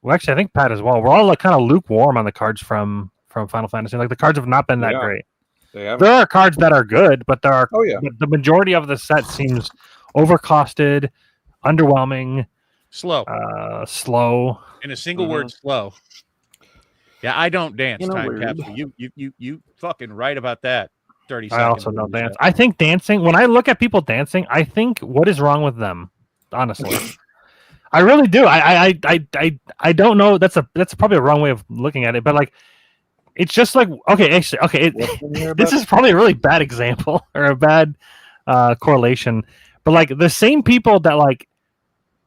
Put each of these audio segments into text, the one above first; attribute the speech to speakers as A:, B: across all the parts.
A: Well, actually, I think Pat as well. We're all like kind of lukewarm on the cards from Final Fantasy. Like the cards have not been that great. There are cards that are good, but but the majority of the set seems overcosted, underwhelming,
B: slow, In a single word, slow. Yeah, I don't dance. Time capsule. You fucking right about that. 30 seconds.
A: I also don't dance. I think dancing. When I look at people dancing, I think what is wrong with them? Honestly. I really do. I don't know. That's probably a wrong way of looking at it, but like, it's just like okay. This is probably a really bad example or a bad correlation, but like the same people that like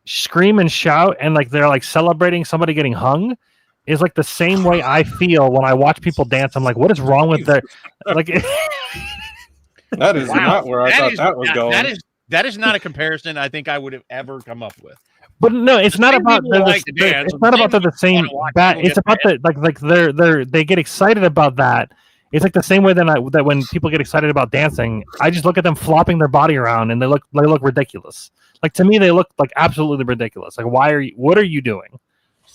A: scream and shout and like they're like celebrating somebody getting hung is like the same way I feel when I watch people dance. I'm like, what is wrong with their like?
C: That is not where I thought that was going.
B: That is not a comparison I think I would have ever come up with.
A: But no, it's not about it's not about the same bad. It's about they get excited about that. It's like the same way that when people get excited about dancing, I just look at them flopping their body around and they look ridiculous. Like to me, they look like absolutely ridiculous. Like what are you doing?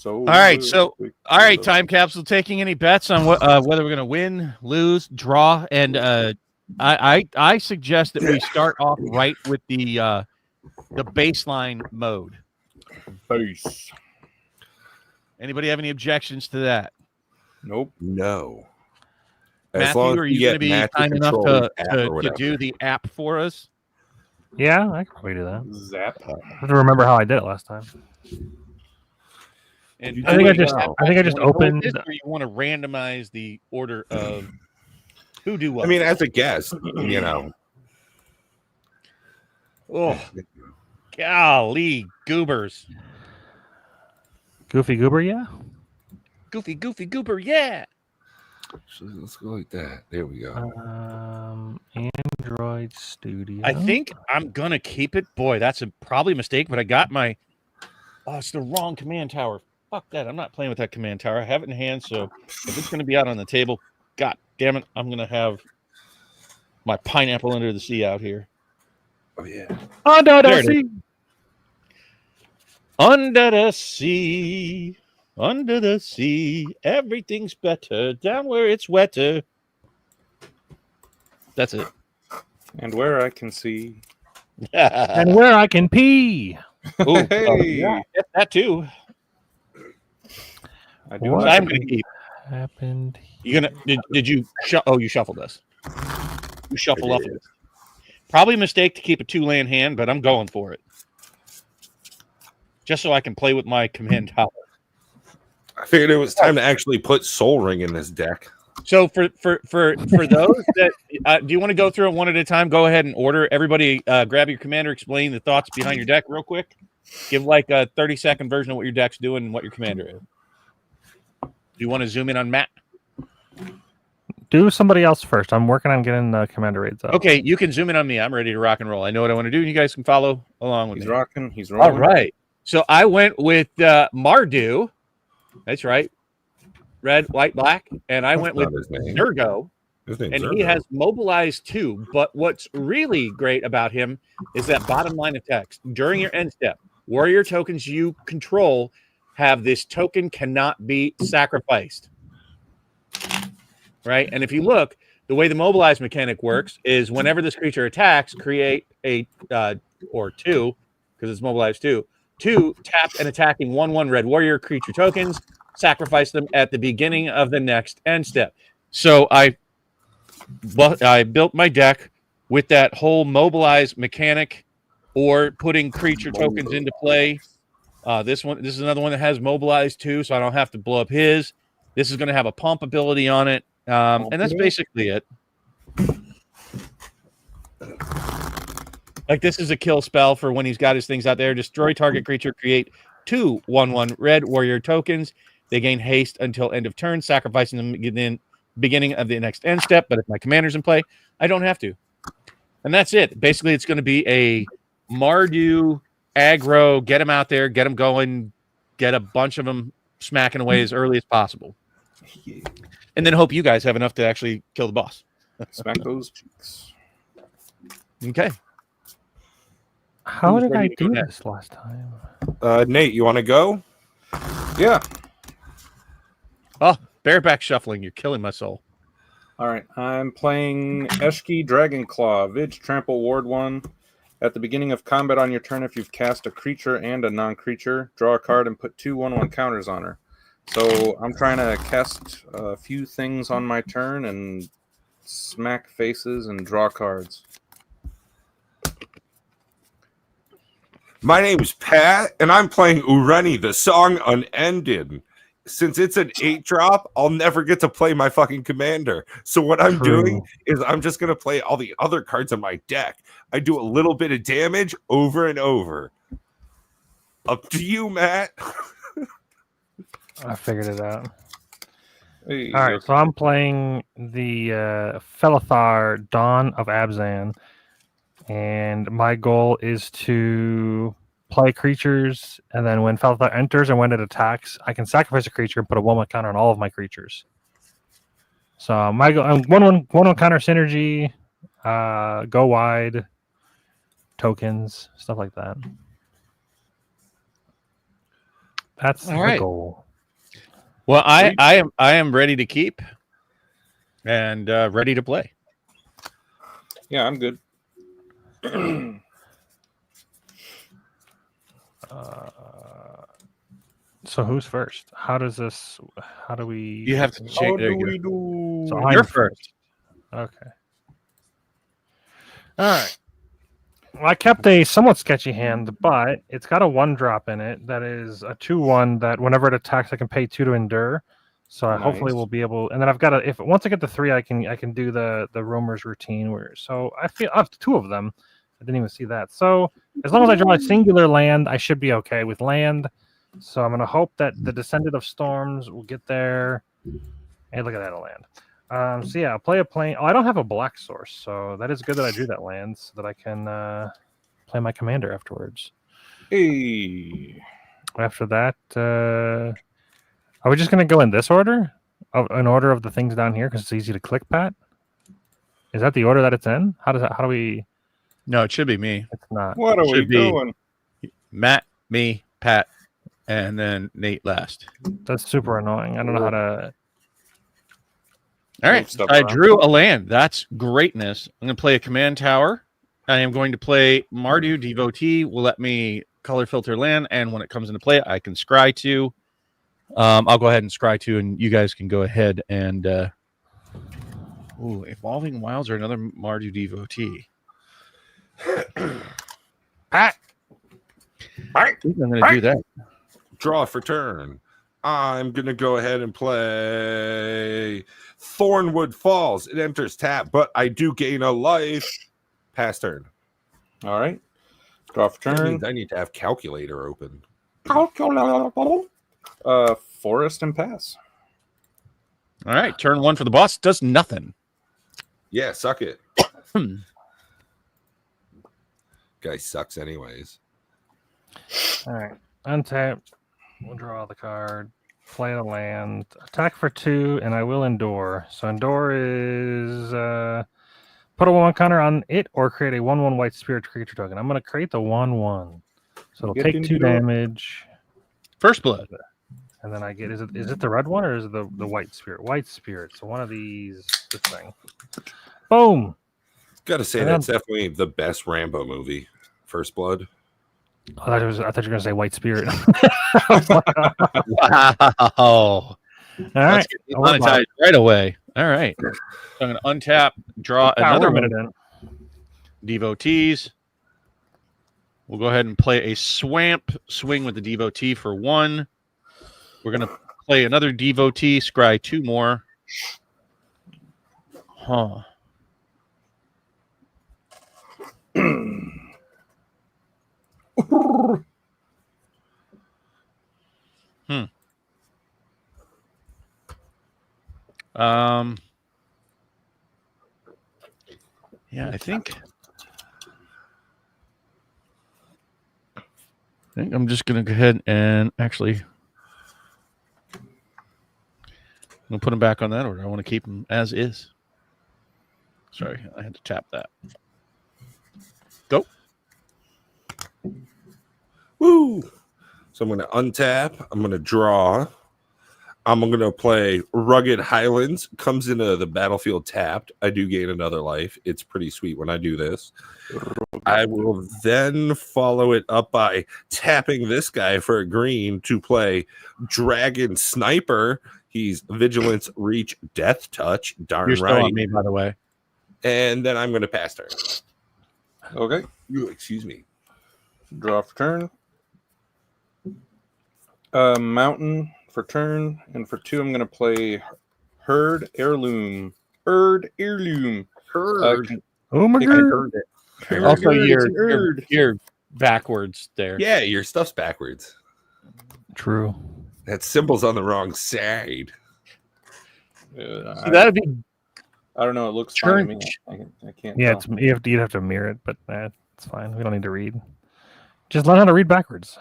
B: All right, time capsule. Taking any bets on whether we're gonna win, lose, draw, and I suggest that we start off right with the baseline mode.
C: Base.
B: Anybody have any objections to that?
C: Nope.
D: No.
B: Matthew, are you going to be kind enough to do the app for us?
A: Yeah, I can probably do that.
C: Zap.
A: I have to remember how I did it last time.
B: And
A: I think I just opened.
B: Or you want to randomize the order of who do what?
D: I mean, as a guest, you know.
B: Oh, golly, goobers.
A: Goofy goober, yeah.
B: Goofy goober, yeah.
D: So let's go like that. There we go.
A: Android Studio.
B: I think I'm gonna keep it. Boy, that's probably a mistake. But I got my. Oh, it's the wrong command tower. Fuck that. I'm not playing with that command tower. I have it in hand, so if it's gonna be out on the table, god damn it, I'm gonna have my pineapple under the sea out here.
D: Oh yeah.
A: Under the sea.
B: Under the sea. Under the sea, everything's better down where it's wetter. That's it.
C: And where I can see.
A: And where I can pee.
B: Ooh, yeah, that too. I'm going to keep.
A: Happened.
B: You gonna? Did you? You shuffled this. You shuffle off this. Probably a mistake to keep a 2-land hand, but I'm going for it. Just so I can play with my command tower.
D: I figured it was time to actually put Soul Ring in this deck.
B: So for those that do you want to go through it one at a time? Go ahead and order. Everybody grab your commander, explain the thoughts behind your deck real quick. Give like a 30-second version of what your deck's doing and what your commander is. Do you want to zoom in on Matt?
A: Do somebody else first. I'm working on getting the commander raids up.
B: Okay, you can zoom in on me. I'm ready to rock and roll. I know what I want to do, and you guys can follow along with me.
C: He's rolling.
B: All right. So I went with Mardu. That's right. Red, white, black. And I went with Zergo. And he has mobilized 2. But what's really great about him is that bottom line of text. During your end step, warrior tokens you control have this token cannot be sacrificed. Right? And if you look, the way the mobilize mechanic works is whenever this creature attacks, create a or 2, because it's mobilized 2. 2, tap and attacking 1/1 red warrior creature tokens, sacrifice them at the beginning of the next end step. So I built my deck with that whole mobilize mechanic or putting creature tokens into play. This is another one that has mobilized 2, so I don't have to blow up his. This is going to have a pump ability on it. And that's basically it. Like this is a kill spell for when he's got his things out there. Destroy target creature, create 2 1/1 red warrior tokens. They gain haste until end of turn, sacrificing them in beginning of the next end step. But if my commander's in play, I don't have to. And that's it. Basically, it's going to be a Mardu aggro, get them out there, get them going, get a bunch of them smacking away as early as possible. And then hope you guys have enough to actually kill the boss.
C: Smack those cheeks.
B: Okay.
A: How did I do this last time?
D: Nate, you want to go?
C: Yeah.
B: Oh, bareback shuffling. You're killing my soul.
C: All right. I'm playing Eshki Dragonclaw, Vidge Trample Ward 1. At the beginning of combat on your turn, if you've cast a creature and a non-creature, draw a card and put 2 1/1 counters on her. So I'm trying to cast a few things on my turn and smack faces and draw cards.
D: My name is Pat, and I'm playing Ureni, the Song Unended. Since it's an 8-drop, I'll never get to play my fucking commander. So what I'm doing is I'm just going to play all the other cards in my deck. I do a little bit of damage over and over. Up to you, Matt.
A: I figured it out.
C: Hey,
A: All right, so I'm playing the Felithar Dawn of Abzan, and my goal is to play creatures, and then when Felithar enters and when it attacks, I can sacrifice a creature and put a 1/1 counter on all of my creatures. So my goal, 1/1 counter synergy, go wide, tokens, stuff like that. That's
B: All
A: the
B: right.
A: goal.
B: Well, I am ready to keep and ready to play.
C: Yeah, I'm good.
A: So who's first? How do we?
B: You have to change. There you go.
C: do?
A: So
B: You're
A: I'm
B: first.
A: Okay. All right. Well, I kept a somewhat sketchy hand, but it's got a 1-drop in it that is a 2/1 that whenever it attacks, I can pay 2 to endure. So I hopefully
C: Nice.
A: we'll be able. And then I've got if once I get the 3, I can do the rumors routine where. So I feel I have 2 of them. I didn't even see that. So as long as I draw a singular land, I should be okay with land. So I'm gonna hope that the Descendant of Storms will get there. Hey, look at that, a land. So yeah, I'll play a plane. Oh, I don't have a black source, so that is good that I drew that land so that I can play my commander afterwards.
C: Hey.
A: After that, are we just gonna go in this order? In order of the things down here because it's easy to click, Pat? Is that the order that it's in? How do we?
B: No, it should be me.
A: It's not.
C: What are we
B: Should be.
C: doing?
B: Matt, me, Pat, and then Nate last.
A: That's super annoying. I don't know how to.
B: All right.
C: Move stuff
B: I
C: around.
B: drew a land. That's greatness. I'm going to play a command tower. I am going to play Mardu Devotee. Will let me color filter land, and when it comes into play, I can scry 2. I'll go ahead and scry 2, and you guys can go ahead and. Evolving Wilds or another Mardu Devotee.
A: Pat.
B: I think I'm going to do that.
D: Draw for turn. I'm going to go ahead and play Thornwood Falls. It enters tap, but I do gain a life. Pass turn.
C: All right. Draw for
D: That
C: turn.
D: means I need to have calculator open.
C: Forest and pass.
B: All right. Turn 1 for the boss. Does nothing.
D: Yeah, suck it. Guy sucks anyways.
A: All right. Untap. We'll draw the card. Play the land. Attack for 2, and I will endure. So endure is put a 1/1 counter on it or create a 1/1 white spirit creature token. I'm going to create the 1/1. So it'll
C: Get
A: take
C: into
A: 2
C: it.
A: damage.
B: First blood.
A: And then I get is it the red one or is it the white spirit? White spirit. So one of these, this thing. Boom.
D: Gotta say,
A: And
D: that's definitely the best Rambo movie. First Blood.
A: I thought you were gonna say white spirit.
B: Wow.
A: All right.
B: Let's get monetized right away. All right. So I'm going to untap, draw another
A: minute
B: one.
A: in.
B: Devotees. We'll go ahead and play a swamp swing with the devotee for 1. We're going to play another devotee, scry 2 more. Huh. Yeah, I think I'm just going to go ahead and actually I'm going to put them back on that order. I want to keep them as is. Sorry, I had to tap that. Go.
D: Woo! So So I'm going to untap. I'm going to draw. I'm going to play Rugged Highlands. Comes into the battlefield tapped. I do gain another life. It's pretty sweet when I do this. I will then follow it up by tapping this guy for a green to play Dragon Sniper. He's Vigilance, Reach, Death Touch. Darn
B: You're still
D: right.
B: on me, by the way.
D: And then I'm going to pass turn.
C: Okay.
D: Ooh, excuse me.
C: Draw for turn. Mountain for turn, and for 2, I'm going to play Herd Heirloom. Herd Heirloom.
A: Oh my
C: Pick
A: god!
D: Heard it.
B: Also,
C: it's an herd.
B: you're backwards there.
D: Yeah, your stuff's backwards.
A: True.
D: That symbol's on the wrong side.
B: So that'd be
C: I don't know. It looks
B: Turn-
C: fine to me. I can't.
A: Yeah,
C: tell.
A: you'd have to mirror it, but it's fine. We don't need to read. Just learn how to read backwards.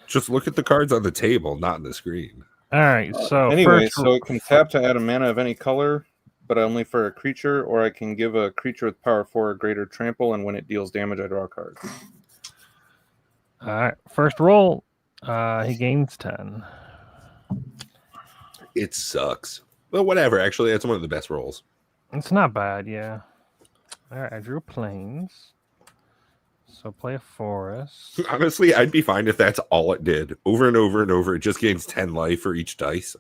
D: Just look at the cards on the table, not on the screen.
A: All right. So
C: Anyway,
A: first,
C: so it can tap to add a mana of any color, but only for a creature, or I can give a creature with power 4 or greater trample, and when it deals damage, I draw a card.
A: all right. First roll. He gains 10.
D: It sucks. But whatever. Actually, that's one of the best rolls.
A: It's not bad, yeah. All right. I drew plains. So play a forest.
D: Honestly, I'd be fine if that's all it did. Over and over and over. It just gains 10 life for each dice.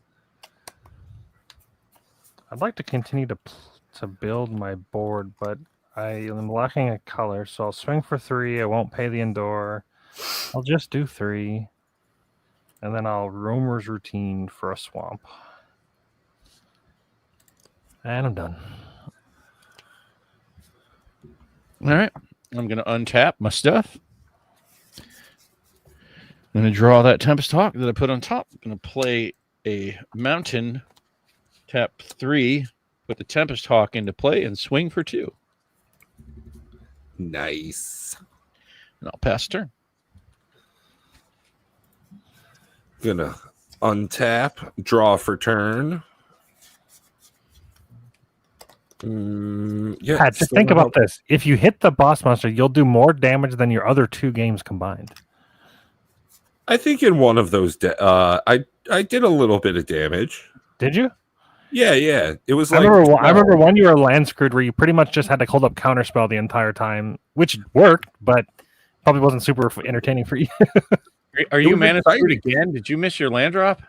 A: I'd like to continue to build my board, but I am lacking a color, so I'll swing for 3. I won't pay the Endure. I'll just do 3. And then I'll Roamer's Routine for a swamp. And I'm done.
B: all right. I'm going to untap my stuff. I'm going to draw that Tempest Hawk that I put on top. I'm going to play a Mountain, tap 3, put the Tempest Hawk into play, and swing for 2.
D: Nice.
B: And I'll pass turn.
D: Gonna untap, draw for turn. Yeah.
A: Pat, just think about this. If you hit the boss monster, you'll do more damage than your other 2 games combined.
D: I think in one of those, I did a little bit of damage.
A: Did you?
D: Yeah. It was
A: I
D: like
A: remember one you were land screwed where you pretty much just had to hold up counterspell the entire time, which worked, but probably wasn't super entertaining for you.
B: Are you
D: was
B: mana
D: exciting.
B: screwed again? Did you miss your land drop?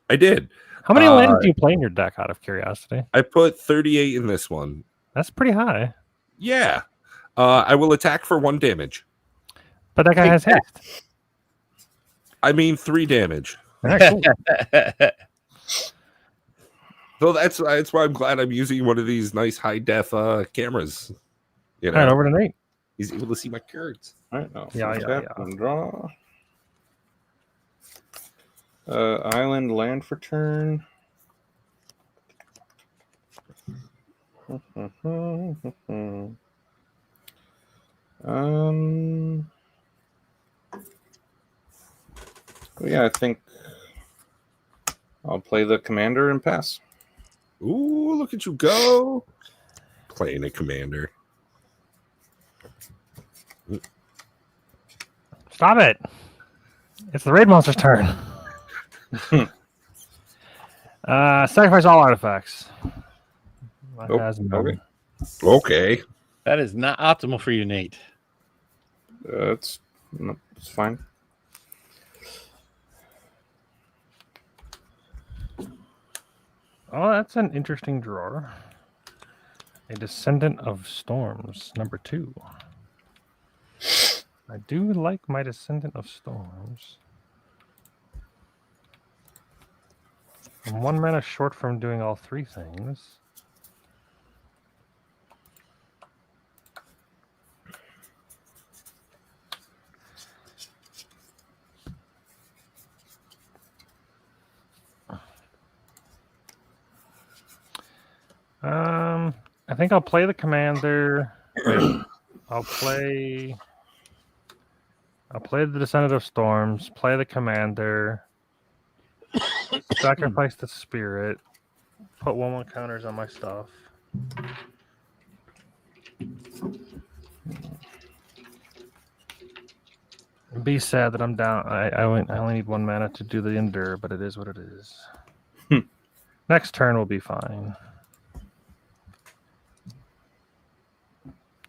D: I did.
A: How many lands do you play in your deck, out of curiosity?
D: I put 38 in this one.
A: That's pretty high.
D: Yeah. I will attack for 1 damage.
A: But that guy has haste.
D: I mean 3 damage.
A: All right, cool.
D: So that's why I'm glad I'm using one of these nice high def cameras. You
A: All right,
D: know,
A: over to Nate.
D: he's able to see my cards.
C: All right, now
A: Yeah.
C: tap and draw. Island land for turn. Yeah, I think I'll play the commander and pass.
D: Ooh, look at you go. Playing a commander.
A: Stop it. It's the raid monster's turn. Sacrifice all artifacts. That
C: Oh,
A: has none.
C: okay.
D: Okay.
B: That is not optimal for you, Nate.
C: It's fine.
A: Oh, that's an interesting drawer. A Descendant of Storms, number 2. I do like my Descendant of Storms. I'm 1 mana short from doing all 3 things. I think I'll play the commander. Wait, I'll play the Descendant of Storms, play the commander, sacrifice the spirit, put 1/1 counters on my stuff. Be sad that I'm down. I only need 1 mana to do the endure, but it is what it is. Next turn will be fine.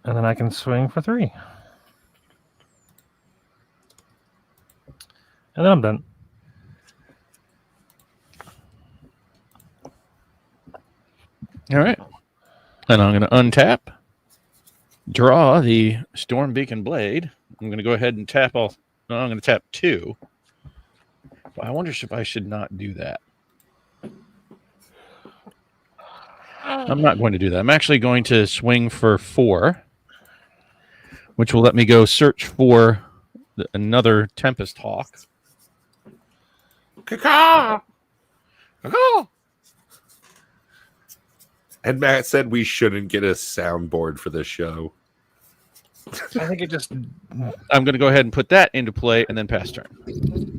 A: And then I can swing for 3. And then I'm done.
B: All right. And I'm going to untap, draw the Storm Beacon Blade. I'm going to go ahead and tap all. No, I'm going to tap 2. I wonder if I should not do that. I'm not going to do that. I'm actually going to swing for 4, which will let me go search for another Tempest Hawk.
D: Caw-caw! Caw-caw! And Matt said we shouldn't get a soundboard for this show.
A: I think it just.
B: I'm going to go ahead and put that into play and then pass turn.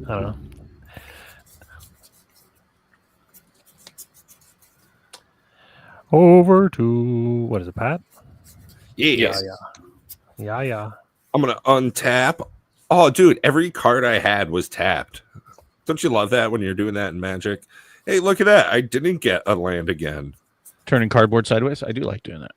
A: I don't know. Over to. What is it, Pat?
D: Yes.
A: Yeah.
D: I'm going to untap. Oh, dude, every card I had was tapped. Don't you love that when you're doing that in Magic? Hey, look at that. I didn't get a land again.
B: Turning cardboard sideways. I do like doing that.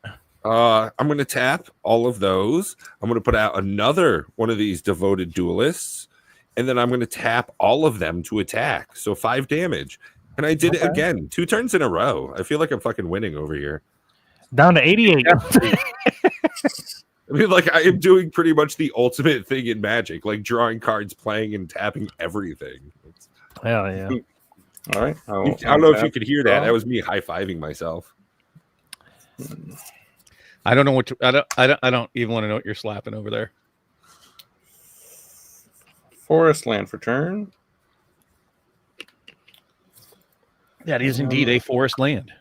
D: I'm going to tap all of those. I'm going to put out another one of these devoted duelists. And then I'm going to tap all of them to attack. So 5 damage. And I did it again. 2 turns in a row. I feel like I'm fucking winning over here.
A: Down to 88.
D: I mean, like, I am doing pretty much the ultimate thing in Magic, like drawing cards, playing, and tapping everything.
A: Hell yeah.
C: All right.
D: I don't know if you could hear that. That was me high-fiving myself.
B: I don't know what I don't even want to know what you're slapping over there.
C: Forest land for turn.
B: That is indeed a forest land.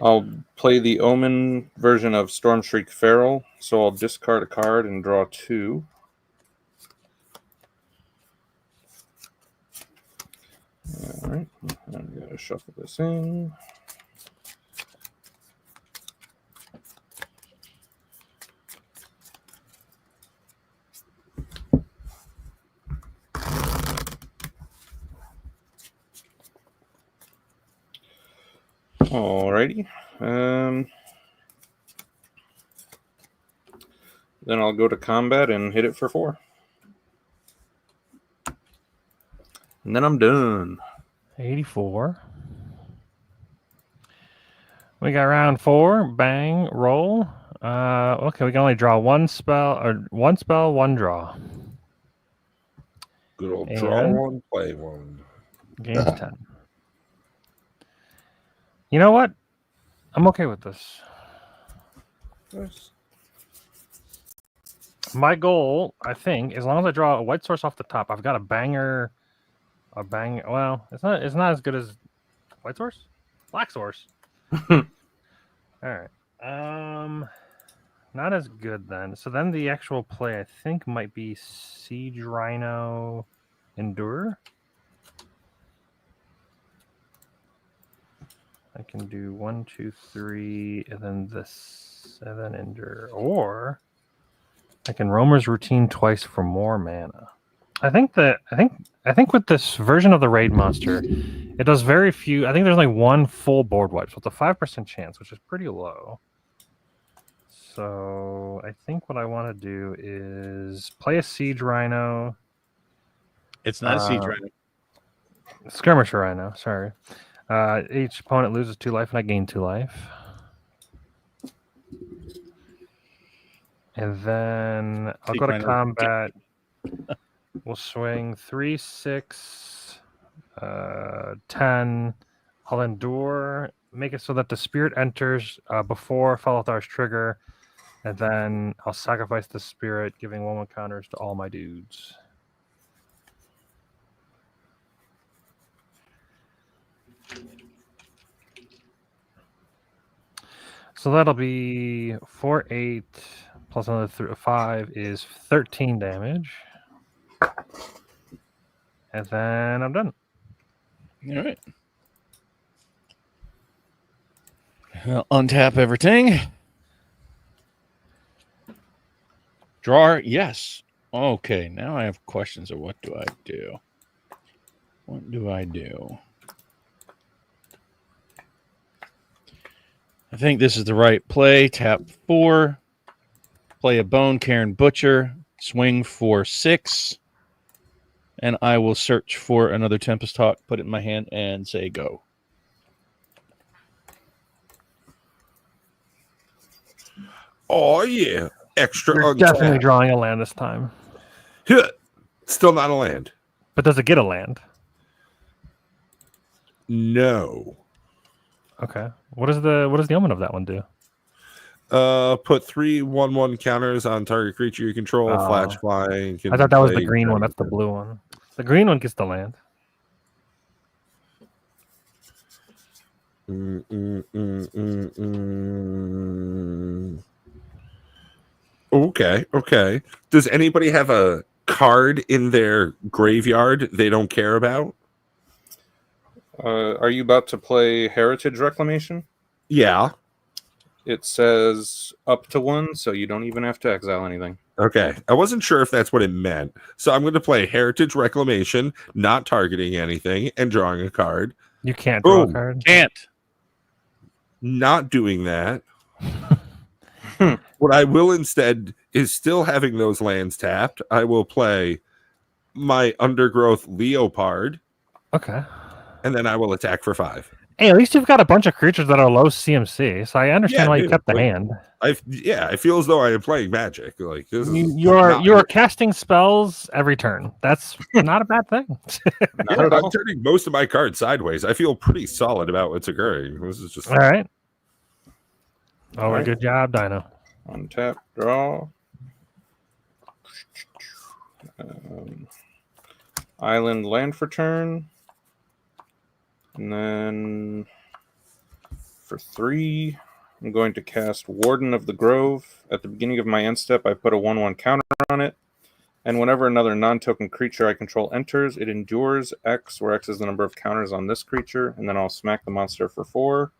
C: I'll play the Omen version of Stormshriek Feral, so I'll discard a card and draw 2. All right, I'm going to shuffle this in. Alrighty. Then I'll go to combat and hit it for 4. And then I'm done.
A: 84. We got round 4. Bang. Roll. Okay, we can only draw 1 spell, or 1 spell, 1 draw.
D: Good old draw one, play one.
A: Game's 10. You know what? I'm okay with this.
D: Nice.
A: My goal, I think, as long as I draw a white source off the top, I've got a banger. Well, it's not as good as white source. Black source. All right. Not as good then. So then the actual play, I think, might be Siege Rhino Endure. I can do 1, 2, 3, and then this, and then Endure. Or I can Roamer's Routine twice for more mana. I think with this version of the raid monster, it does very few. I think there's like 1 full board wipe, so it's a 5% chance, which is pretty low. So I think what I want to do is play a Siege Rhino.
B: It's not a Siege Rhino.
A: Skirmisher Rhino, sorry. Each opponent loses 2 life, and I gain 2 life. And then I'll go to combat. We'll swing 3, 6, 10. I'll endure. Make it so that the spirit enters before Falathar's trigger. And then I'll sacrifice the spirit, giving 1/1 counters to all my dudes. So that'll be 4, 8, plus another 5 is 13 damage. And then I'm done.
B: All right. I'll untap everything. Drawer, yes. Okay, now I have questions of what do I do? What do I do? I think this is the right play. Tap 4. Play a Bone Karen Butcher. Swing for 6. And I will search for another Tempest Hawk, put it in my hand, and say go.
D: Oh yeah, extra.
A: You're definitely drawing a land this time.
D: Still not a land.
A: But does it get a land?
D: No.
A: Okay. What does the omen of that one do?
D: Put 3/1/1 counters on target creature you control. Flash flying.
A: I thought that was the green one. That's the blue one. The green one gets the land.
D: Okay. Does anybody have a card in their graveyard they don't care about?
C: Are you about to play Heritage Reclamation?
D: Yeah.
C: It says up to 1, so you don't even have to exile anything.
D: Okay. I wasn't sure if that's what it meant. So I'm going to play Heritage Reclamation, not targeting anything, and drawing a card.
A: You can't draw a card.
B: Can't.
D: Not doing that. What I will instead is still having those lands tapped. I will play my Undergrowth Leopard.
A: Okay.
D: And then I will attack for 5.
A: Hey, at least you've got a bunch of creatures that are low CMC, so I understand why you kept the hand.
D: I feel as though I am playing Magic. Like this is
A: you're casting spells every turn. That's not a bad thing.
D: I'm turning most of my cards sideways. I feel pretty solid about what's occurring. This is just
A: all right. Oh, right. Good job, Dino.
C: Untap, draw. Island land for turn. And then for 3, I'm going to cast Warden of the Grove. At the beginning of my end step, I put a 1/1 counter on it. And whenever another non-token creature I control enters, it endures X, where X is the number of counters on this creature. And then I'll smack the monster for 4.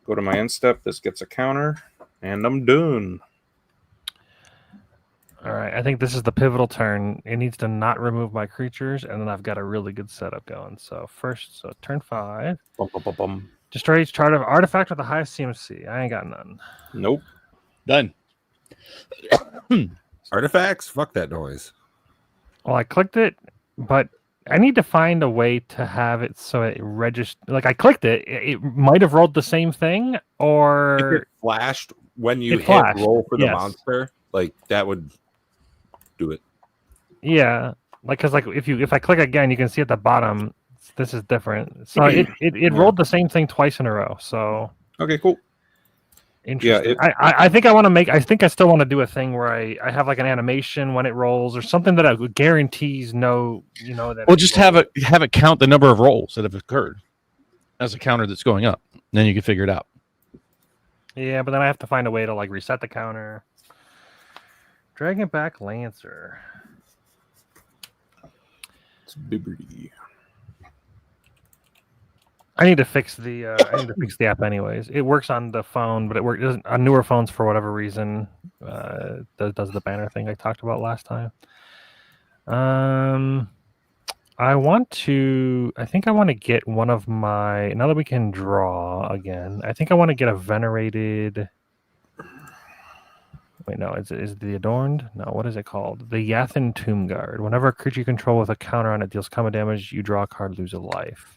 C: Go to my end step. This gets a counter. And I'm done.
A: All right. I think this is the pivotal turn. It needs to not remove my creatures, and then I've got a really good setup going. So turn 5. Destroy each chart of artifact with the highest CMC. I ain't got none.
C: Nope.
B: Done.
D: Artifacts? Fuck that noise.
A: Well, I clicked it, but I need to find a way to have it so it registers. Like, I clicked it. It might have rolled the same thing, or...
D: If it flashed when you hit roll for the monster, like, that would do it.
A: Yeah. Like, because, like, if I click again, you can see at the bottom, this is different. So it rolled the same thing twice in a row. So...
C: Okay, cool.
A: Interesting. Yeah, I think I want to make. I think I still want to do a thing where I have like an animation when it rolls or something that guarantees that.
B: Well, just have it count the number of rolls that have occurred as a counter that's going up. Then you can figure it out.
A: Yeah, but then I have to find a way to like reset the counter. Dragonback Lancer.
C: It's Bibberty.
A: I need to fix the app anyways. It works on the phone, but it works on newer phones for whatever reason. Does the banner thing I talked about last time. I think I want to get one of my, now that we can draw again, I think I want to get a venerated. Wait, no, is the Adorned? No, what is it called? The Yathan Tomb Guard. Whenever a creature you control with a counter on it deals combat damage, you draw a card, lose a life.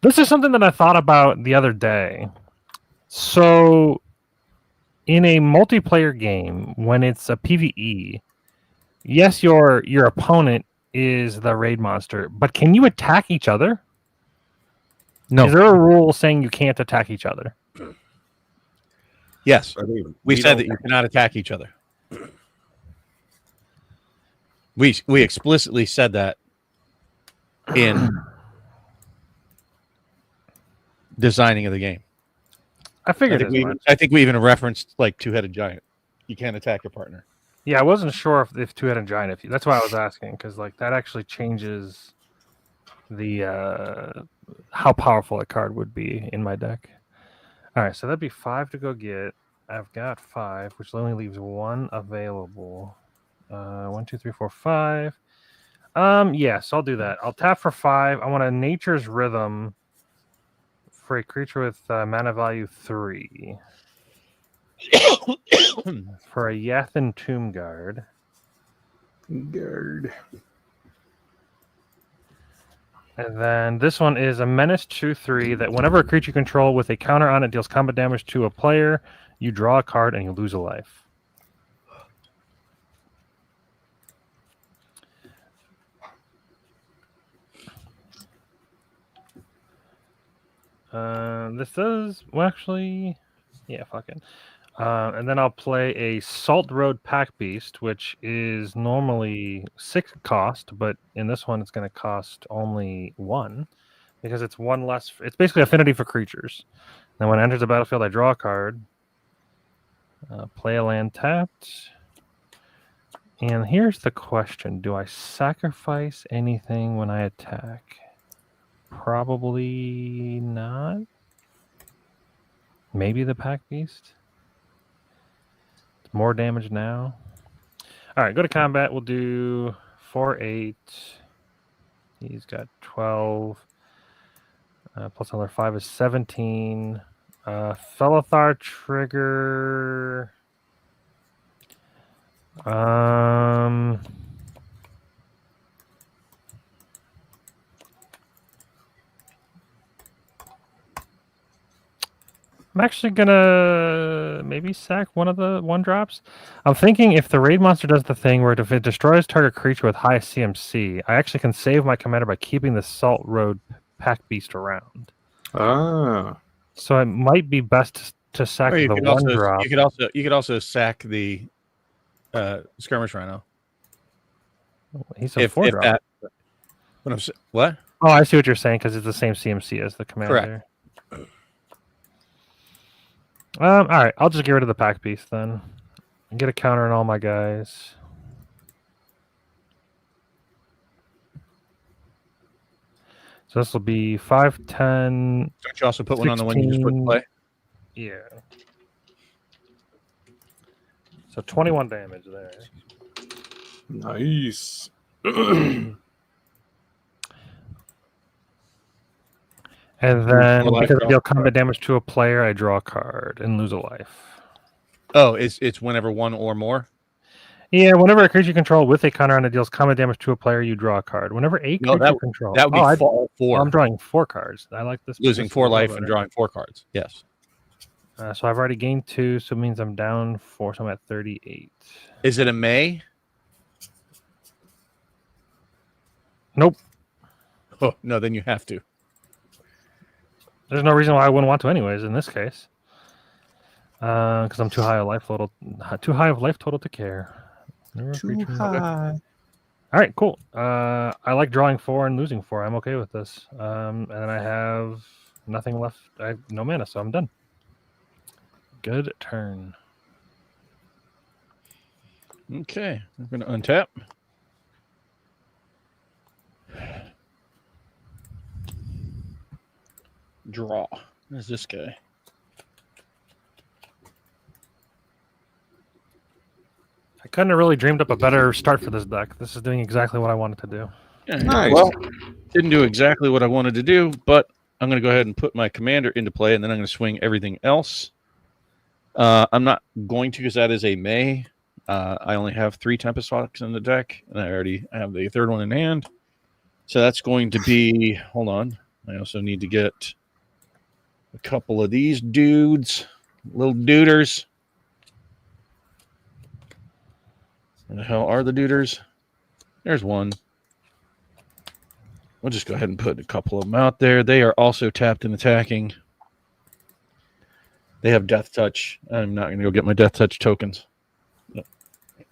A: This is something that I thought about the other day. So, in a multiplayer game, when it's a PvE, yes, your opponent is the raid monster, but can you attack each other?
B: No.
A: Is there a rule saying you can't attack each other?
B: Yes. We said that you cannot attack each other. We explicitly said that in designing of the game.
A: I figured
B: I think we even referenced like two-headed giant. You can't attack your partner.
A: Yeah, I wasn't sure if two-headed giant. That's why I was asking, because like that actually changes the how powerful a card would be in my deck. All right, so that'd be 5 to go get. I've got 5, which only leaves 1 available. 1, 2, 3, 4, 5. Yes, I'll do that. I'll tap for 5. I want a Nature's Rhythm for a creature with mana value 3. For a Yathan Tomb Guard. And then this one is a Menace 2/3 that whenever a creature you control with a counter on it deals combat damage to a player, you draw a card and you lose a life. This does actually, yeah, fuck it. And then I'll play a Salt Road Pack Beast, which is normally 6 cost, but in this one it's going to cost only 1 because it's 1 less. It's basically affinity for creatures. Then when it enters the battlefield, I draw a card, play a land tapped. And here's the question: do I sacrifice anything when I attack? Probably not. Maybe the Pack Beast. More damage now. All right, go to combat. We'll do 4, 8. He's got 12. Plus another 5 is 17. Felithar trigger. I'm actually gonna maybe sack one of the 1-drops. I'm thinking if the raid monster does the thing where if it destroys target creature with high CMC, I actually can save my commander by keeping the Salt Road Pack Beast around.
C: Ah.
A: So it might be best to sack the 1-drop.
B: You could also sack the Skirmish Rhino.
A: He's a 4-drop.
B: What?
A: Oh, I see what you're saying because it's the same CMC as the commander.
B: Correct.
A: All right, I'll just get rid of the Pack Beast then. And get a counter on all my guys. So this will be 5, 10.
B: Don't you also put 16, one on the one you just put in play?
A: Yeah. So 21 damage there.
C: Nice.
A: And then because I deal combat damage to a player, I draw a card and lose a life.
B: Oh, it's whenever 1 or more?
A: Yeah, whenever a creature you control with a counter on it deals combat damage to a player, you draw a card. Whenever a creature you control...
B: That would be 4.
A: I'm drawing 4 cards. I like this.
B: Losing 4 life and drawing 4 cards. Yes.
A: So I've already gained 2, so it means I'm down 4, so I'm at 38.
B: Is it a May?
A: Nope.
B: Oh, no, then you have to.
A: There's no reason why I wouldn't want to anyways in this case. Because I'm too high of life total to care.
D: Too high.
A: All right, cool. I like drawing 4 and losing 4. I'm okay with this. And then I have nothing left. I have no mana, so I'm done. Good turn.
B: Okay, I'm going to untap. Draw. There's this guy.
A: I couldn't have really dreamed up a better start for this deck. This is doing exactly what I wanted to do.
B: Yeah,
C: Nice.
B: Well, didn't do exactly what I wanted to do, but I'm going to go ahead and put my commander into play, and then I'm going to swing everything else. I'm not going to because that is a May. I only have 3 Tempest Hawks in the deck, and I already have the 3rd one in hand. So that's going to be... Hold on. I also need to get a couple of these dudes, little duders. Where the hell are the duders? There's one. We'll just go ahead and put a couple of them out there. They are also tapped and attacking. They have Death Touch. I'm not going to go get my Death Touch tokens.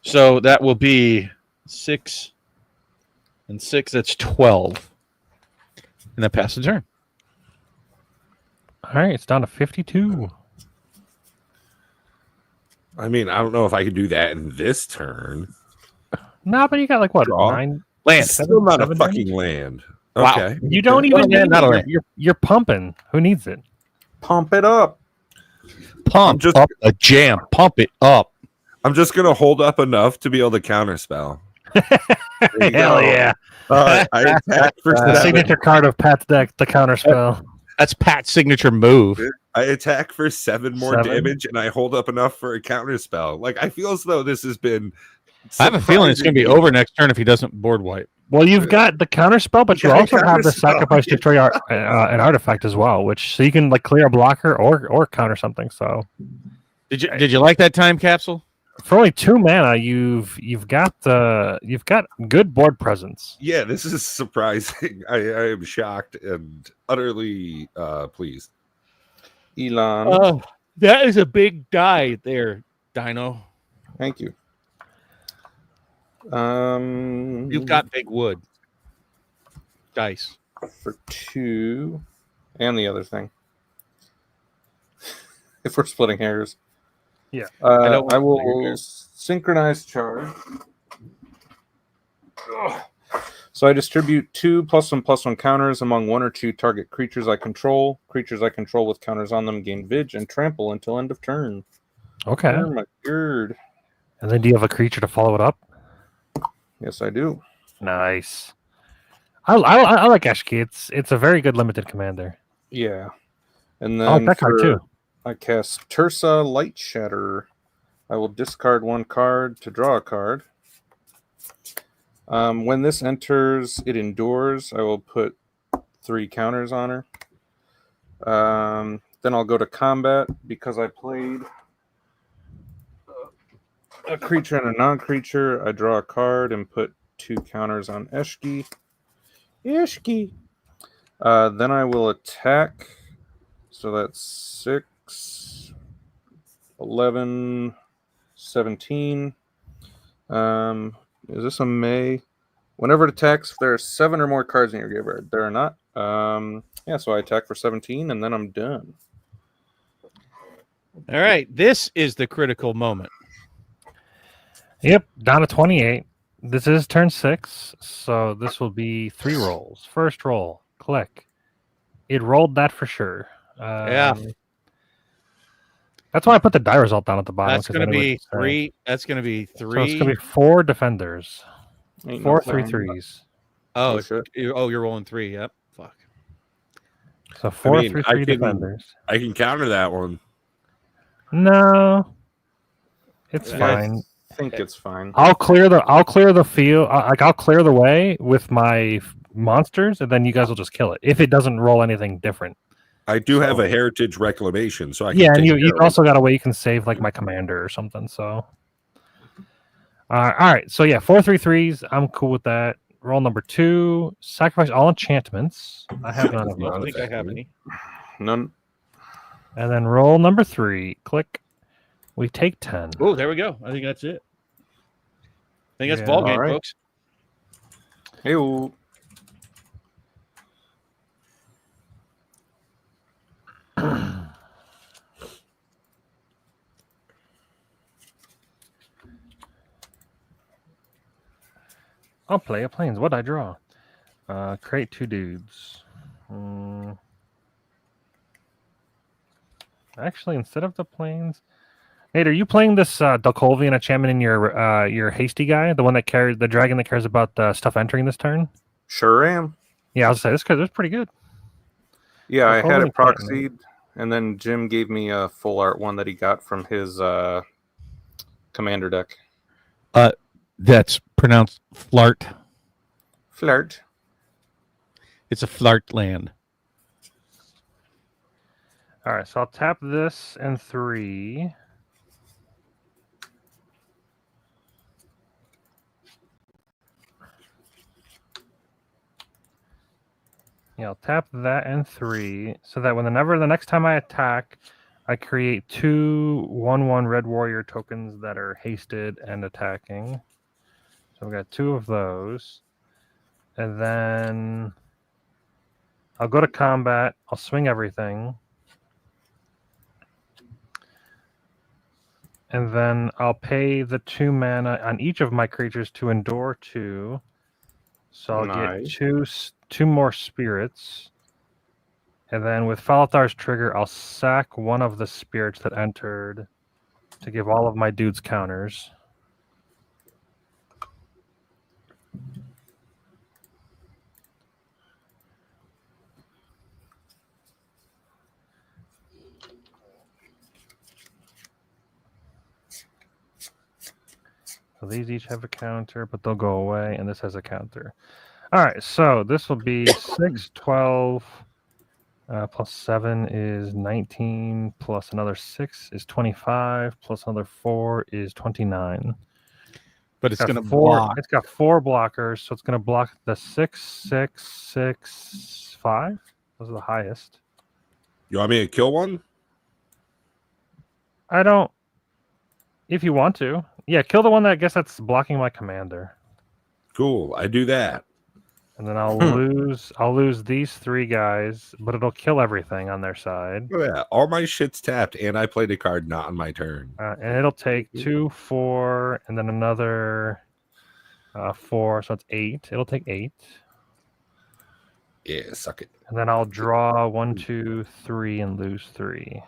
B: So that will be 6 and 6. That's 12. And that passes the turn.
A: All right, it's down to 52.
D: I mean, I don't know if I could do that in this turn.
A: No, but you got like what?
D: Draw.
A: 9
B: Land.
D: Still not a
A: 7
D: fucking land.
B: Wow.
D: Okay.
A: You don't even
B: Not a land,
A: need
B: not a
A: it.
B: land.
A: You're pumping. Who needs it?
C: Pump it up.
E: Pump up a jam. Pump it up.
D: I'm just gonna hold up enough to be able to counterspell.
A: Hell yeah!
D: I attack for
A: The
D: 7.
A: signature card of Pat's deck, the counterspell.
E: That's Pat's signature move.
D: I attack for 7 more
A: 7?
D: damage, and I hold up enough for a counterspell. Like, I feel as though this has been.
E: I have a feeling it's going to be over next turn if he doesn't board wipe.
A: Well, you've got the counterspell, but you
D: got a
A: also have the
D: counterspell.
A: sacrifice destroy an artifact as well, which so you can like clear a blocker or counter something. So
E: Did you like that time capsule?
A: for only 2 mana, you've got good board presence.
D: Yeah, this is surprising. I am shocked and utterly pleased.
C: Elon,
E: Oh, that is a big die there, Dino.
C: thank you.
E: You've got big wood dice.
C: For 2 and the other thing. If we're splitting hairs.
A: Yeah.
C: I will synchronize charge. Ugh. So I distribute 2 +1/+1 counters among 1 or 2 target creatures I control. Creatures I control with counters on them gain Vidge and Trample until end of turn.
A: Okay.
C: Oh my god.
A: And then do you have a creature to follow it up?
C: Yes, I do.
A: Nice. I like Eshki. It's a very good limited commander.
C: Yeah. And
A: I like
C: then
A: that card too.
C: I cast Tersa Light Shatter. I will discard 1 card to draw a card. When this enters, it endures. I will put 3 counters on her. Then I'll go to combat because I played a creature and a non-creature. I draw a card and put 2 counters on Eshki. Then I will attack. So that's 6, 11, 17. Is this a May? Whenever it attacks, if there are 7 or more cards in your graveyard. There are not. Yeah, so I attack for 17, and then I'm done.
E: All right, this is the critical moment.
A: Yep, down to 28. This is turn 6, so this will be 3 rolls. First roll, click. It rolled that for sure.
E: Yeah.
A: That's why I put the die result down at the bottom.
E: That's going to be 3. That's going to be 3.
A: So it's going to be 4 defenders.
C: Ain't
A: 4
C: no
A: 3/3s.
E: Oh,
C: shit.
E: you're rolling 3. Yep. Fuck.
A: So 4
D: mean,
A: 3/3 defenders.
D: I can counter that one.
A: No, it's
C: Yeah,
A: fine.
C: I think it's fine.
A: I'll clear the field. I'll clear the way with my monsters, and then you guys will just kill it if it doesn't roll anything different.
D: I do have a heritage reclamation, so I can
A: Yeah, and
D: take
A: you
D: care of
A: also got a way you can save like my commander or something. So, all right. So yeah, 4 3/3s. I'm cool with that. Roll number 2. Sacrifice all enchantments. I have none of
E: I don't
A: those.
E: think I have any.
C: None.
A: And then roll number 3. Click. We take 10.
E: Oh, there we go. I think that's it. I think that's
A: Yeah.
E: ball game,
C: All right.
E: folks.
C: Hey-o.
A: I'll play a planes. What'd I draw? Create 2 dudes. Actually, instead of the planes, Nate, are you playing this Dolkovian enchantment in your hasty guy, the one that cares, the dragon that cares about stuff entering this turn?
C: Sure am.
A: Yeah, I was gonna say this card is pretty good.
C: Yeah, I had it
A: Totally
C: proxied, and then Jim gave me a full art one that he got from his commander deck.
E: That's pronounced flart.
C: Flirt.
E: It's a flart land.
A: All right, so I'll tap this and 3. Yeah, I'll tap that and 3 so that whenever the next time I attack, I create 2 1/1 red warrior tokens that are hasted and attacking. So we got 2 of those. And then I'll go to combat. I'll swing everything. And then I'll pay the 2 mana on each of my creatures to endure 2. So I'll
C: Nice.
A: get 2 more spirits. And then with Falathar's trigger, I'll sack one of the spirits that entered to give all of my dudes counters. So these each have a counter, but they'll go away, and this has a counter. All right, so this will be 6, 12, plus 7 is 19, plus another 6 is 25, plus another 4 is 29.
E: But it's going to
A: four.
E: block.
A: It's got 4 blockers, so it's going to block the 6, 6, 6, 5. Those are the highest.
D: You want me to kill one?
A: I don't. If you want to, yeah, kill the one that I guess that's blocking my commander.
D: Cool, I do that.
A: And then I'll lose these 3 guys, but it'll kill everything on their side.
D: Oh, yeah, all my shit's tapped, and I played a card not on my turn.
A: And it'll take 2, 4, and then another 4, so it's 8. It'll take 8.
D: Yeah, suck it.
A: And then I'll draw 1, 2, 3, and lose 3.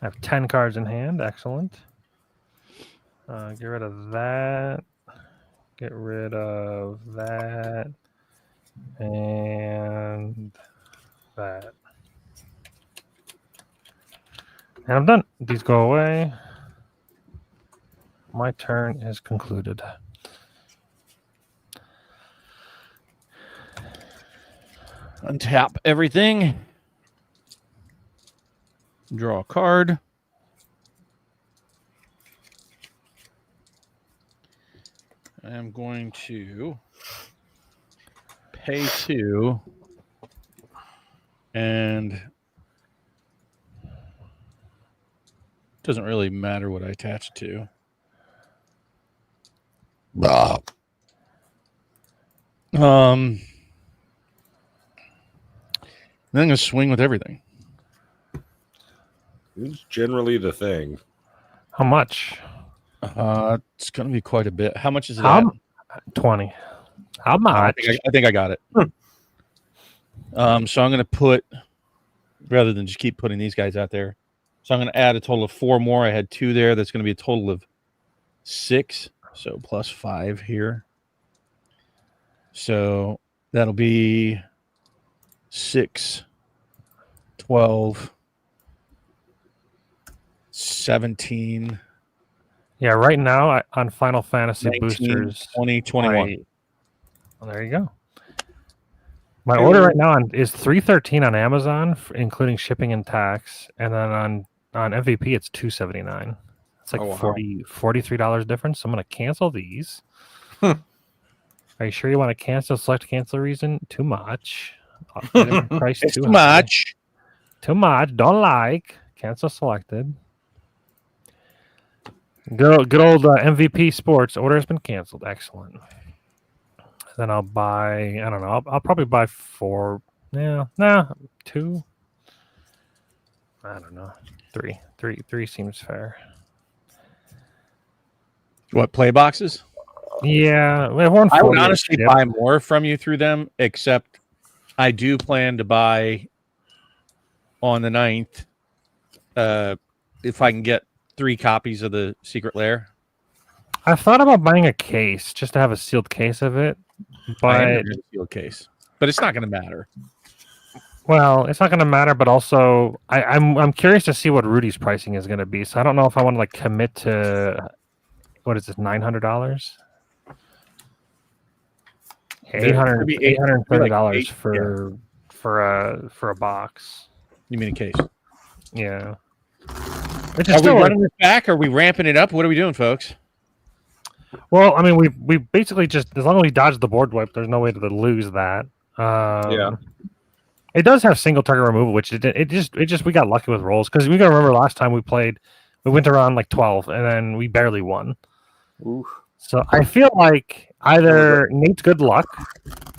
A: I have 10 cards in hand. Excellent. Get rid of that. Get rid of that. And that. And I'm done. These go away. My turn is concluded.
E: Untap everything. Draw a card. I'm going to pay 2 and doesn't really matter what I attach it to. Then I'm going to swing with everything.
D: It's generally the thing.
A: How much?
E: It's going to be quite a bit. How much is it?
A: How 20. How much?
E: I think I got it. So I'm going to put, rather than just keep putting these guys out there, so I'm going to add a total of 4 more. I had 2 there. That's going to be a total of 6. So plus 5 here. So that'll be 6, 12, 17.
A: Yeah, right now on Final Fantasy
E: 19,
A: boosters,
E: 20, 21.
A: Well, there you go. My order right now is $313 on Amazon, including shipping and tax, and then on MVP it's $279. It's like $43 difference. So I'm gonna cancel these. Are you sure you want to cancel? Select cancel reason. Too much. Price
E: It's
A: too
E: too
A: high.
E: much.
A: Too much. Don't like. Cancel selected. Good old MVP Sports order has been canceled. Excellent. Then I'll buy. I don't know. I'll probably buy 4. Yeah, 2. I don't know. 3. 3 seems fair.
E: What, play boxes?
A: Yeah,
E: I would honestly buy more from you through them, except I do plan to buy on the 9th if I can get 3 copies of the Secret Lair.
A: I thought about buying a case just to have a sealed case of it, but
E: A sealed case, but it's not going to matter.
A: Well, it's not going to matter. But also, I'm curious to see what Rudy's pricing is going to be. So I don't know if I want to like commit to what is this, $900. $830 for a box.
E: You mean a case?
A: Yeah.
E: Are we running this back? Are we ramping it up? What are we doing, folks?
A: Well, I mean, we basically just, as long as we dodge the board wipe, there's no way to lose that.
C: Yeah.
A: It does have single target removal, which it just we got lucky with rolls because we got to remember last time we played, we went around like 12 and then we barely won.
C: Oof.
A: So I feel like either Nate's good luck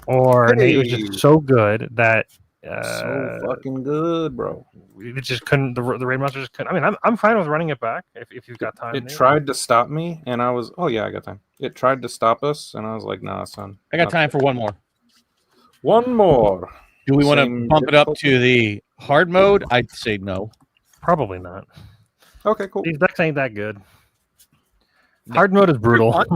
A: or Nate was just so good that
C: So fucking good, bro.
A: It just couldn't. The raid monster just couldn't. I mean, I'm fine with running it back if you've got time.
C: It tried to stop me, and I was, oh yeah, I got time. It tried to stop us, and I was like, nah, son.
E: I got time for one more.
C: One more.
E: Do we want to
C: Same
E: bump it up
C: difficulty?
E: to the hard mode? I'd say no.
A: Probably not.
C: Okay, cool.
A: These decks ain't that good. Hard mode is brutal.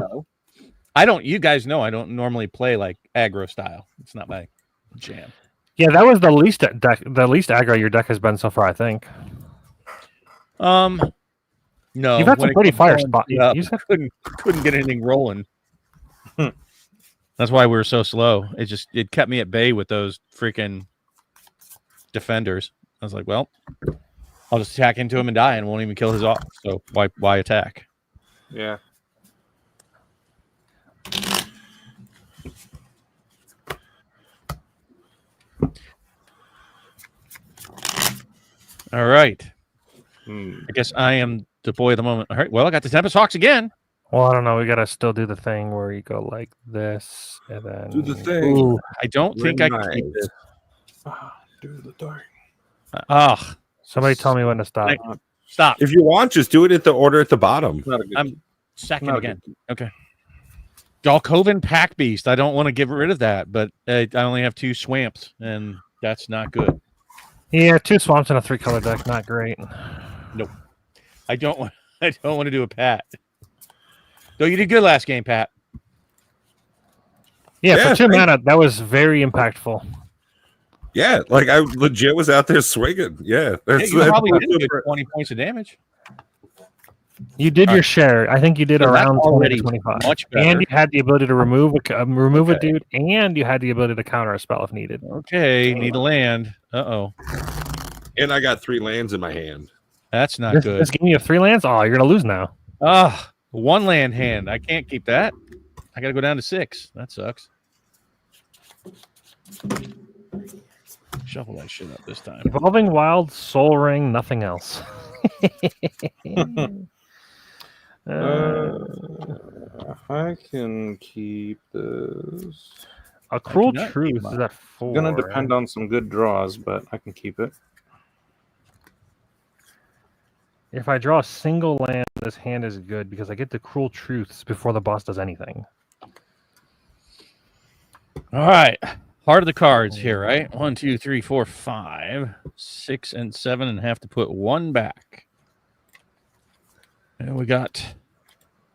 E: I don't. You guys know I don't normally play like aggro style. It's not my jam.
A: Yeah, that was the least aggro your deck has been so far, I think.
E: No,
A: You've had some pretty fire spots.
E: You couldn't get anything rolling. That's why we were so slow. It kept me at bay with those freaking defenders. I was like, well, I'll just attack into him and die, and won't even kill his off. So why attack?
C: Yeah.
E: All right.
C: Hmm.
E: I guess I am the boy of the moment. All right. Well, I got the Tempest Hawks again.
A: Well, I don't know. We gotta still do the thing where you go like this and then
D: Do the thing.
A: Ooh,
E: I don't think I can keep this.
C: Do the thing.
E: Ah,
A: somebody tell me when to stop.
E: stop.
D: If you want, just do it at the order at the bottom.
C: Not a good.
E: I'm second
C: not a
E: again.
C: good-
E: Okay. Dalkovan Pack Beast. I don't want to get rid of that, but I only have 2 swamps, and that's not good.
A: Yeah, 2 swamps and a 3-color deck, not great.
E: I don't want to do a Pat. Though you did good last game, Pat.
A: Yeah,
D: Yeah,
A: for 2 mana, that was very impactful.
D: Yeah, like I legit was out there swinging. Yeah, that's,
E: You probably
D: that's
E: did get 20 points of damage.
A: You did
E: All
A: your
E: right.
A: share. I think you did
E: So that's
A: around 20
E: already
A: to 25.
E: much better.
A: And you had the ability to remove a
E: Okay.
A: dude, and you had the ability to counter a spell if needed.
E: Okay, need a land. Uh-oh.
D: and I got 3 lands in my hand.
E: That's not
A: This
E: good.
A: game you have 3 lands? Oh, you're gonna lose now.
E: Ah, 1 land hand. I can't keep that. I got to go down to 6. That sucks. Shuffle that shit up this time.
A: Evolving Wild, Soul Ring, nothing else.
C: I can keep this.
A: A Cruel
E: do not
A: Truth
E: keep
A: is
E: mine.
A: at 4.
C: Gonna depend on some good draws, but I can keep it.
A: If I draw a single land, this hand is good because I get the Cruel Truths before the boss does anything.
E: All right. Heart of the cards here, right? 1, 2, 3, 4, 5, 6, and 7, and have to put 1 back. And we got.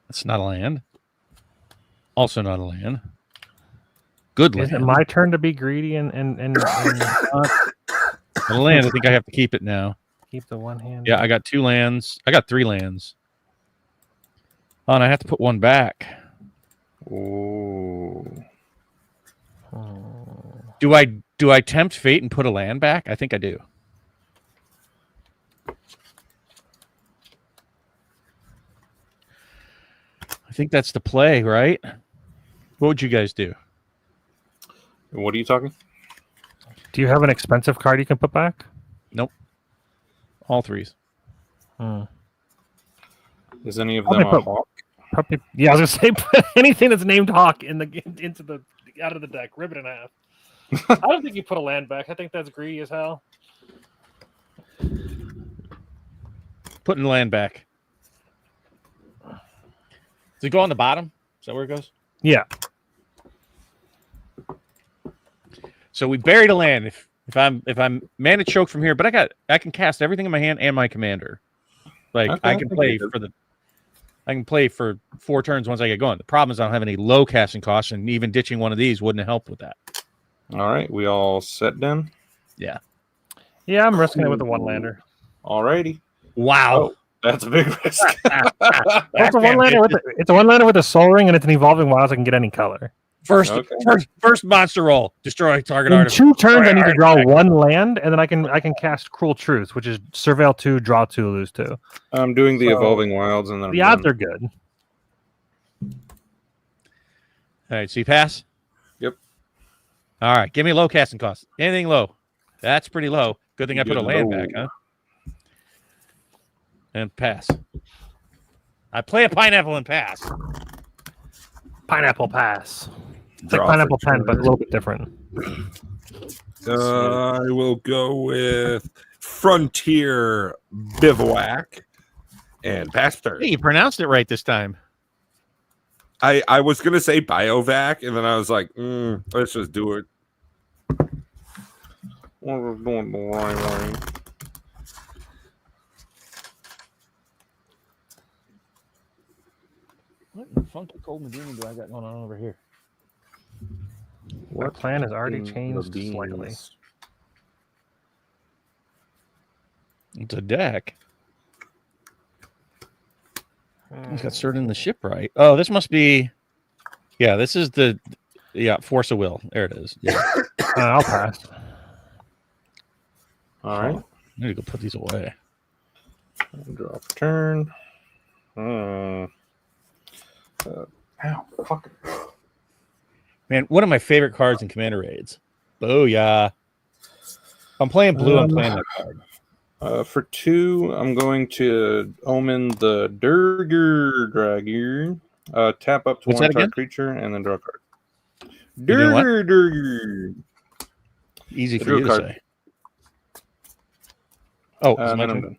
E: That's not a land. Also not a land. Good
A: Is
E: land.
A: it my turn to be greedy and
E: Not a land. I think I have to keep it now.
A: keep the one hand?
E: Yeah, I got 2 lands. I got 3 lands. Oh, and I have to put 1 back.
C: Ooh.
E: Do I tempt fate and put a land back? I think I do. I think that's the play, right? What would you guys do?
C: What are you talking?
A: Do you have an expensive card you can put back?
E: All 3s.
A: Hmm.
C: Is any of
A: Probably
C: them a
A: put-
C: hawk?
A: Probably, yeah, I was gonna say put anything that's named Hawk out of the deck, rip it in half. I don't think you put a land back. I think that's greedy as hell.
E: Putting land back. Does it go on the bottom? Is that where it goes?
A: Yeah.
E: So we buried a land. If I'm mana choke from here, but I can cast everything in my hand and my commander. Like
C: Okay,
E: I
C: I
E: can
C: think
E: play
C: you
E: for I can play for 4 turns once I get going. The problem is I don't have any low casting costs, and even ditching one of these wouldn't have helped with that.
C: All right, we all set then.
A: Yeah, I'm risking it with a one lander.
C: Alrighty.
E: Wow.
C: That's a big risk.
A: It's a one lander with a Soul Ring, and it's an Evolving Wild. So I can get any color.
E: First monster roll. Destroy target
A: In
E: artifact.
A: 2 turns, I need to draw 1 land, and then I can cast Cruel Truth, which is Surveil 2, draw 2, lose 2.
C: I'm doing the
A: So,
C: Evolving Wilds, and then
A: The odds are good.
E: All right, so you pass?
C: Yep.
E: All right, give me a low casting cost. Anything low. That's pretty low. Good thing I put a land back, huh? And pass. I play a pineapple and pass.
A: Pineapple pass. It's
D: Draw
A: like Pineapple
D: for
A: Pen, but a little bit different.
D: I will go with Frontier Bivouac and pass turn.
E: Hey, you pronounced it right this time.
D: I was gonna say Biovac, and then I was like, let's just do it.
C: We're doing the right way.
E: What in the funky cold Medina do I got going on over here?
A: Our plan has already
C: in the
A: changed
C: beans?
A: slightly.
E: It's a deck. He's got started in the ship right. Oh, this must be. Yeah, this is the. Yeah, Force of Will. There it is. Yeah.
A: I'll pass.
C: All right.
E: I need to go put these away.
C: Draw for turn. Ow, fuck it.
E: Man, one of my favorite cards in Commander Raids. Booyah. If I'm playing blue, I'm playing that card.
C: For 2, I'm going to omen the Tarkir Dragonstorm. Tap up to
E: What's
C: one
E: that again?
C: creature and then draw a card.
E: doing what?
C: Tarkir.
E: Easy
C: I
E: for
C: drew
E: you
C: a
E: to
C: card.
E: say. Oh, is it my
C: And then I'm
E: turn?
C: done.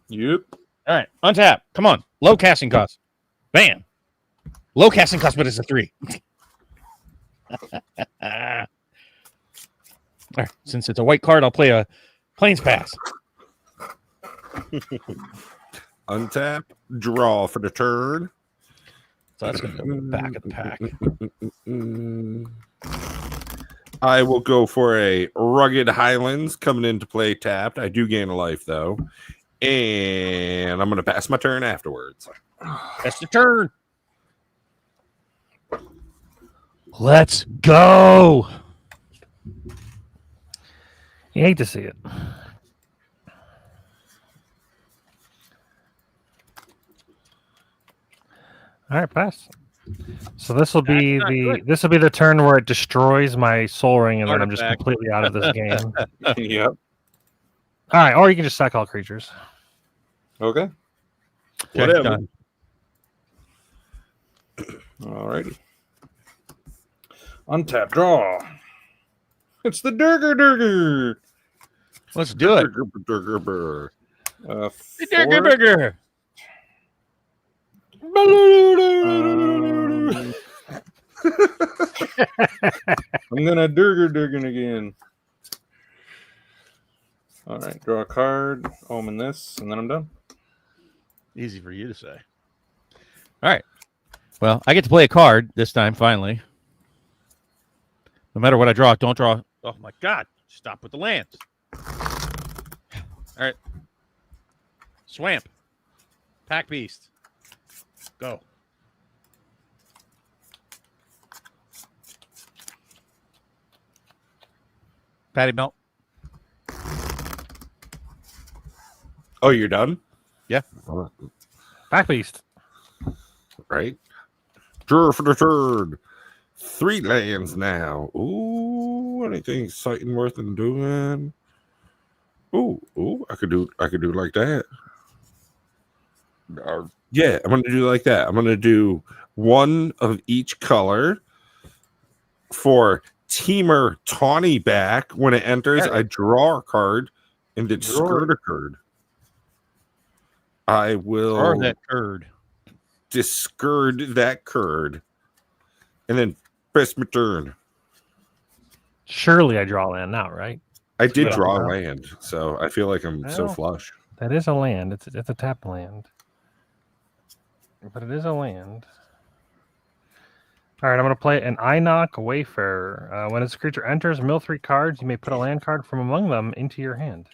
C: Yep.
E: All right, untap. Come on. Low casting cost. Bam. Low casting cost, but it's a 3. All right, since it's a white card, I'll play a Plains Pass.
D: Untap, draw for the turn.
E: So that's going to go back of the pack.
D: I will go for a Rugged Highlands coming into play tapped. I do gain a life though. And I'm going to pass my turn afterwards.
E: That's the turn. Let's go.
A: You hate to see it. All right, pass. So this will be the turn where it destroys my Soul Ring, and then I'm just
E: Artifact.
A: completely out of this game.
C: Yep.
A: All right, or you can just sack all creatures.
C: Okay.
D: Whatever.
E: Done.
C: Alrighty. Untap, draw. It's the Tarkir.
E: Let's do it.
C: Four. I'm gonna Tarkir again. All right, draw a card, omen this, and then I'm done.
E: Easy for you to say. All right. Well, I get to play a card this time, finally. No matter what I draw, don't draw. Oh, my God. Stop with the lands. All right. Swamp. Pack Beast. Go. Patty Melt.
D: Oh, you're done?
E: Yeah.
A: Back beast.
D: Right. Draw for the turn. 3 lands now. Ooh, anything exciting worth doing? Ooh, I could do like that. Yeah, I'm gonna do like that. I'm gonna do one of each color for Teamer Tawny back. When it enters, I draw a card and then discard a card. I will
E: Or that curd.
D: discard that card and then press my turn.
A: Surely I draw land now, right?
D: I did
A: Yeah.
D: draw a land, so I feel like I'm so
A: Well.
D: flush.
A: That is a land. It's a tap land. But it is a land. All right, I'm going to play an Inoc Wayfarer. When this creature enters, mill 3 cards. You may put a land card from among them into your hand.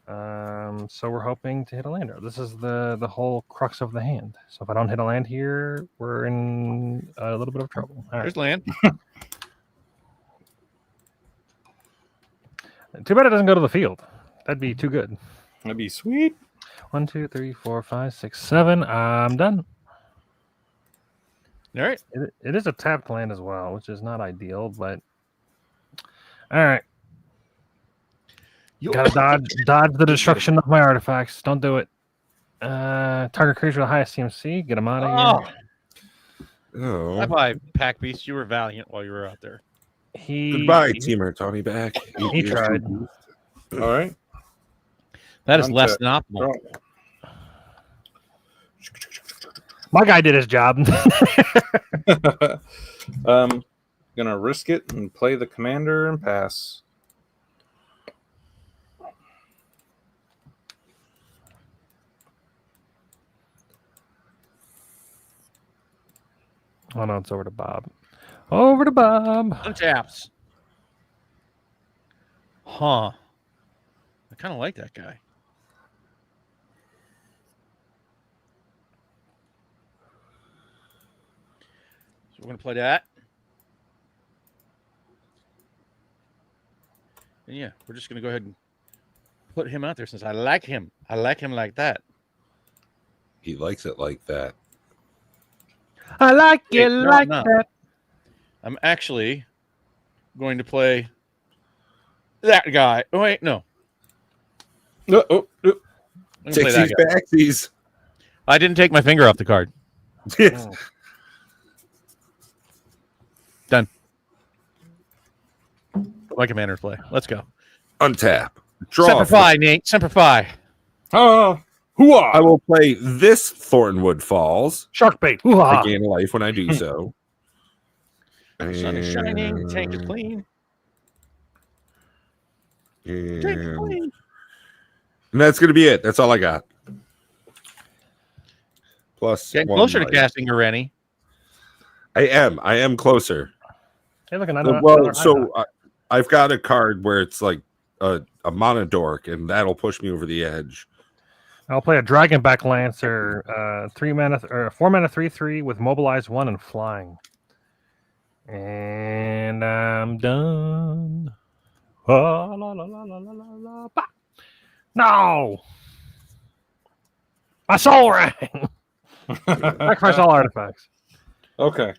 A: So we're hoping to hit a lander. This is the whole crux of the hand. So if I don't hit a land here, we're in a little bit of trouble. All right.
E: There's land.
A: Too bad it doesn't go to the field. That'd be too good.
C: That'd be sweet.
A: 1, 2, 3, 4, 5, 6, 7. I'm done.
E: All right.
A: It is a tapped land as well, which is not ideal, but all right. Gotta dodge the destruction of my artifacts. Don't do it. Target creature with the highest CMC. Get them out of here.
E: Oh,
D: Oh,
E: bye-bye, Pack Beast. You were valiant while you were out there.
D: Goodbye, Teamer Tony back.
A: He tried.
C: All right.
E: That is
C: I'm
E: less
C: set.
E: than optimal.
A: My guy did his job.
C: Gonna risk it and play the commander and pass.
A: Oh no, it's over to Bob. Over to Bob.
E: Untaps. Huh. I kind of like that guy. So we're going to play that. And yeah, we're just going to go ahead and put him out there since I like him. I like him like that.
D: He likes it like that.
A: I like
E: Wait,
A: it
E: no,
A: like
E: no.
A: that.
E: I'm actually going to play that guy. Oh, wait, no. I'm gonna play that
D: Sixties,
E: guy.
D: backsies.
E: I didn't take my finger off the card. Done. Put my commander play. Let's go.
D: Untap. Draw.
E: Semper Fi, Nate. Semper Fi.
C: Oh,
D: I
C: hooah!
D: will play this Thornwood Falls.
A: Shark bait.
D: I
A: Hoo-ha.
D: gain a life when I do so.
E: Sun is shining. Tank is clean. Tank is
D: And
E: clean.
D: that's going to be it. That's all I got. Plus
E: Getting
D: one
E: closer to
D: life.
E: casting Ureni.
D: I am closer.
A: Hey, look,
D: Well, so I've got a card where it's like a Monodork, and that'll push me over the edge.
A: I'll play a Dragonback Lancer, 4 mana 3/3 with mobilize 1 and flying. And I'm done. Oh, la, la, la, la, la, la, la, bah. No! My soul rang! Sacrifice all artifacts.
C: Okay.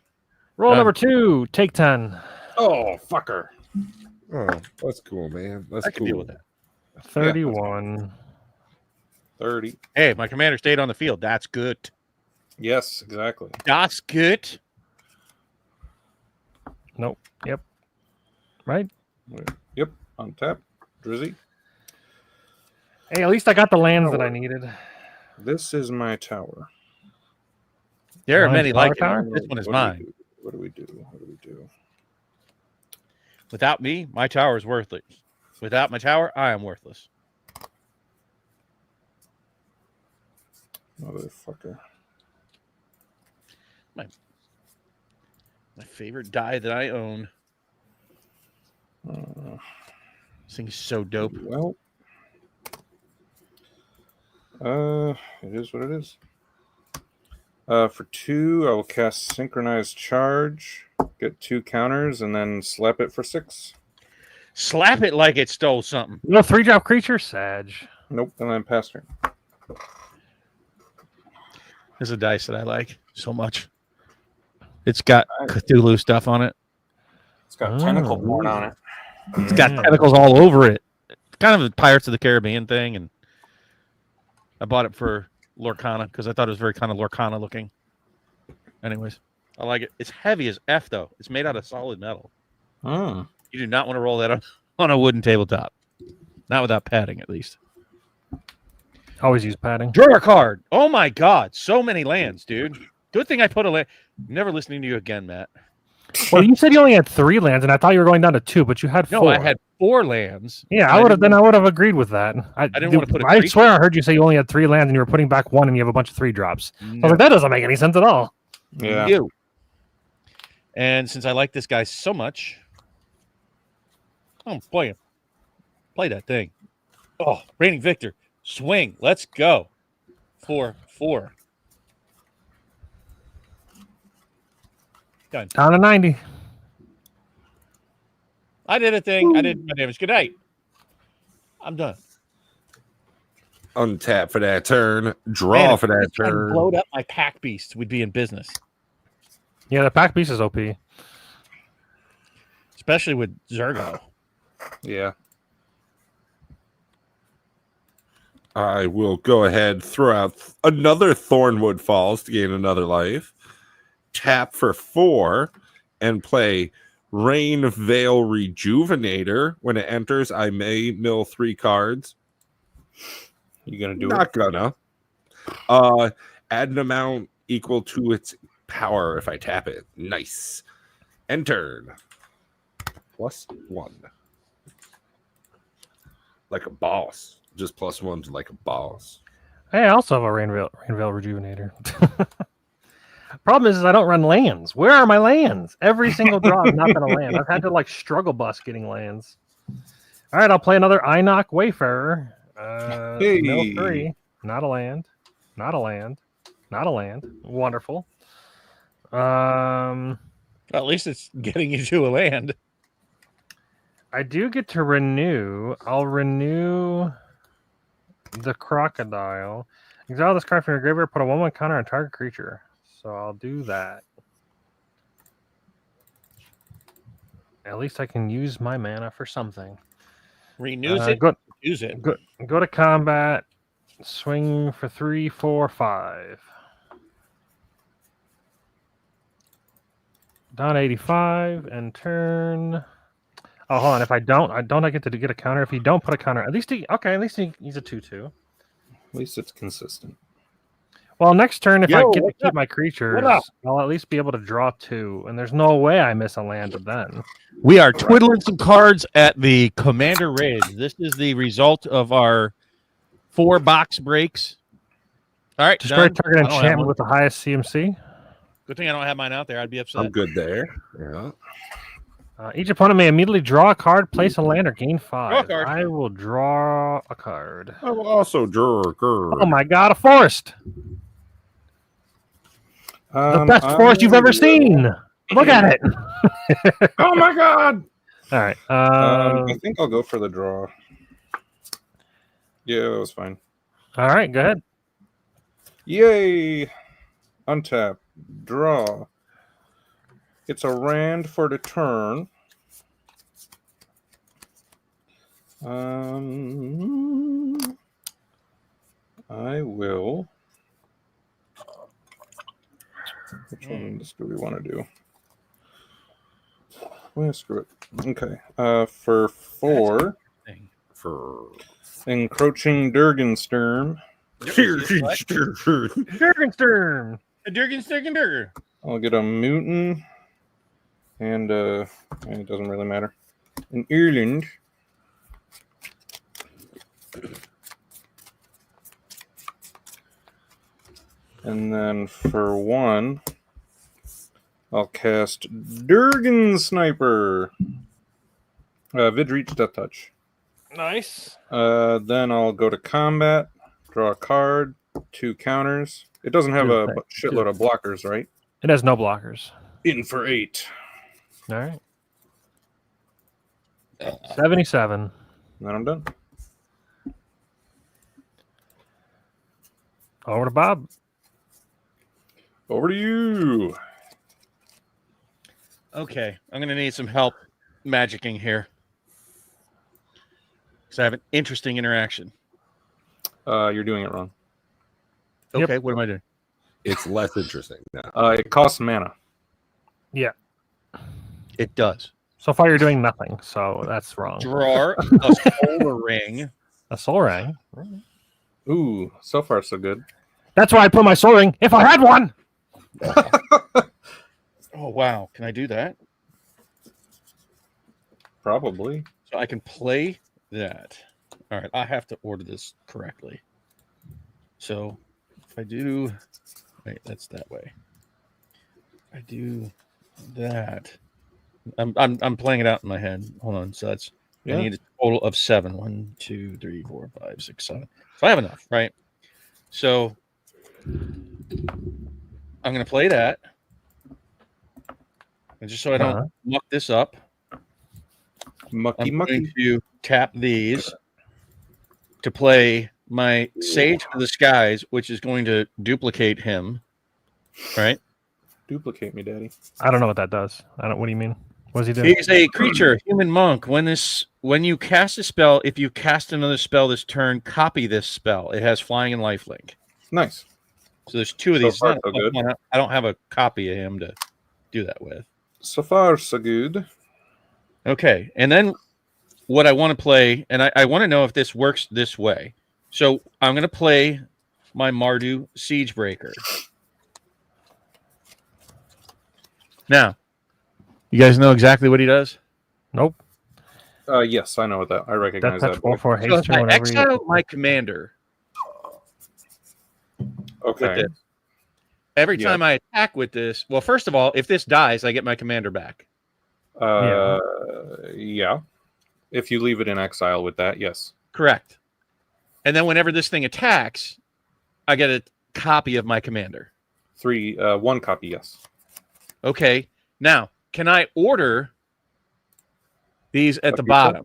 A: Roll
E: Done.
A: number 2, take 10.
C: Oh, fucker.
D: Oh, that's cool, man. That's
E: I can
D: cool.
E: deal with that.
A: 31.
C: 30.
E: Hey, my commander stayed on the field. That's good.
C: Yes, exactly.
E: That's good.
A: Nope. Yep. Right?
C: Yep. Untap. Drizzy.
A: Hey, at least I got the lands that I needed.
C: This is my tower.
E: There are
A: Mine's
E: many
A: Power
E: like
A: Tower?
E: it. This one is
C: What do we
E: mine.
C: do? What do we do? What do we do?
E: Without me, my tower is worthless. Without my tower, I am worthless.
C: Motherfucker.
E: My favorite die that I own. This thing is so dope.
C: Well, it is what it is. For 2, I will cast Synchronized Charge, get 2 counters, and then slap it for 6.
E: Slap it like it stole something.
A: No 3-drop creature? Sag.
C: Nope, and then pass turn.
E: This is a dice that I like so much. It's got Cthulhu stuff on it.
C: It's got
A: Oh.
C: tentacle born on it.
E: It's got tentacles all over it. It's kind of a Pirates of the Caribbean thing, and I bought it for Lorcana because I thought it was very kind of Lorcana looking. Anyways, I like it. It's heavy as F, though. It's made out of solid metal.
C: Mm.
E: You do not want to roll that on a wooden tabletop. Not without padding, at least.
A: Always use padding.
E: Draw a card. Oh, my God. So many lands, dude. Good thing I put a land. Never listening to you again, Matt.
A: Well, you said you only had 3 lands, and I thought you were going down to 2, but you had 4.
E: No, I had 4 lands.
A: Yeah,
E: and
A: I would have.
E: didn't-
A: Then I would have agreed with that. I
E: didn't want to put a
A: I
E: creature.
A: swear I heard you say you only had 3 lands, and you were putting back 1, and you have a bunch of 3-drops. I was
E: No.
A: like, that doesn't make any sense at all.
C: Yeah.
E: You. And since I like this guy so much, I'm playing. Play that thing. Oh, reigning victor. Swing. Let's go. 4/4. Done.
A: Down to 90.
E: I did a thing. I did my damage. Good night. I'm done.
D: Untap for that turn. Draw
E: Man, if
D: for that
E: I
D: turn.
E: blowed up my pack beast, we'd be in business.
A: Yeah, the pack piece is OP.
E: Especially with Zergo.
C: Yeah.
D: I will go ahead, throw out another Thornwood Falls to gain another life. Tap for 4 and play Rain Veil Rejuvenator. When it enters, I may mill 3 cards.
C: You gonna do
D: Not
C: it?
D: gonna. Add an amount equal to its power if I tap it. Nice. Entered. +1. Like a boss. Just +1s like a boss.
A: Hey, I also have a Rainveil Rejuvenator. Problem is I don't run lands. Where are my lands? Every single draw has not been a land. I've had to like struggle bus getting lands. All right, I'll play another Inoc Wayfarer. Mill 3. Not a land. Not a land. Not a land. Wonderful.
E: At least it's getting you to a land.
A: I do get to renew. I'll renew the Crocodile. Exile this card from your graveyard. Put a 1/1 counter on target creature. So I'll do that. At least I can use my mana for something.
E: Renews it. Use it.
A: Go to combat. Swing for 3, 4, 5. Down 85 and turn. Oh, hold on. If I get to get a counter. If you don't put a counter, at least he's a 2/2.
C: At least it's consistent.
A: Well, next turn, if I get to
E: what's
A: keep
E: up?
A: my creatures,
E: What up?
A: I'll at least be able to draw 2. And there's no way I miss a land then.
E: We are twiddling some cards at the Commander Raids. This is the result of our 4 box breaks. All right,
A: Destroy
E: done.
A: target
E: I don't have
A: enchantment
E: one.
A: with the highest CMC.
E: Good thing I don't have mine out there. I'd be upset.
D: I'm good there. Yeah.
A: Each opponent may immediately draw a card, place a land, or gain 5.
E: Draw a card.
A: I will draw a card.
D: I will also draw a card.
A: Oh my god, a forest! The best forest you've ever seen! Look at it!
C: Oh my god!
A: All right.
C: I think I'll go for the draw. Yeah, that was fine.
A: All right, go ahead.
C: Yay! Untap. Draw. It's a Rand for the turn. I will. Which one do we want to do? Well, screw it. Okay. For 4,
D: For
C: Encroaching Dragonstorm.
A: Dragonstorm!
E: A Durgan.
C: I'll get a Mutant, and it doesn't really matter. In Ireland. And then for 1, I'll cast Durgan Sniper. Vid Reach, Death Touch.
A: Nice.
C: Then I'll go to combat, draw a card, 2 counters. It doesn't have a shitload of blockers, right?
A: It has no blockers.
C: In for 8.
A: All right. 77.
C: And then I'm done.
A: Over to Bob.
C: Over to you.
E: Okay, I'm going to need some help magicking here. Because I have an interesting interaction.
C: You're doing it wrong.
E: Okay, what am I doing?
D: it's less interesting now.
C: It costs mana.
A: Yeah.
E: It does.
A: So far, you're doing nothing, so that's wrong.
E: Draw a solar ring.
A: A soul ring.
C: Ooh, so far so good.
A: That's why I put my soul ring. If I had one.
E: Oh, wow. Can I do that?
C: Probably.
E: So I can play that. All right. I have to order this correctly. So if I do, wait, that's that way. I do that. I'm playing it out in my head. Hold on. So that's I need a total of 7. 1, 2, 3, 4, 5, 6, 7. So I have enough, right? So I'm going to play that. And just so I don't muck this up, I'm going to tap these to play my Sage of the Skies, which is going to duplicate him. Right?
C: Duplicate me, Daddy.
A: I don't know what that does. What do you mean? What does he do?
E: He's a creature, human monk. When you cast a spell, if you cast another spell this turn, copy this spell. It has flying and lifelink.
C: Nice.
E: So there's 2 of these.
C: So far, so good.
E: I don't have a copy of him to do that with.
C: So far, so good.
E: Okay, and then what I want to play, and I want to know if this works this way. So I'm going to play my Mardu Siegebreaker. Now, you guys know exactly what he does?
A: Nope.
C: Yes, I know what that. I
A: Death
C: recognize
A: touch
C: that.
A: 4/4
E: So
A: haste
E: if I
A: whenever you.
E: exile my commander with
C: Okay.
E: this, every
C: Yeah.
E: time I attack with this, well, first of all, if this dies, I get my commander back.
C: Yeah. If you leave it in exile with that, yes.
E: Correct. And then whenever this thing attacks, I get a copy of my commander.
C: 1 copy, yes.
E: Okay. Now, can I order these at the
C: Okay,
E: bottom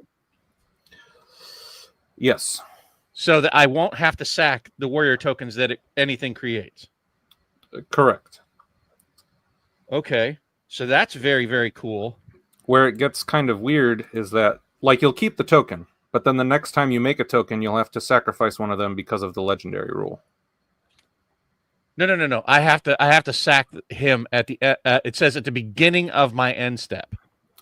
C: Yes.
E: so that I won't have to sack the warrior tokens that anything creates?
C: Correct.
E: Okay. So that's very, very cool.
C: Where it gets kind of weird is that, like, you'll keep the token, but then the next time you make a token, you'll have to sacrifice one of them because of the legendary rule.
E: No. I have to sack him at the. It says at the beginning of my end step.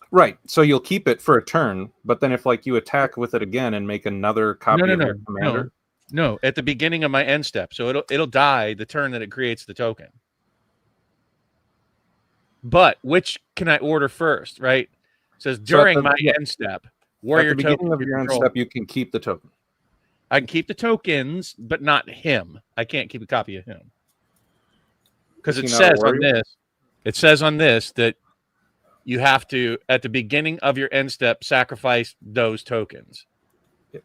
C: Right. So you'll keep it for a turn, but then if like you attack with it again and make another copy of your commander.
E: No, at the beginning of my end step. So it'll die the turn that it creates the token. But which can I order first, right? It says during my end step, warrior
C: at the beginning
E: token
C: of your end
E: control.
C: step, you can keep the token.
E: I can keep the tokens, but not him. I can't keep a copy of him. Because it says on this that you have to, at the beginning of your end step, sacrifice those tokens.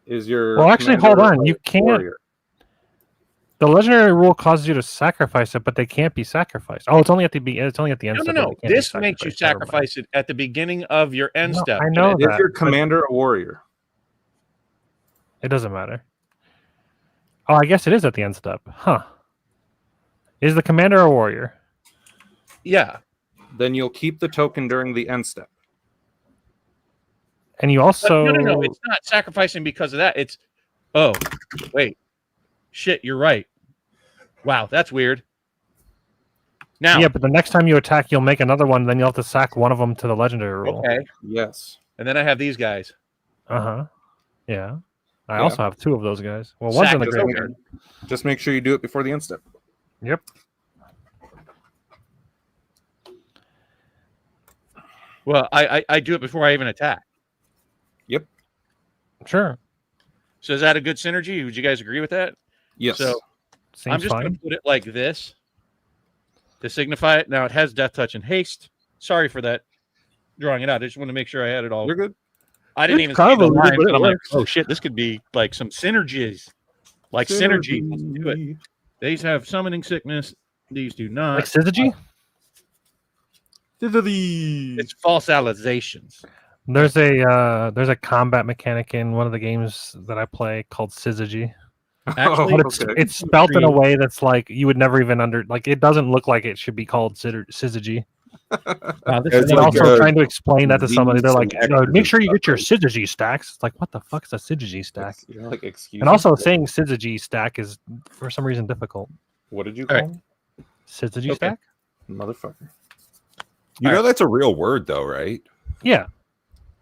C: Is your
A: Well, actually, hold on. You can't.
C: warrior?
A: The legendary rule causes you to sacrifice it, but they can't be sacrificed. Oh, it's only at the It's only at the end. step that
E: No.
A: they can't be
E: This makes you
A: sacrificed. Never mind.
E: sacrifice it at the beginning of your end
A: No,
E: step.
A: I know
C: Is
A: that.
C: your
A: but
C: commander a warrior?
A: It doesn't matter. Oh, I guess it is at the end step. Huh. Is the commander a warrior?
E: Yeah.
C: Then you'll keep the token during the end step.
A: And you
E: But
A: also.
E: no. It's not sacrificing because of that. It's, oh, wait. Shit, you're right. Wow, that's weird. Now.
A: Yeah, but the next time you attack, you'll make another one. Then you'll have to sack one of them to the legendary rule.
E: Okay.
C: Yes.
E: And then I have these guys.
A: Yeah. I
C: Yeah.
A: also have 2 of those guys. Well, one's in the
E: Sack
A: graveyard.
C: Just make sure you do it before the end step.
A: Yep.
E: Well, I do it before I even attack.
C: Yep.
A: Sure.
E: So is that a good synergy? Would you guys agree with that?
C: Yes.
E: So
A: Seems
E: I'm just going
A: fine.
E: to put it like this to signify it. Now it has death touch and haste. Sorry for that, drawing it out. I just want to make sure I had it all.
C: You're good.
E: I didn't
A: It's
E: even see the
A: convoluted,
E: line,
A: but it
E: but I'm like,
A: works.
E: oh shit, this could be like some synergies. Like synergy. Let's do it. These have summoning sickness. These do not.
A: Like Syzygy?
E: It's false alizations.
A: There's a combat mechanic in one of the games that I play called Syzygy.
E: Actually,
A: But it's
C: okay.
A: it's spelt in a way that's like you would never even it doesn't look like it should be called Syzygy.
E: Wow, this
D: It's
E: is
A: And
D: like
A: also
D: a
A: trying to explain that to somebody, they're like,
D: Z's and
A: make sure you
D: X's
A: get your
D: and stuff,
A: Syzygy stacks. It's like, what the fuck's a Syzygy stack?
C: You're like, excuse
A: And
C: me?
A: also saying Syzygy stack is for some reason difficult.
C: What did you
E: All
C: call
E: right.
C: me?
A: Syzygy
E: Okay.
A: stack?
C: Motherfucker.
D: You know that's a real word, though, right?
A: Yeah,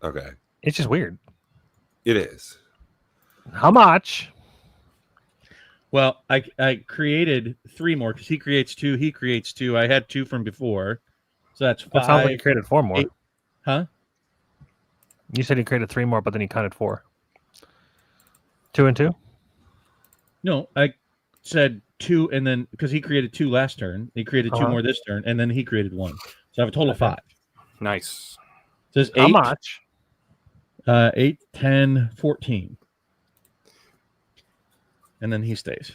D: Okay,
A: it's just weird.
D: it is.
A: How much?
E: Well, I created 3 more because he creates 2. He creates 2. I had 2 from before, so that's 5.
A: That sounds like you created 4 more.
E: 8. Huh?
A: You said you created 3 more, but then you counted 4. 2 and 2?
E: No, I said 2, and then because he created 2 last turn, he created 2
A: Uh-huh.
E: more this turn, and then he created 1. So I have a total of 5.
C: Nice.
E: It says 8,
A: How much?
E: 8, 10, 14. And then he stays.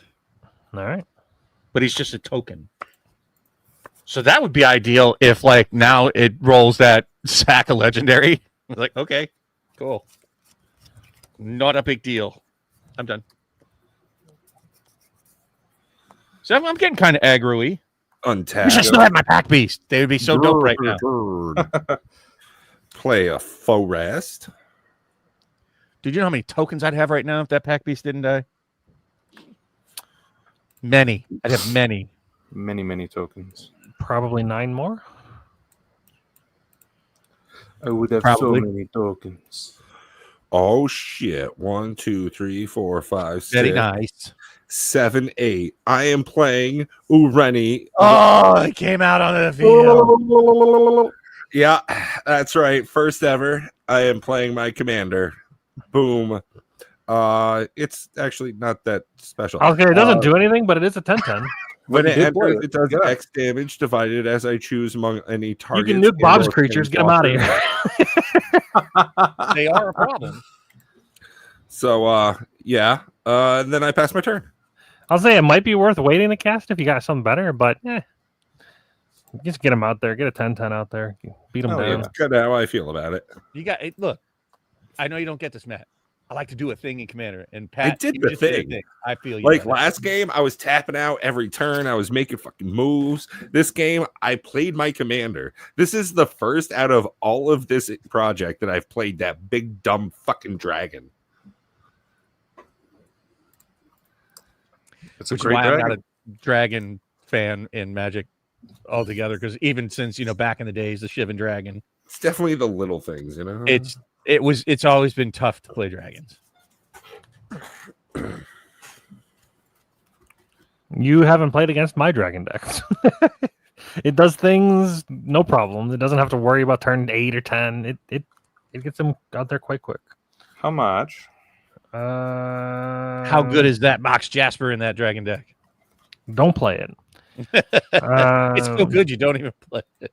A: All right.
E: But he's just a token. So that would be ideal if, like, now it rolls that sack of legendary. I was like, okay, cool. Not a big deal. I'm done. So I'm getting kind of aggro-y.
D: Untapped.
E: Wish I still had my pack beast. They would be so dope right now.
D: Play a faux rest.
E: Did you know how many tokens I'd have right now if that pack beast didn't die? Many. I'd have many.
C: Many, many tokens.
A: Probably 9 more.
C: I would have
E: Probably.
C: so many tokens.
D: Oh shit! 1, 2, 3, 4, 5,
E: Very
D: 6,
E: nice.
D: 7, 8. I am playing Ureni.
E: Oh, it came out on the field.
D: Yeah, that's right. First ever. I am playing my commander. Boom. It's actually not that special.
A: Okay, it doesn't do anything, but it is a 10-10.
D: When
C: But
D: it
C: you did play
D: enters,
C: it.
D: it does
C: Yeah.
D: X damage divided as I choose among any
A: You
D: targets.
A: can nuke Bob's
D: and/or
A: creatures. Get them out of here.
E: They are a problem.
D: So, yeah. And then I pass my turn.
A: I'll say it might be worth waiting to cast if you got something better, but just get them out there. Get a 10-10 out there. Beat them
C: Oh,
A: down.
C: yeah.
D: That's kind of how I feel about it.
E: You got it. Look, I know you don't get this, Matt. I like to do a thing in Commander, and Pat,
D: did
E: you
D: the
E: just did a
D: thing.
E: I feel you.
D: Like
E: on that.
D: last game, I was tapping out every turn. I was making fucking moves. This game, I played my commander. This is the first out of all of this project that I've played that big dumb fucking dragon.
C: It's a
E: Which is
C: great
E: why
C: dragon.
E: I'm not a dragon fan in Magic altogether. Because even since back in the days, the Shivan Dragon,
D: It's definitely the little things, you know.
E: it's always been tough to play dragons.
A: You haven't played against my dragon decks. It does things no problem. It doesn't have to worry about turn 8 or 10. It gets them out there quite quick.
C: How much?
E: How good is that Mox Jasper in that dragon deck?
A: Don't play it.
E: It's so good you don't even play it.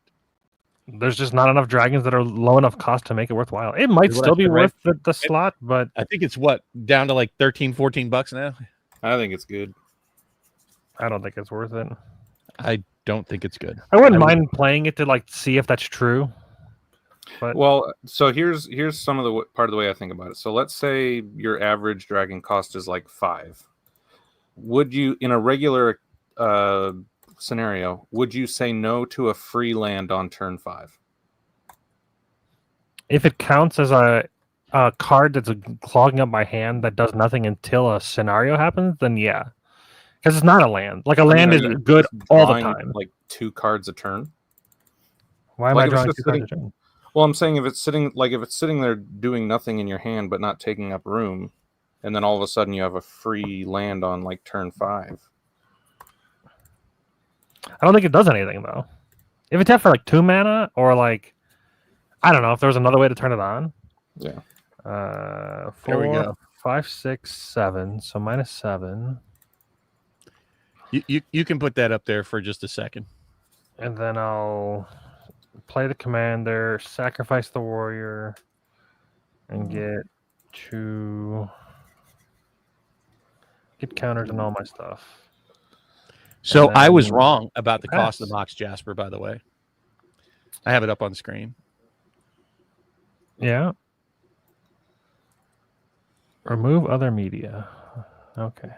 A: There's just not enough dragons that are low enough cost to make it worthwhile. It might
E: Is what
A: still
E: I
A: be
E: said, right?
A: worth the slot, but
E: I think it's down to like $13-14 now.
C: I think it's good.
A: I don't think it's worth it.
E: I don't think it's good.
A: I wouldn't mind playing it to see if that's true. But
C: Well, so here's some of the part of the way I think about it. So let's say your average dragon cost is like 5. Would you, in a regular scenario, would you say no to a free land on turn 5?
A: if it counts as a card that's clogging up my hand that does nothing until a scenario happens, then yeah. Because it's not a land. Like a land is good all the time.
C: Like 2 cards a turn.
A: Why am
C: like
A: I
C: if it's
A: drawing
C: just
A: 2 cards
C: sitting-
A: a turn?
C: Well, I'm saying if it's sitting there doing nothing in your hand but not taking up room, and then all of a sudden you have a free land on like turn 5.
A: I don't think it does anything though. If it's for 2 mana or I don't know if there was another way to turn it on.
C: Yeah.
A: 4,
E: There we go.
A: 5, 6, 7. So -7,
E: You can put that up there for just a second.
A: and then I'll play the commander, sacrifice the warrior, and get counters on all my stuff.
E: So
A: And
E: I was
A: then
E: wrong about the
A: pass.
E: cost of Mox Jasper, by the way. I have it up on screen.
A: Yeah. Remove other media. Okay.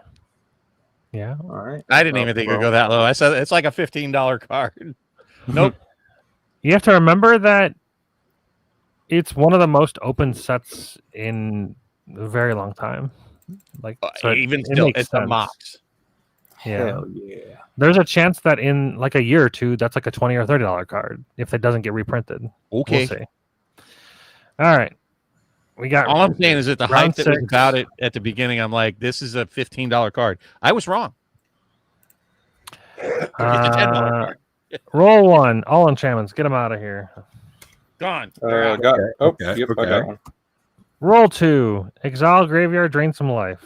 A: Yeah.
C: All right.
E: I didn't even think it would go that low. I said it's like a $15 card. Nope.
A: You have to remember that it's one of the most open sets in a very long time. So
E: Even
A: it
E: still,
A: makes
E: it's a
A: sense.
E: Mox.
A: Yeah.
C: Hell yeah.
A: There's a chance that in a year or two, that's a $20 or $30 card if it doesn't get reprinted.
E: Okay.
A: We'll see. All right. We got
E: All I'm saying is that the hype
A: round
E: that was
A: 6.
E: about it at the beginning, I'm like, this is a $15 card. I was wrong. It's a $10 card.
A: Roll 1. All enchantments. Get them out of here.
E: Gone.
C: I got one.
A: Roll 2. Exile graveyard. Drain some life.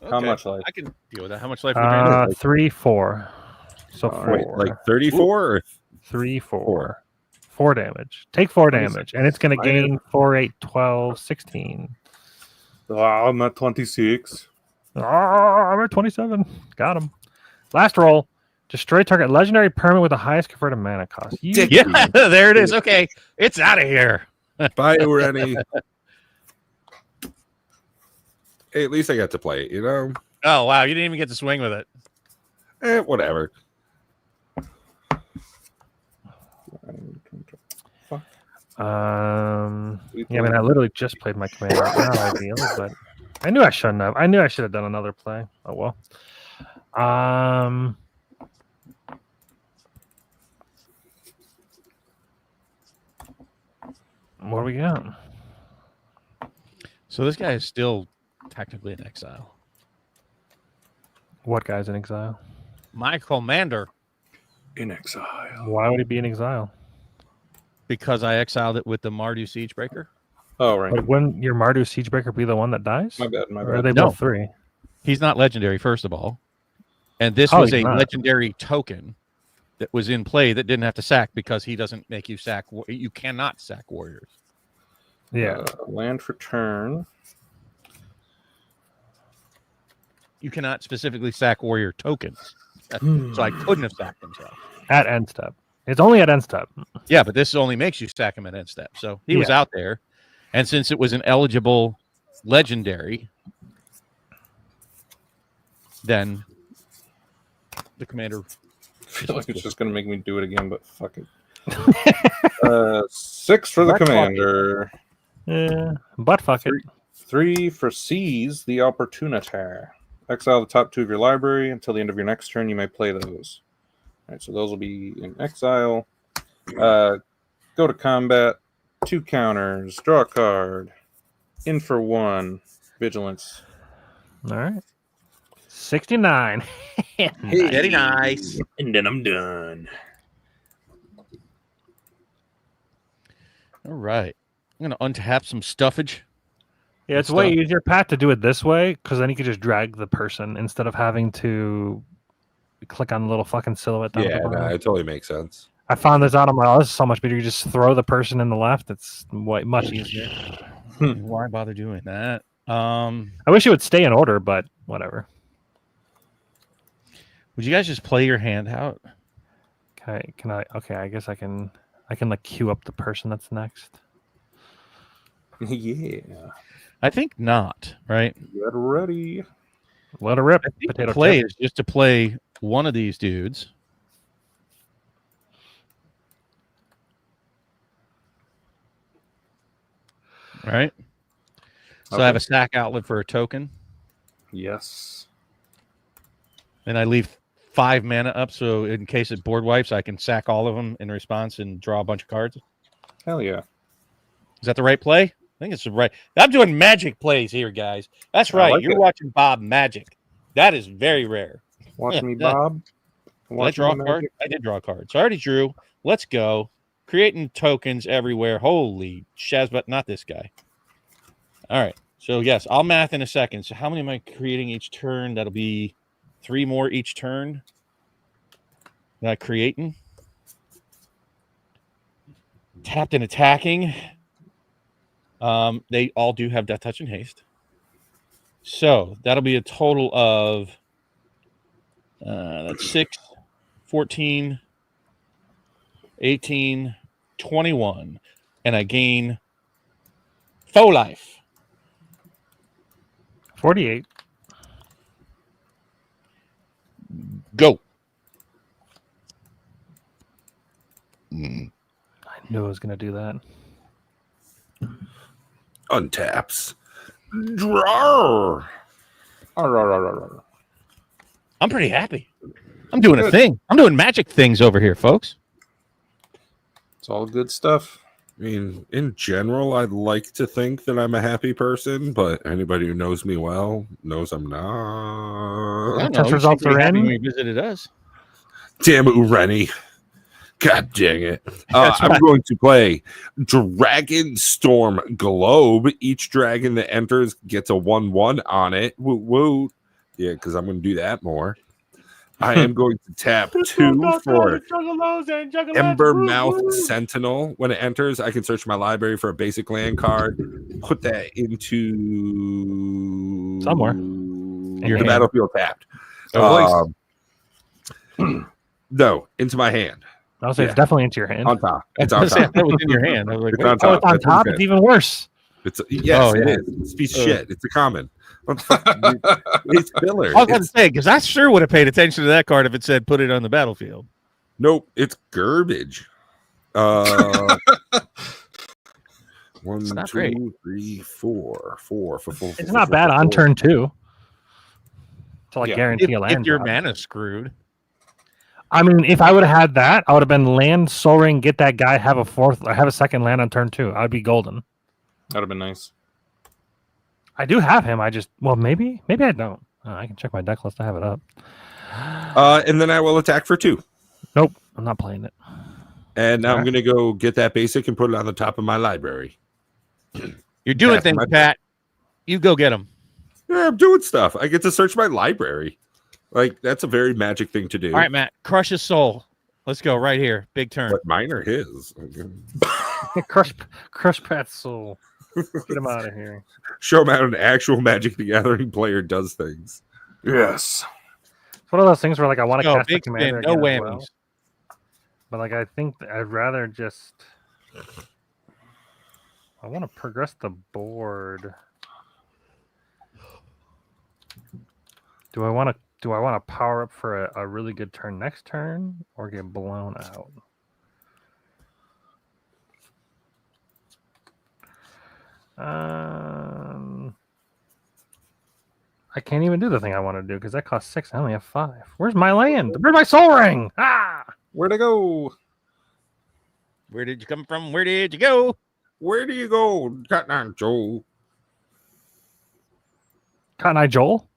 C: How much life?
E: I can deal with that. How much life? Are we
A: 3, 4. So
C: All
A: 4.
C: right,
D: Like 34 or
A: 3, 4. 4 damage. Take 4 damage. And it's going to gain 4, 8, 12, 16.
C: I'm at 26.
A: I'm at 27. Got him. Last roll. Destroy target legendary permanent with the highest converted mana cost.
D: Dick.
E: Yeah, there it is. Okay, it's out of here.
D: Bye, Ureni. Hey, at least I got to play it, you know?
E: Oh wow, you didn't even get to swing with it.
D: Whatever.
A: Yeah, I mean, I literally just played my commander. Not ideal, but I knew I shouldn't have. I knew I should have done another play. Oh well. What do we got?
E: So this guy is still technically in exile.
A: What guy's in exile?
E: My commander,
C: In exile.
A: Why would he be in exile?
E: because I exiled it with the Mardu Siegebreaker.
C: Oh, right.
A: But wouldn't your Mardu Siegebreaker be the one that dies?
C: My bad, my
A: Or are
C: bad.
A: they
E: No.
A: both 3?
E: He's not legendary, first of all. And this
A: Oh,
E: was
A: he's
E: a
A: not.
E: legendary token that was in play that didn't have to sack because he doesn't make you sack. You cannot sack warriors.
A: Yeah.
C: Land for turn.
E: You cannot specifically sack warrior tokens. So I couldn't have sacked himself.
A: At end step. It's only at end step.
E: Yeah, but this only makes you sack him at end step. So he was out there. And since it was an eligible legendary, then the commander.
C: I feel like it's just going to make me do it again, but fuck it. 6 for the
E: Butt fuck
C: commander.
A: But fuck it.
C: 3 for seize the opportunity. Exile the top 2 of your library. Until the end of your next turn, you may play those. All right, so those will be in exile. Go to combat. 2 counters. Draw a card. In for 1. Vigilance.
A: All right. 69.
E: Very nice.
C: And then I'm done.
E: All right. I'm going to untap some stuffage.
A: Yeah, it's way easier, Pat, to do it this way because then you can just drag the person instead of having to click on the little fucking silhouette down at
D: Yeah,
A: the bottom.
D: no, it totally makes sense.
A: I found this out. I'm like, oh, this is so much better. You just throw the person in the left. It's much easier.
E: Why bother doing that?
A: I wish it would stay in order, but whatever.
E: Would you guys just play your hand out?
A: Okay, can I? Okay, I guess I can like queue up the person that's next.
C: Yeah.
E: I think not, right?
C: Get ready.
A: Let her rip.
E: I think
A: Potato
E: the play
A: chip.
E: is just to play one of these dudes. All right. So I have a sack outlet for a token,
C: Yes.
E: and I leave 5 mana up, so in case it board wipes, I can sack all of them in response and draw a bunch of cards.
C: Hell yeah.
E: Is that the right play? I think it's the right. I'm doing magic plays here, guys. That's
C: I
E: right.
C: like
E: You're
C: it.
E: watching Bob Magic. That is very rare.
C: Watch me,
E: Yeah.
C: Bob.
E: Did I
C: Watch
E: draw a
C: me,
E: card?
C: Magic.
E: I did draw a card. So I already drew. Let's go. Creating tokens everywhere. Holy shazbut, not this guy. All right. So, yes, I'll math in a second. So how many am I creating each turn? That'll be 3 more each turn. That creating. Tapped and attacking. They all do have Death Touch and Haste. So that'll be a total of that's 6, 14, 18, 21. And I gain 4 life.
A: 48.
E: Go.
A: I knew I was gonna do that.
D: Untaps. Draw.
E: I'm pretty happy. I'm doing a thing. I'm doing magic things over here, folks.
C: It's all good stuff.
D: I mean, in general, I'd like to think that I'm a happy person, but anybody who knows me well knows I'm not.
E: I don't
A: Test
E: know.
A: results
E: You seem pretty
A: are
E: happy
A: in.
E: when you visited us.
D: Damn it, Rennie. God dang it.
E: That's
D: I'm
E: right.
D: going to play Dragonstorm Globe. Each dragon that enters gets a 1/1 on it. Woo woo. Yeah, because I'm going to do that more. I am going to tap 2 for Ember Mouth Sentinel. When it enters, I can search my library for a basic land card, put that into
A: Somewhere.
D: the
A: Your hand.
D: battlefield tapped. No, into my hand.
A: I'll say
D: Yeah.
A: it's definitely into your hand.
D: On top. It's on top.
E: That was in your hand. I was like,
D: It's
E: wait,
D: on
A: Oh,
D: top.
A: it's on
D: That's
A: top.
D: okay.
A: It's even worse.
D: It's yes,
E: Oh,
D: it
E: yeah.
D: is. It's a piece of shit. It's a common. What the fuck? It's filler.
E: I was going to
D: It's-
E: say, because I sure would have paid attention to that card if it said put it on the battlefield.
D: Nope, it's garbage. One,
E: not
D: 2,
E: great.
D: 3, 4. Four.
A: It's not bad on turn 2. To like
C: Yeah.
A: guarantee a land
E: If your
A: drop.
E: mana's screwed.
A: I mean, if I would have had that, I would have been land, Soul Ring, get that guy, have a second land on turn 2. I'd be golden.
C: That'd have been nice.
A: I do have him. Maybe I don't. I can check my deck list. I have it up.
D: And then I will attack for 2.
A: Nope, I'm not playing it.
D: And now I'm going to go get that basic and put it on the top of my library.
E: You're doing
D: Half
E: things,
D: my-
E: Pat. You go get them.
D: Yeah, I'm doing stuff. I get to search my library. Like, that's a very magic thing to do.
E: All right, Matt. Crush his soul. Let's go right here. Big turn.
D: But mine are his.
A: Crush Pat's soul. Get him out of here.
D: Show him how an actual Magic the Gathering player does things.
C: Yes.
A: It's one of those things where like I want to
E: No,
A: cast the
E: big spin.
A: commander
E: No
A: again as
E: whammies.
A: well. But like I think I'd rather just I want to progress the board. Do I want to power up for a really good turn next turn or get blown out? I can't even do the thing I want to do because that costs 6. I only have 5. Where's my land? Where's my soul ring? Ah!
C: Where'd I go?
E: Where did you come from? Where did you go?
D: Where do you go, Cotton Eye Joe?
A: Cotton Eye Joel?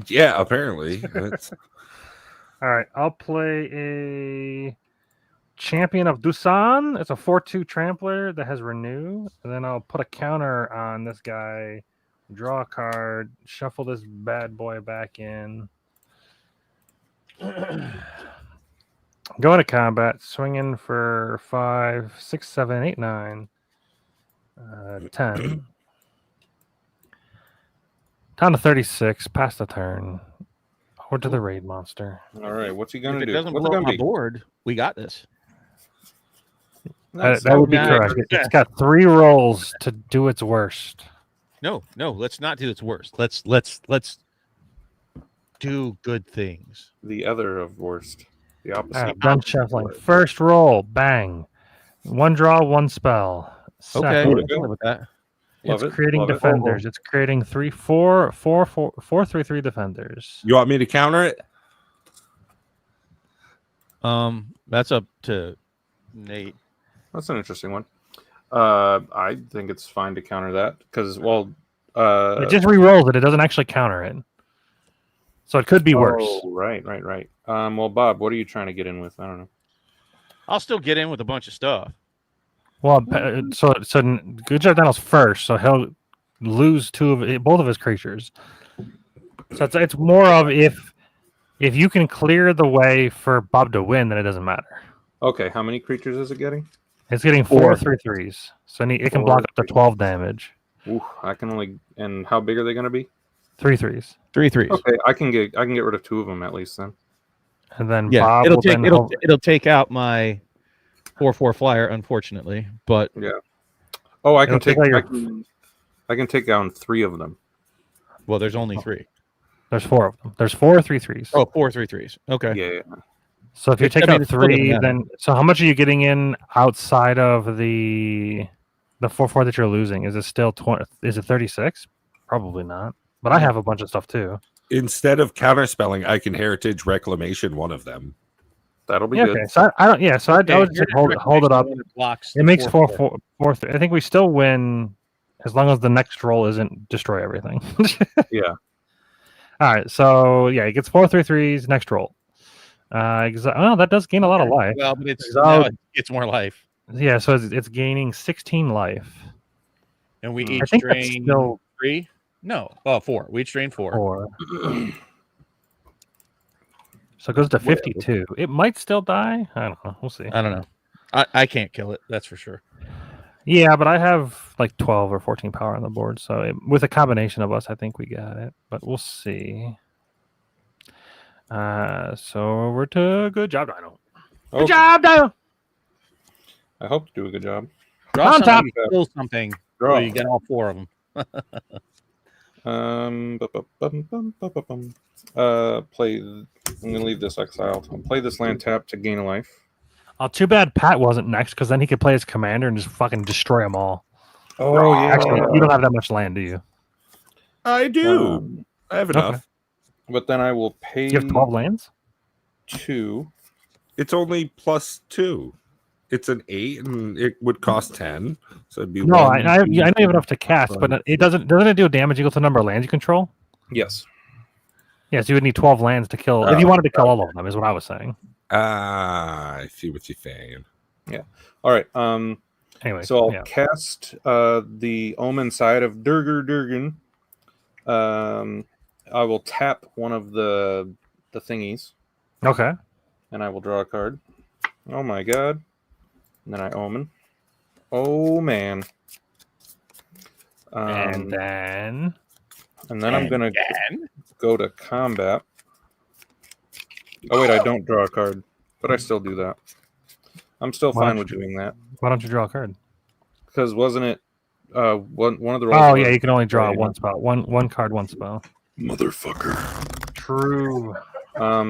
D: Yeah, apparently. That's-
A: All right, I'll play a Champion of Dusan. It's a 4/2 trampler that has renew, and then I'll put a counter on this guy, draw a card, shuffle this bad boy back in. Go into combat, swinging for 5, 6, 7, 8, 9, 10. Down to 36, past the turn. Over to the raid monster.
C: All right, what's he
E: If
C: gonna
E: it
C: do?
E: doesn't
C: What's
E: blow
C: it
E: up
C: gonna
E: my
C: be?
E: board, we got this.
A: That would be
E: nice.
A: correct. It's got 3 rolls to do its worst.
E: No, let's not do its worst. Let's do good things.
C: The other of worst. The opposite.
A: All right, done shuffling. First roll, bang. 1 draw, 1 spell.
E: Okay,
A: Second,
C: Good.
E: let's go with that.
C: Love
A: it's
C: it,
A: creating
C: love it.
A: defenders. It's creating 4 3 defenders.
D: you want me to counter it?
E: That's up to Nate.
C: That's an interesting one. I think it's fine to counter that because,
A: It just re-rolls it. It doesn't actually counter it. So it could be worse.
C: Oh, right. Well, Bob, what are you trying to get in with? I don't know.
E: I'll still get in with a bunch of stuff.
A: Well, so Good Job Daniel's first, so he'll lose both of his creatures. So it's more of if you can clear the way for Bob to win, then it doesn't matter.
C: Okay, how many creatures is it getting?
A: It's getting 4 3/3s, so it can block up to
C: 4
A: 12 damage.
C: Ooh, I can only. And how big are they going to be?
A: 3/3s,
E: 3/3s.
C: Okay, I can get rid of 2 of them at least then.
A: and then
E: Yeah,
A: Bob
E: it'll take out my 4/4 flyer, unfortunately. But
C: Oh, I
A: It'll
C: can take.
A: take out
C: I can take down 3 of them.
E: well, there's only 3.
A: There's 4 of them. There's 4 3/3s.
E: Oh, 4 3/3s. Okay.
C: Yeah.
A: So if you take
E: I mean,
A: out
E: it's still doesn't
A: 3,
E: matter.
A: then so how much are you getting in outside of the 4/4 that you're losing? Is it still 20? Is it 36? Probably not. But I have a bunch of stuff too.
D: Instead of counterspelling, I can Heritage Reclamation one of them.
C: That'll be
A: Yeah,
C: good.
A: okay. So I don't. Yeah. So I would just hold it up.
E: Blocks
A: It makes 4/4. I think we still win as long as the next roll isn't destroy everything.
C: Yeah.
A: All right. So yeah, it gets 4 3/3s next roll. Oh, that does gain a lot of life.
E: Well, but it's
A: Exile-
E: now it's more life,
A: Yeah. So it's gaining 16 life.
E: and we
A: I
E: each
A: think that's
E: drain
A: still
E: 3. No, 4. We each drain 4.
A: 4. So it goes to 52. It might still die. I don't know. We'll see.
E: I don't know. I can't kill it. That's for sure.
A: Yeah, but I have like 12 or 14 power on the board. So with a combination of us, I think we got it. But we'll see. So over to Good Job Dino. Good
C: Okay.
A: job, Dino.
C: I hope to do a good job.
E: Draw
A: On top.
E: something, kill something.
C: Draw.
E: So you get all 4 of them.
C: Play. I'm gonna leave this exiled. I'll play this land tap to gain a life.
A: Oh, too bad Pat wasn't next because then he could play his commander and just fucking destroy them all.
C: Oh yeah.
A: Actually, you don't have that much land, do you?
D: I do. I have enough.
C: But then I will pay.
A: You have 12 lands?
C: 2.
D: It's only +2. It's an 8, and it would cost 10. So it'd be
A: No,
D: one,
A: I know
D: two,
A: you have enough to cast,
D: five,
A: but it doesn't it do damage equal to the number of lands you control?
C: Yes.
A: Yes, you would need 12 lands to kill. If you wanted to kill all of them, is what I was saying.
D: I see what you're saying.
C: All right.
A: Anyway,
C: So I'll
A: yeah.
C: cast the Omen side of Durgan. I will tap one of the thingies,
A: Okay.
C: and I will draw a card. Oh my god! And then I Omen. Oh man!
A: And then
C: I'm gonna go to combat. Oh wait, I don't draw a card, but I still do that. I'm still
A: Why
C: fine
A: don't
C: with doing that
A: why don't you draw a card?
C: because wasn't it one of the rolls?
A: Oh
C: was-
A: yeah, you can only draw
C: Right.
A: one spell. One card, one spell.
C: Motherfucker.
A: True.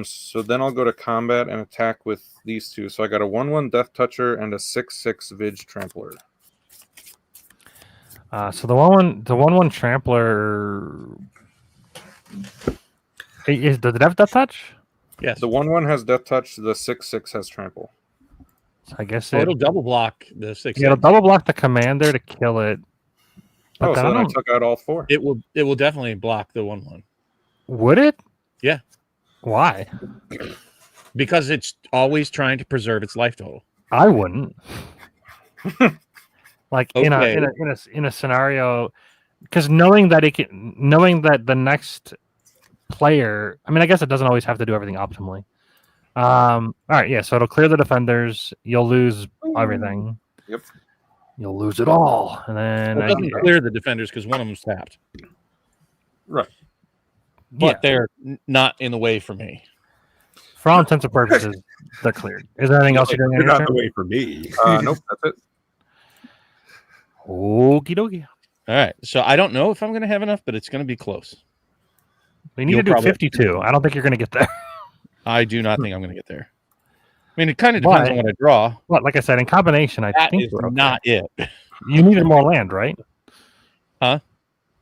C: So then I'll go to combat and attack with these two. So I got a 1/1 Death Toucher and a 6/6 Vidge Trampler.
A: So the one trampler is the Death Touch?
E: Yes.
C: The 1/1 has Death Touch. The 6/6 has Trample.
A: So I guess
E: It'll double block the 6.
A: it'll double block the commander to kill it. But
C: Oh,
A: then
C: so
A: I
C: then I
A: don't-
C: took out all 4.
E: It will definitely block the 1/1
A: would it?
E: Yeah.
A: Why?
E: because it's always trying to preserve its life total.
A: I wouldn't. Like
E: Okay.
A: in a scenario, because knowing that the next player, I mean, I guess it doesn't always have to do everything optimally. All right, yeah. So it'll clear the defenders. You'll lose everything.
C: Yep.
A: You'll lose it all, and then
E: It doesn't clear the defenders because one of them's tapped,
C: Right.
E: but they're not in the way for me.
A: for all intents and purposes, they're cleared. Is there anything else you're doing?
D: You're
A: on your
D: not the
A: turn?
D: way for me.
C: Nope, that's it.
A: Okie dokie.
E: All right, so I don't know if I'm going to have enough, but it's going to be close.
A: We need
E: You'll
A: to do
E: probably-
A: 52. I don't think you're going to get there.
E: I do not think I'm going to get there. I mean, it kind of depends
A: Why?
E: on what I draw.
A: But like I said, in combination, I
E: That
A: think
E: is
A: we're okay.
E: not it.
A: You needed more land, right?
E: Huh?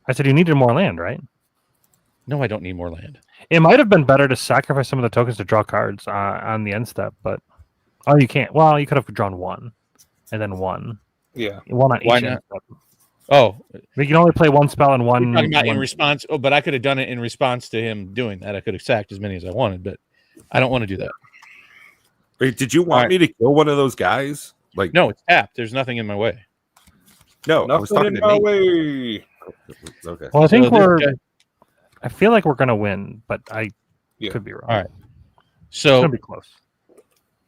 A: I said you needed more land, right?
E: No, I don't need more land.
A: It might have been better to sacrifice some of the tokens to draw cards on the end step, but you can't. Well, you could have drawn one and then one.
C: Yeah.
A: One on
E: Why
A: each
E: not?
A: end step.
E: Oh,
A: You can only play one spell and
E: you're
A: one.
E: talking about in
A: one-
E: response. Oh, but I could have done it in response to him doing that. I could have sacked as many as I wanted, but I don't want to do that.
D: Wait, did you want
E: All right.
D: me to kill one of those guys? Like,
E: No, it's tapped. There's nothing in my way.
D: no, I was
C: Nothing
D: talking
C: in
D: to
C: my
D: Nate.
C: way.
D: Okay.
A: Well, I think
E: So this
A: we're.
E: guy-
A: I feel like we're gonna win, but I
C: Yeah.
A: could be wrong.
E: All right.
A: It's
E: So
A: gonna be close.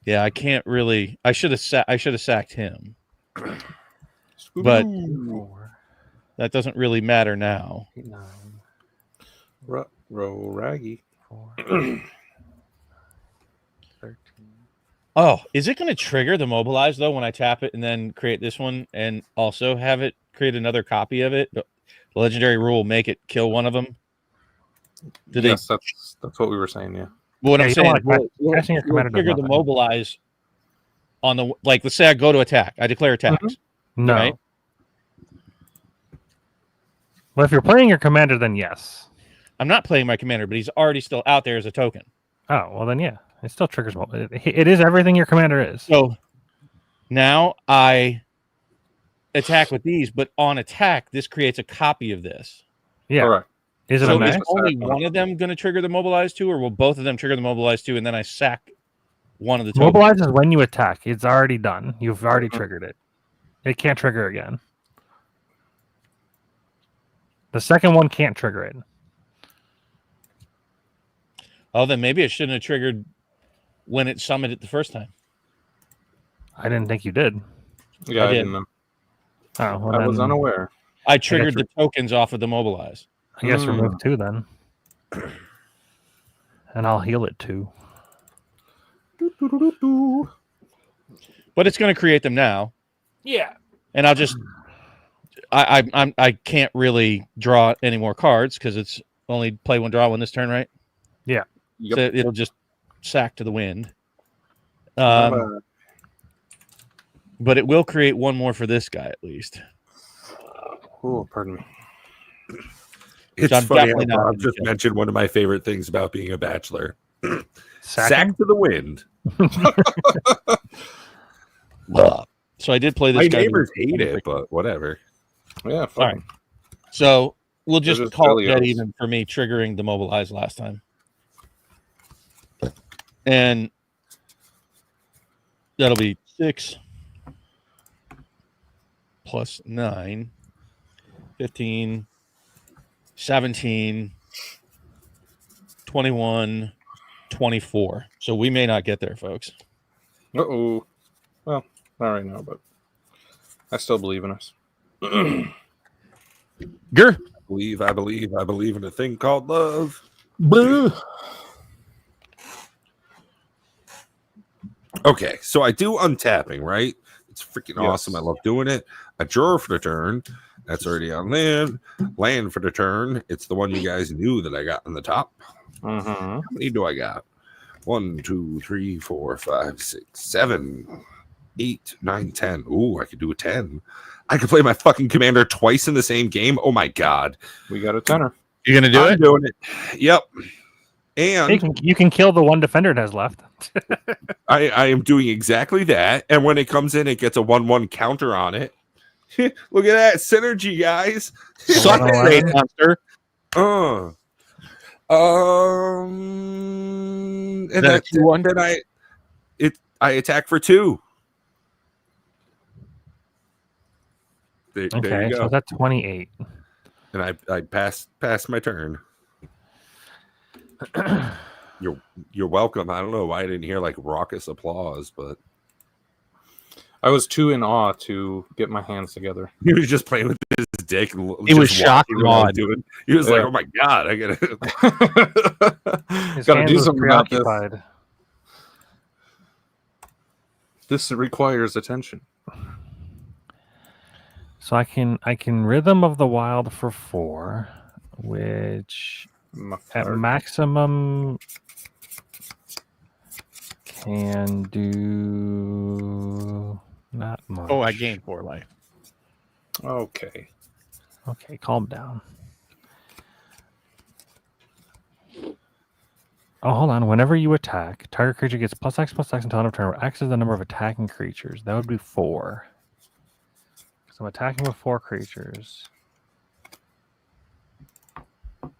E: yeah, I can't really. I should have sacked him.
C: Scooby-Doo.
E: But- That doesn't really matter now.
C: Raggy.
A: 13.
E: Oh, is it going to trigger the mobilize though when I tap it and then create this one and also have it create another copy of it? The legendary rule will make it kill one of them. Did
C: Yes, that's what we were saying. Yeah.
E: Well, what
A: Yeah,
E: I'm
A: you don't
E: saying,
A: wanna
E: will
A: casting your commander does
E: trigger the
A: nothing.
E: mobilize on the like. Let's say I go to attack. I declare attacks.
A: No.
E: Right.
A: Well, if you're playing your commander, then yes.
E: I'm not playing my commander, but he's already still out there as a token.
A: Oh well, then yeah, it still triggers. It is everything your commander is.
E: So now I attack with these, but on attack, this creates a copy of this.
A: Yeah.
C: All right.
A: Is it
E: So
A: a
E: is
A: match?
E: only one of them going to trigger the mobilize too, or will both of them trigger the mobilize too, and then I sack one of the tokens?
A: Mobilize is when you attack. It's already done. You've already triggered it. It can't trigger again. The second one can't trigger it.
E: Oh, then maybe it shouldn't have triggered when it summoned it the first time.
A: I didn't think you did.
C: Yeah,
E: I
C: I
E: did.
C: didn't know.
A: Oh, well,
C: I was
A: then
C: unaware.
E: I triggered the tokens off of the mobilize.
A: I guess remove 2 then. And I'll heal it too.
E: But it's going to create them now.
A: Yeah.
E: And I'll just I can't really draw any more cards because it's only play one, draw one this turn, right?
A: Yeah.
C: Yep.
E: So it'll just sack to the wind.
C: Uh,
E: But it will create one more for this guy at least.
C: oh, pardon me.
D: It's
E: I'm
D: funny.
E: definitely not
D: Bob
E: gonna
D: just
E: kill.
D: mentioned one of my favorite things about being a bachelor. Sack to the wind.
E: So I did play this
D: My
E: guy.
D: neighbors hate it, but whatever.
C: Yeah,
E: All
C: fine.
E: right. So we'll just
C: just
E: call it
C: Delios.
E: dead even for me triggering the mobilize last time. And that'll be 6 plus 9, 15, 17, 21, 24. So we may not get there, folks.
C: Uh-oh. Well, not right now, but I still believe in us.
E: Grr.
D: I believe in a thing called love. Okay, so I do untapping, right? It's freaking awesome. I love doing it. I draw for the turn. That's already on land. Land for the turn. It's the one you guys knew that I got on the top. How many do I got? 1, 2, 3, 4, 5, 6, 7, 8, 9, 10. Ooh, I could do a 10. I could play my fucking commander twice in the same game. Oh my god.
C: We got a tenor.
E: You gonna do
D: I'm
E: it?
D: doing it. Yep. And
A: You can kill the one defender it has left.
D: I am doing exactly that. And when it comes in, it gets a 1/1 counter on it. Look at that synergy, guys.
E: Suck it, Raid Monster.
D: And
E: That
D: then
E: 2/1?
D: I attack for 2. There
A: Okay,
D: you go.
A: so that's 28.
D: And I pass my turn. You're welcome. I don't know why I didn't hear like raucous applause, but
C: I was too in awe to get my hands together.
D: he was just playing with his dick. And
E: He was
D: just
E: shocked
D: watching
E: and
D: what I was
E: awed.
D: doing. He was like, "Oh my god, I gotta."
A: His
C: Gotta
A: hand
C: do
A: was
C: something about this.
A: preoccupied.
C: This requires attention.
A: So I can Rhythm of the Wild for 4, which at maximum can do not much.
E: Oh, I gained 4 life.
C: Okay.
A: Okay, calm down. Oh, hold on. Whenever you attack, target creature gets +X until end of turn, where X is the number of attacking creatures. That would be 4. So I'm attacking with 4 creatures. And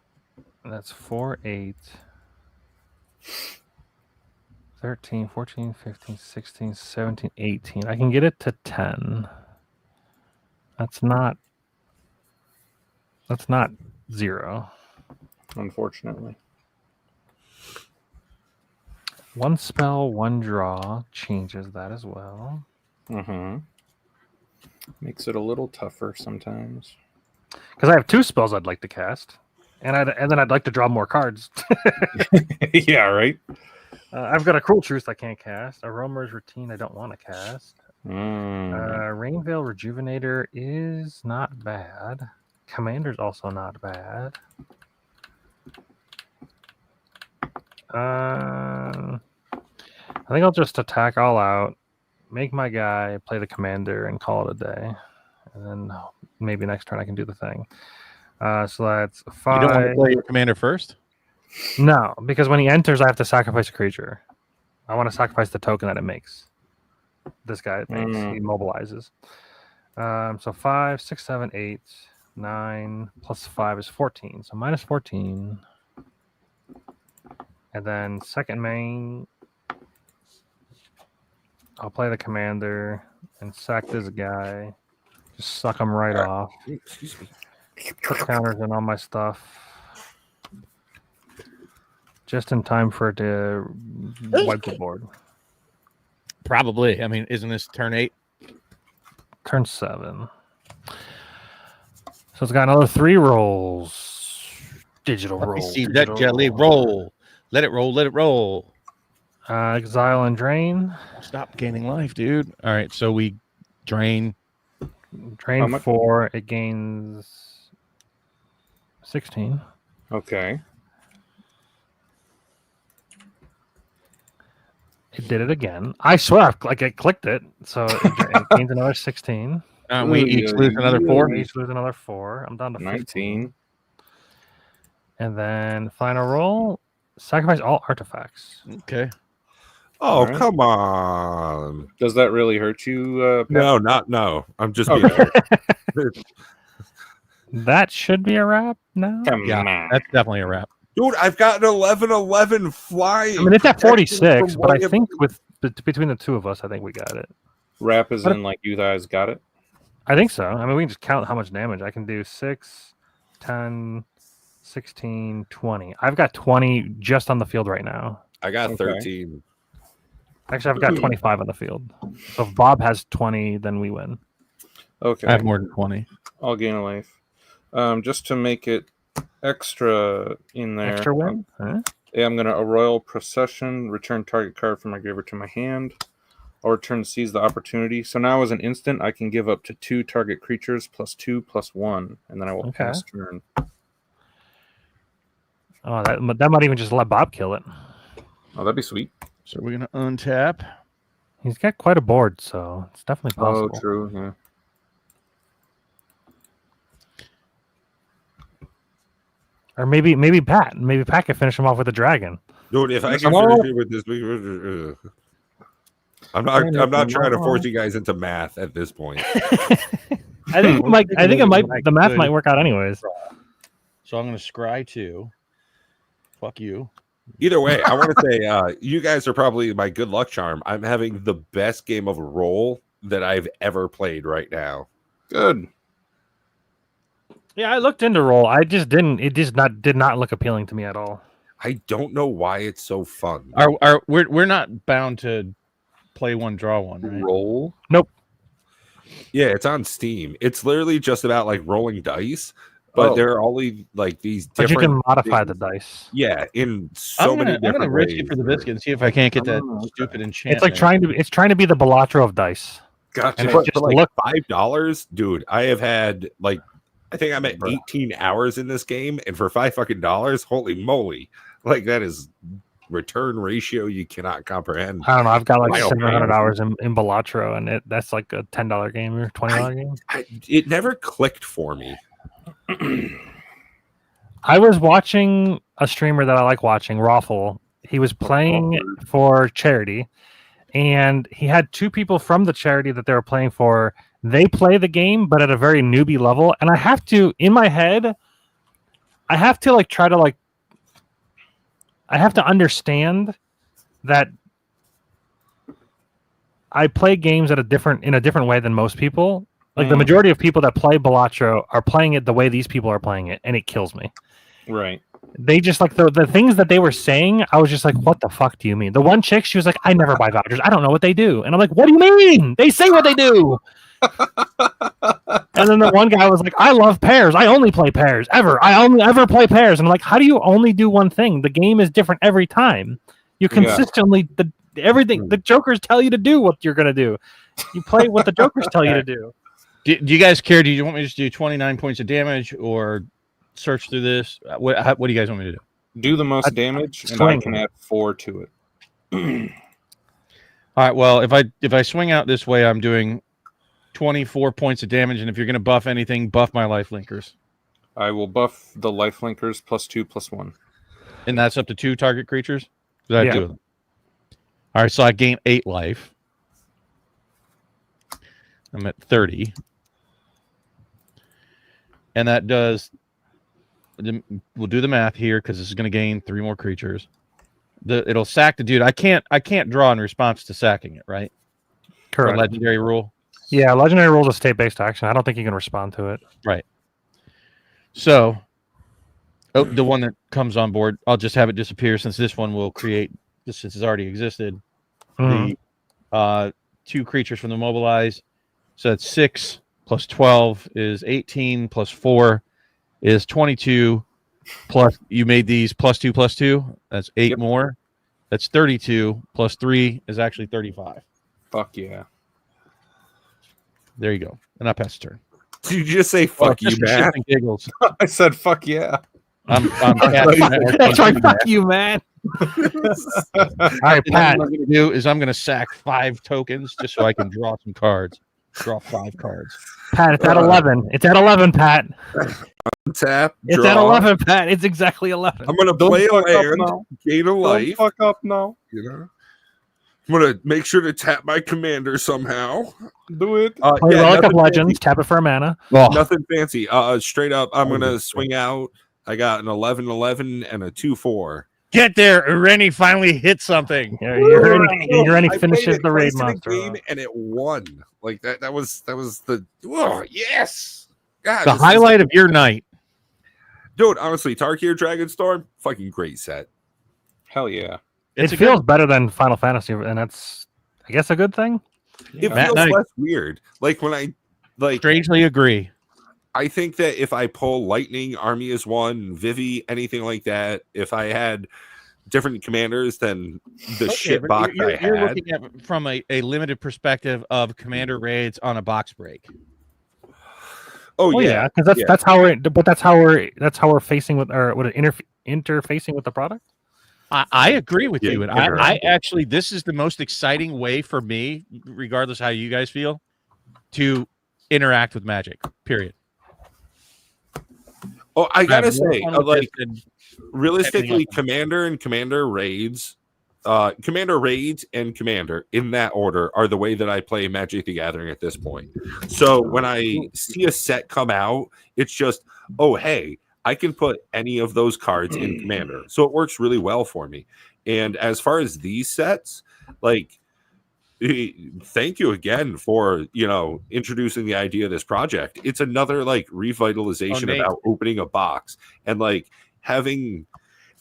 A: that's 4, 8, 13, 14, 15, 16, 17, 18. I can get it to 10. That's not 0.
C: Unfortunately.
A: 1 spell, 1 draw changes that as well.
C: Makes it a little tougher sometimes.
A: Because I have 2 spells I'd like to cast, and then I'd like to draw more cards.
C: Yeah, right?
A: I've got a Cruel Truth I can't cast. A Roamer's Routine I don't want to cast. Rainveil Rejuvenator is not bad. Commander's also not bad. I think I'll just attack all out, make my guy, play the commander, and call it a day. And then maybe next turn I can do the thing. So that's 5.
E: You don't want to play your commander first?
A: No, because when he enters, I have to sacrifice a creature. I want to sacrifice the token that it makes. This guy it makes. He mobilizes. So 5, 6, 7, 8, 9 plus 5 is 14. So minus 14. And then second main, I'll play the commander and sack this guy. Just suck him right off.
D: Excuse me.
A: Put counters in all my stuff. Just in time for it to wipe the board.
E: Probably. I mean, isn't this turn 8?
A: Turn 7. So it's got another 3 rolls. Digital
E: Let
A: roll.
E: me see
A: digital
E: that jelly roll. Let it roll. Let it roll.
A: Exile and drain.
E: Stop gaining life, dude. All right, so we drain.
A: Drain 4. It gains 16.
C: Okay.
A: It did it again. I swear, like I clicked it, so it gains another 16.
E: We each lose another 4.
A: We each lose another 4. I'm down to
C: 19.
A: 15. And then final roll. Sacrifice all artifacts.
E: Okay.
D: Oh,
C: All right.
D: come on.
C: Does that really hurt you? Pat?
D: No. I'm just
C: Okay.
D: being fair.
A: That should be a wrap now.
C: Come
E: Yeah,
C: on.
E: that's definitely a wrap.
D: Dude, I've got an 11-11 flying.
A: I mean, it's at
D: Protection
A: 46,
D: from
A: but I
D: William-
A: think between the two of us, I think we got it.
C: Wrap is
A: What-
C: in like you guys got it.
A: I think so. I mean, we can just count how much damage. I can do 6, 10, 16, 20. I've got 20 just on the field right now.
D: I got
C: Okay.
D: 13.
A: Actually, I've got 25 on the field. So if Bob has 20, then we win.
C: Okay.
E: I have more than 20.
C: I'll gain a life. Just to make it extra in there.
A: Extra win? Huh?
C: Yeah, I'm gonna a royal procession, return target card from my graveyard to my hand. I'll return seize the opportunity. So now as an instant, I can give up to 2 target creatures +2/+1, and then I will
A: Okay.
C: pass turn.
A: Oh, that might even just let Bob kill it.
C: Oh, that'd be sweet.
E: So we're gonna untap.
A: He's got quite a board, so it's definitely possible.
C: Oh, true. Yeah.
A: Or maybe Pat. Maybe Pat could finish him off with a dragon.
D: Dude, if I can
C: Hello?
D: finish it with this, I'm not trying to force you guys into math at this point.
A: I think the math might work out anyways.
E: So I'm gonna scry 2. Fuck you.
D: Either way, I want to say you guys are probably my good luck charm. I'm having the best game of roll that I've ever played right now.
C: Good.
A: Yeah, I looked into roll. I just didn't. It just did not look appealing to me at all.
D: I don't know why it's so fun.
E: We're not bound to play one, draw one, right?
C: Roll.
D: Yeah, it's on Steam. It's literally just about like rolling dice, but
C: Oh.
D: there are only like these
A: But
D: different.
A: you can modify the
D: things.
A: dice.
D: Yeah, in so
E: I'm
D: many
E: gonna
D: different
E: risk
D: ways.
E: it for the biscuit and see if I can't get that
C: Oh, okay.
E: stupid enchantment.
A: It's trying to be the Balatro of dice.
C: Gotcha.
A: And
D: But
A: just
D: for like
A: look-
D: $5, dude, I have had like I think I'm at
C: Bruh.
D: 18 hours in this game, and for $5 holy moly, like that is return ratio you cannot comprehend.
A: I don't know. I've got like
D: My
A: 700
D: opinion.
A: hours in Balatro, and that's like a $10 game or $20 game.
D: It never clicked for me.
A: I was watching a streamer that I like watching, Raffle. He was playing for charity, and he had 2 people from the charity that they were playing for. They play the game, but at a very newbie level. And I have to, in my head, I have to like try to like, I have to understand that I play games in a different way than most people. Like the majority of people that play Balatro are playing it the way these people are playing it, and it kills me.
C: Right.
A: They just like the things that they were saying, I was just like, what the fuck do you mean? The one chick, she was like, I never buy vouchers. I don't know what they do. And I'm like, what do you mean? They say what they do. And then the one guy was like, I love pairs. I only play pairs ever. I only ever play pairs. And I'm like, how do you only do one thing? The game is different every time. You consistently everything the jokers tell you to do what you're gonna do. You play what the jokers tell you to do.
E: Do you guys care? Do you want me to just do 29 points of damage or search through this? What do you guys want me to do?
C: Do the most damage, and I
A: swing.
C: can add 4 to it.
E: All right. Well, if I swing out this way, I'm doing 24 points of damage, and if you're going to buff anything, buff my life linkers,
C: I will buff the life linkers +2/+1.
E: and that's up to 2 target creatures. Is that
A: Yeah.
E: 2 of them? All right. So I gain 8 life. I'm at 30, and that does. We'll do the math here because this is going to gain 3 more creatures. It'll sack the dude. I can't draw in response to sacking it, right? For
A: Correct.
E: legendary rule.
A: Yeah, legendary rules a state-based action. I don't think you can respond to it.
E: Right. So, the one that comes on board, I'll just have it disappear since this one will create, since it's already existed,
A: Mhm.
E: the 2 creatures from the mobilize. So that's 6 plus 12 is 18 plus 4 is 22 plus you made these +2/+2. That's 8
C: Yep.
E: more. That's 32 plus 3 is actually 35.
C: Fuck yeah.
E: There you go. And I pass the turn.
D: Did you just say fuck you,
E: Just for
D: man?
E: shits and giggles.
C: I said fuck yeah.
E: I'm
A: That's right. Fuck you, man. All right,
E: And then
A: Pat.
E: what I'm going to do is I'm going to sack 5 tokens just so I can draw some cards. Draw 5 cards.
A: Pat, it's at 11. It's at 11, Pat.
D: Tap.
A: It's
D: draw.
A: at 11, Pat. It's exactly 11.
D: I'm gonna
C: Don't
D: play a
C: fuck up
D: land,
C: now.
D: gain a
C: Don't
D: life.
C: fuck up now.
D: You know, I'm gonna make sure to tap my commander somehow.
C: Do it.
A: Play
D: Yeah,
A: Relic of
D: nothing
A: Legends.
D: fancy.
A: Tap it for a mana.
D: Nothing fancy. Straight up, I'm gonna swing out. I got an 11/11 and a 2/4.
E: Get there. Ureni finally hit something.
A: Ureni
D: I
A: finishes
D: played it
A: the raid
D: twice in a
A: monster.
D: game and it won. Like that was the yes. God,
E: The
D: this is-
E: highlight of your night.
D: dude. Honestly, Tarkir Dragonstorm, fucking great set.
C: Hell yeah.
E: It's
A: It
E: a
A: feels better than Final Fantasy, and that's, I guess, a good thing.
D: It
E: Matt
D: feels
E: and I
D: less weird. Like when I
E: strangely agree.
D: I think that if I pull Lightning, Army is one, Vivi, anything like that, if I had different commanders than the shit
E: but
D: box
E: you're
D: I had.
E: looking at it from a limited perspective of commander raids on a box break.
D: Oh
A: Well,
D: yeah,
A: because
D: yeah.
A: that's how we're facing with, or what interfacing with the product.
E: I agree with
D: Yeah,
E: you, and
D: yeah.
E: I actually, this is the most exciting way for me, regardless how you guys feel, to interact with Magic. Period.
D: Oh, I gotta
E: have more
D: say,
E: fun with
D: like
E: this than
D: realistically,
E: else.
D: commander and commander raids and commander in that order are the way that I play Magic the Gathering at this point. So when I see a set come out, it's just, oh hey, I can put any of those cards in commander. So it works really well for me. And as far as these sets, like, thank you again for introducing the idea of this project. It's another like revitalization
E: Nate.
D: about opening a box and like having,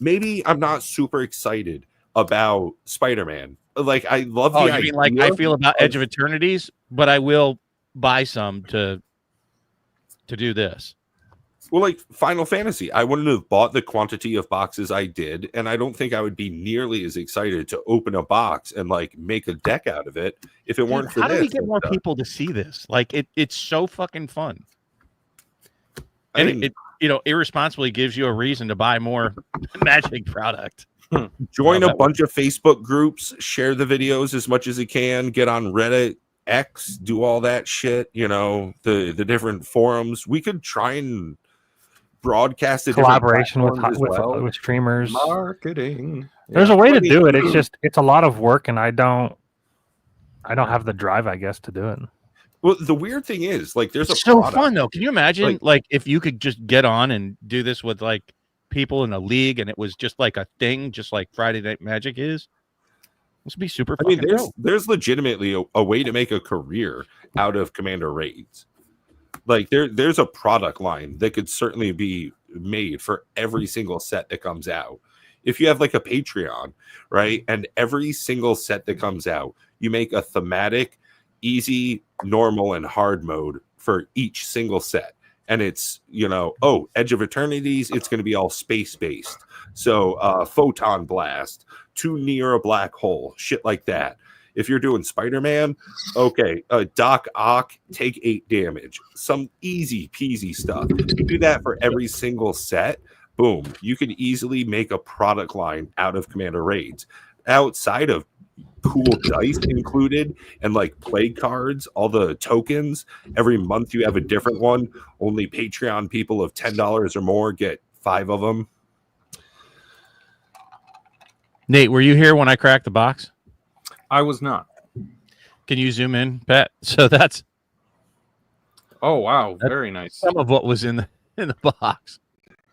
D: maybe I'm not super excited about Spider-Man. Like I love the
E: Oh, you
D: idea
E: mean like I feel about
D: of-
E: Edge of Eternities, but I will buy some to do this.
D: Well, like Final Fantasy, I wouldn't have bought the quantity of boxes I did, and I don't think I would be nearly as excited to open a box and like make a deck out of it if it weren't for
E: How
D: this.
E: do we get
D: and
E: more
D: stuff.
E: people to see this? Like it's so fucking fun.
D: I
E: And
D: mean,
E: it irresponsibly gives you a reason to buy more Magic product.
D: join
E: Well,
D: a bunch of Facebook groups, share the videos as much as you can, get on Reddit, X, do all that shit, the different forums. We could try and broadcast a different
A: Collaboration with
D: platforms as well.
A: with streamers.
C: Marketing.
A: There's a way to
D: Let me-
A: do it. It's a lot of work, and I don't have the drive, I guess, to do it.
D: Well, the weird thing is, like, there's a
E: It's so
D: product.
E: fun though. Can you imagine
D: Like-
E: if you could just get on and do this with like people in a league and it was just like a thing, just like Friday Night Magic is? This would be super
D: I
E: fucking
D: mean,
E: dope.
D: there's legitimately a way to make a career out of commander raids. Like there's a product line that could certainly be made for every single set that comes out. If you have like a Patreon, right? And every single set that comes out, you make a thematic, easy, normal, and hard mode for each single set. And it's, Edge of Eternities, it's going to be all space-based. So Photon Blast, too near a black hole, shit like that. If you're doing Spider-Man, okay, Doc Ock, take 8 damage. Some easy peasy stuff. You do that for every single set, boom. You can easily make a product line out of Commander Raids. Outside of cool dice included and like play cards, all the tokens, every month you have a different one. Only Patreon people of $10 or more get 5 of them.
E: Nate, were you here when I cracked the box?
C: I was not.
E: Can you zoom in, Pat? So that's
C: Oh wow, very nice.
E: some of what was in the box.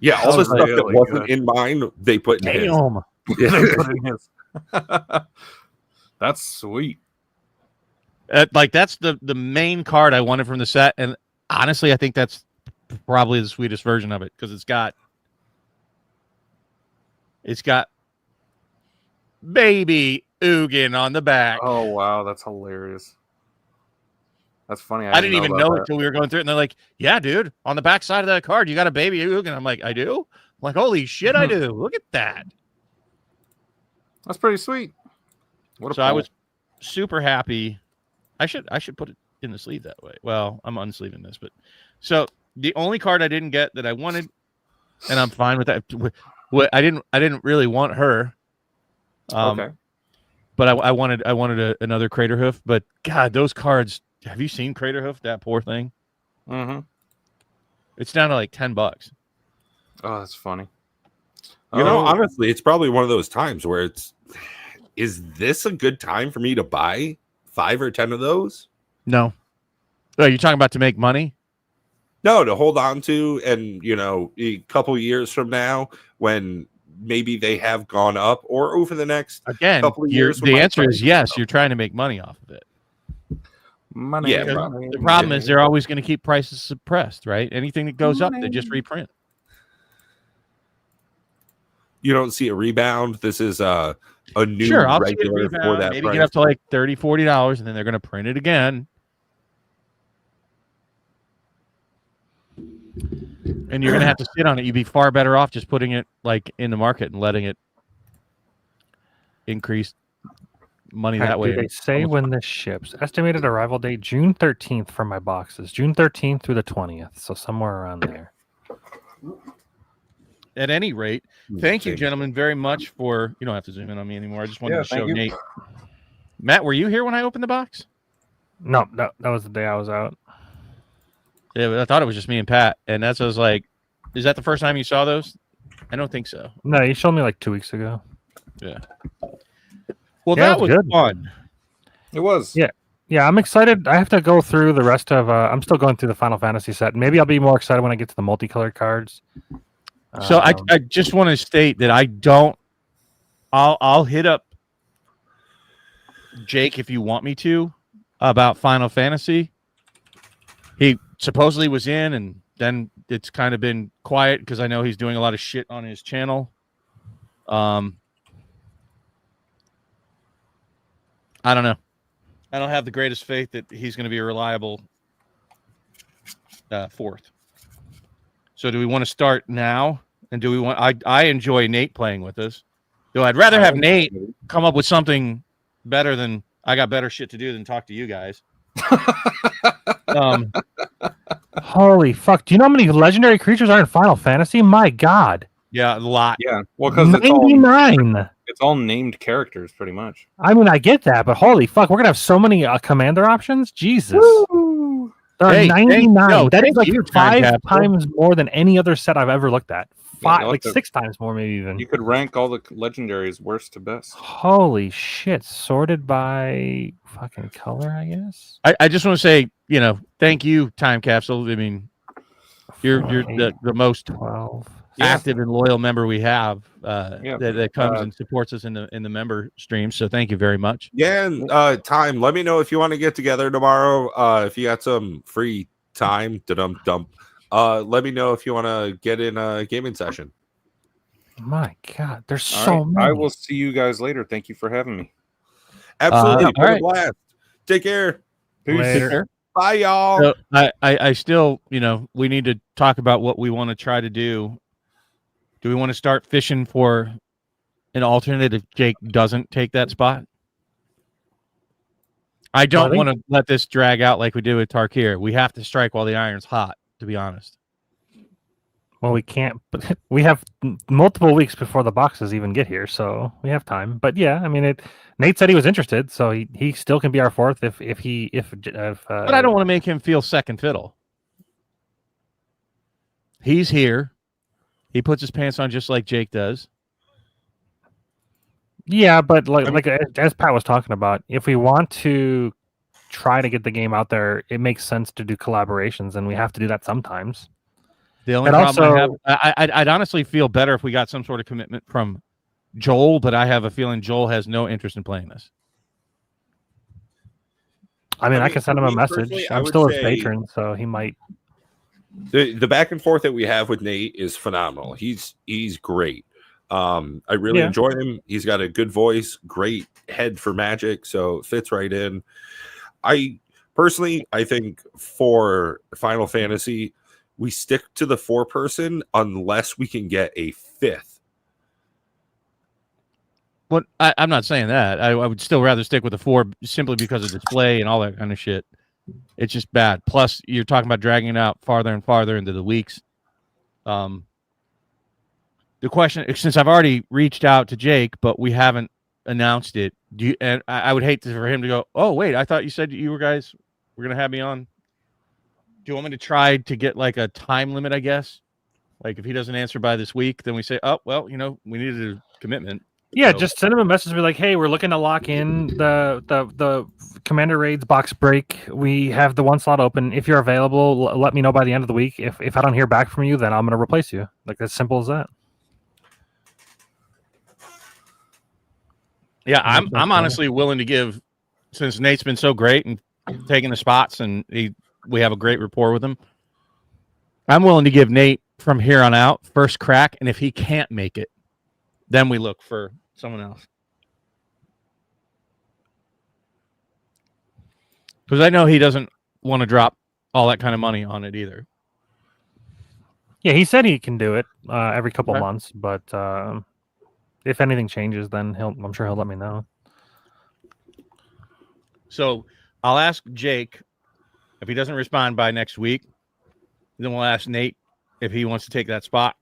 D: Yeah, all the
C: That's
D: stuff that
C: really
D: wasn't
C: good.
D: in mine, they put in his.
E: Damn.
D: Yeah.
C: They put in his. That's sweet.
E: Like that's the main card I wanted from the set, and honestly, I think that's probably the sweetest version of it because it's got baby Ugin on the back.
C: Oh wow, that's hilarious. That's funny.
E: I didn't even know it
C: that.
E: until we were going through it, and they're like, "Yeah, dude, on the back side of that card, you got a baby Ugin." I'm like, "I do." I'm like, holy shit, I do. Look at that.
C: That's pretty sweet. What a
E: So I
C: pull.
E: was super happy. I should put it in the sleeve that way. Well, I'm unsleeving this, but so the only card I didn't get that I wanted, and I'm fine with that. I didn't really want her.
C: Okay.
E: But I wanted another Crater Hoof. But God, those cards Have you seen Craterhoof? That poor thing.
C: Mm-hmm.
E: It's down to like $10.
C: Oh, that's funny.
D: You know,
C: Oh,
D: honestly, it's probably one of those times where is this a good time for me to buy 5 or 10 of those?
E: No. Oh, you're talking about to make money?
D: No, to hold on to, and a couple years from now, when maybe they have gone up, or over the next
E: Again,
D: couple of years.
E: the answer is yes. You're trying to make money off of it.
C: money.
D: Yeah,
C: money,
E: The problem
C: money.
E: is they're always going to keep prices suppressed, right? Anything that goes up, they just reprint.
D: You don't see a rebound. This is a new
E: Sure, I'll see it
D: regular
E: rebound,
D: for that
E: maybe
D: price.
E: get up to like $30, $40, and then they're going to print it again. And you're going to have to sit on it. You'd be far better off just putting it like in the market and letting it increase money that way.
A: Do they say when this ships? Estimated arrival date June 13th for my boxes. June 13th through the 20th. So somewhere around there.
E: At any rate, thank you, gentlemen, very much for. You don't have to zoom in on me anymore. I just wanted to show Nate. Matt, were you here when I opened the box?
A: No, that was the day I was out.
E: Yeah, but I thought it was just me and Pat, and that's what I was like. Is that the first time you saw those? I don't think so.
A: No, you showed me like 2 weeks ago.
E: Yeah. Well,
A: Yeah,
E: that was
A: good.
E: fun.
C: It was.
A: Yeah. Yeah, I'm excited. I have to go through the rest of. I'm still going through the Final Fantasy set. Maybe I'll be more excited when I get to the multicolored cards.
E: So I just want to state that I don't. I'll hit up Jake if you want me to about Final Fantasy. He supposedly was in, and then it's kind of been quiet because I know he's doing a lot of shit on his channel. I don't know. I don't have the greatest faith that he's going to be a reliable fourth. So do we want to start now? And do we want? I enjoy Nate playing with us. Though I'd rather have Nate come up with something better than I got better shit to do than talk to you guys.
A: Holy fuck! Do you know how many legendary creatures are in Final Fantasy? My God.
E: Yeah, a lot.
C: Yeah. Well, because
A: 99.
C: it's all named characters, pretty much.
A: I mean, I get that, but holy fuck, we're gonna have so many commander options. Jesus.
C: Woo!
A: There are
E: Hey,
A: 99. That is
E: thank
A: like
E: you, Time
A: 5
E: Capsule.
A: times more than any other set I've ever looked at.
C: Yeah,
A: 5, like 6 times more, maybe even.
C: You could rank all the legendaries worst to best.
A: Holy shit! Sorted by fucking color, I guess.
E: I just want to say, thank you, Time Capsule. I mean, you're the most
A: 12.
E: active and loyal member we have
C: Yeah.
E: that comes and supports us in the member stream. So thank you very much.
D: Yeah, and Time. Let me know if you want to get together tomorrow. If you got some free time, dump. Let me know if you want to get in a gaming session.
A: My God, there's
C: All
A: so
C: right.
A: many.
C: I will see you guys later. Thank you for having me.
D: Absolutely,
E: all
D: what a
E: right.
D: blast. Take care.
C: Peace.
A: Later.
D: Bye, y'all.
E: So I still, we need to talk about what we want to try to do. Do we want to start fishing for an alternate if Jake doesn't take that spot? I don't want to let this drag out like we did with Tarkir. We have to strike while the iron's hot, to be honest.
A: Well, we can't. But we have multiple weeks before the boxes even get here, so we have time. But yeah, I mean, Nate said he was interested, so he still can be our fourth if.
E: But I don't want to make him feel second fiddle. He's here. He puts his pants on just like Jake does.
A: Yeah, but like as Pat was talking about, if we want to try to get the game out there, it makes sense to do collaborations, and we have to do that sometimes.
E: The only problem I'd honestly feel better if we got some sort of commitment from Joel, but I have a feeling Joel has no interest in playing this.
A: I mean, I can send him a message.
D: personally, I
A: I'm
D: would
A: still his
D: say-
A: patron, so he might.
D: The back and forth that we have with Nate is phenomenal. He's great. I really enjoy him. He's got a good voice, great head for Magic, so it fits right in. I think for Final Fantasy, we stick to the 4-person unless we can get a 5th.
E: But I'm not saying that. I would still rather stick with the 4 simply because of display and all that kind of shit. It's just bad. Plus, you're talking about dragging it out farther and farther into the weeks. The question, since I've already reached out to Jake, but we haven't announced it, and I would hate for him to go, oh, wait, I thought you said you were guys we're gonna have me on. Do you want me to try to get like a time limit? I guess. Like if he doesn't answer by this week, then we say, oh well, you know, we needed a commitment.
A: Yeah,
E: So-
A: just send him a message. Be like, hey, we're looking to lock in the Commander Raids box break. We have the one slot open. If you're available, let me know by the end of the week. If I don't hear back from you, then I'm gonna replace you. Like as simple as that.
E: Yeah, I'm honestly willing to give, since Nate's been so great and taking the spots, and we have a great rapport with him. I'm willing to give Nate from here on out first crack, and if he can't make it, then we look for someone else. Because I know he doesn't want to drop all that kind of money on it either.
A: Yeah, he said he can do it every couple
E: Okay.
A: months, but if anything changes, then I'm sure he'll let me know.
E: So I'll ask Jake if he doesn't respond by next week. Then we'll ask Nate if he wants to take that spot.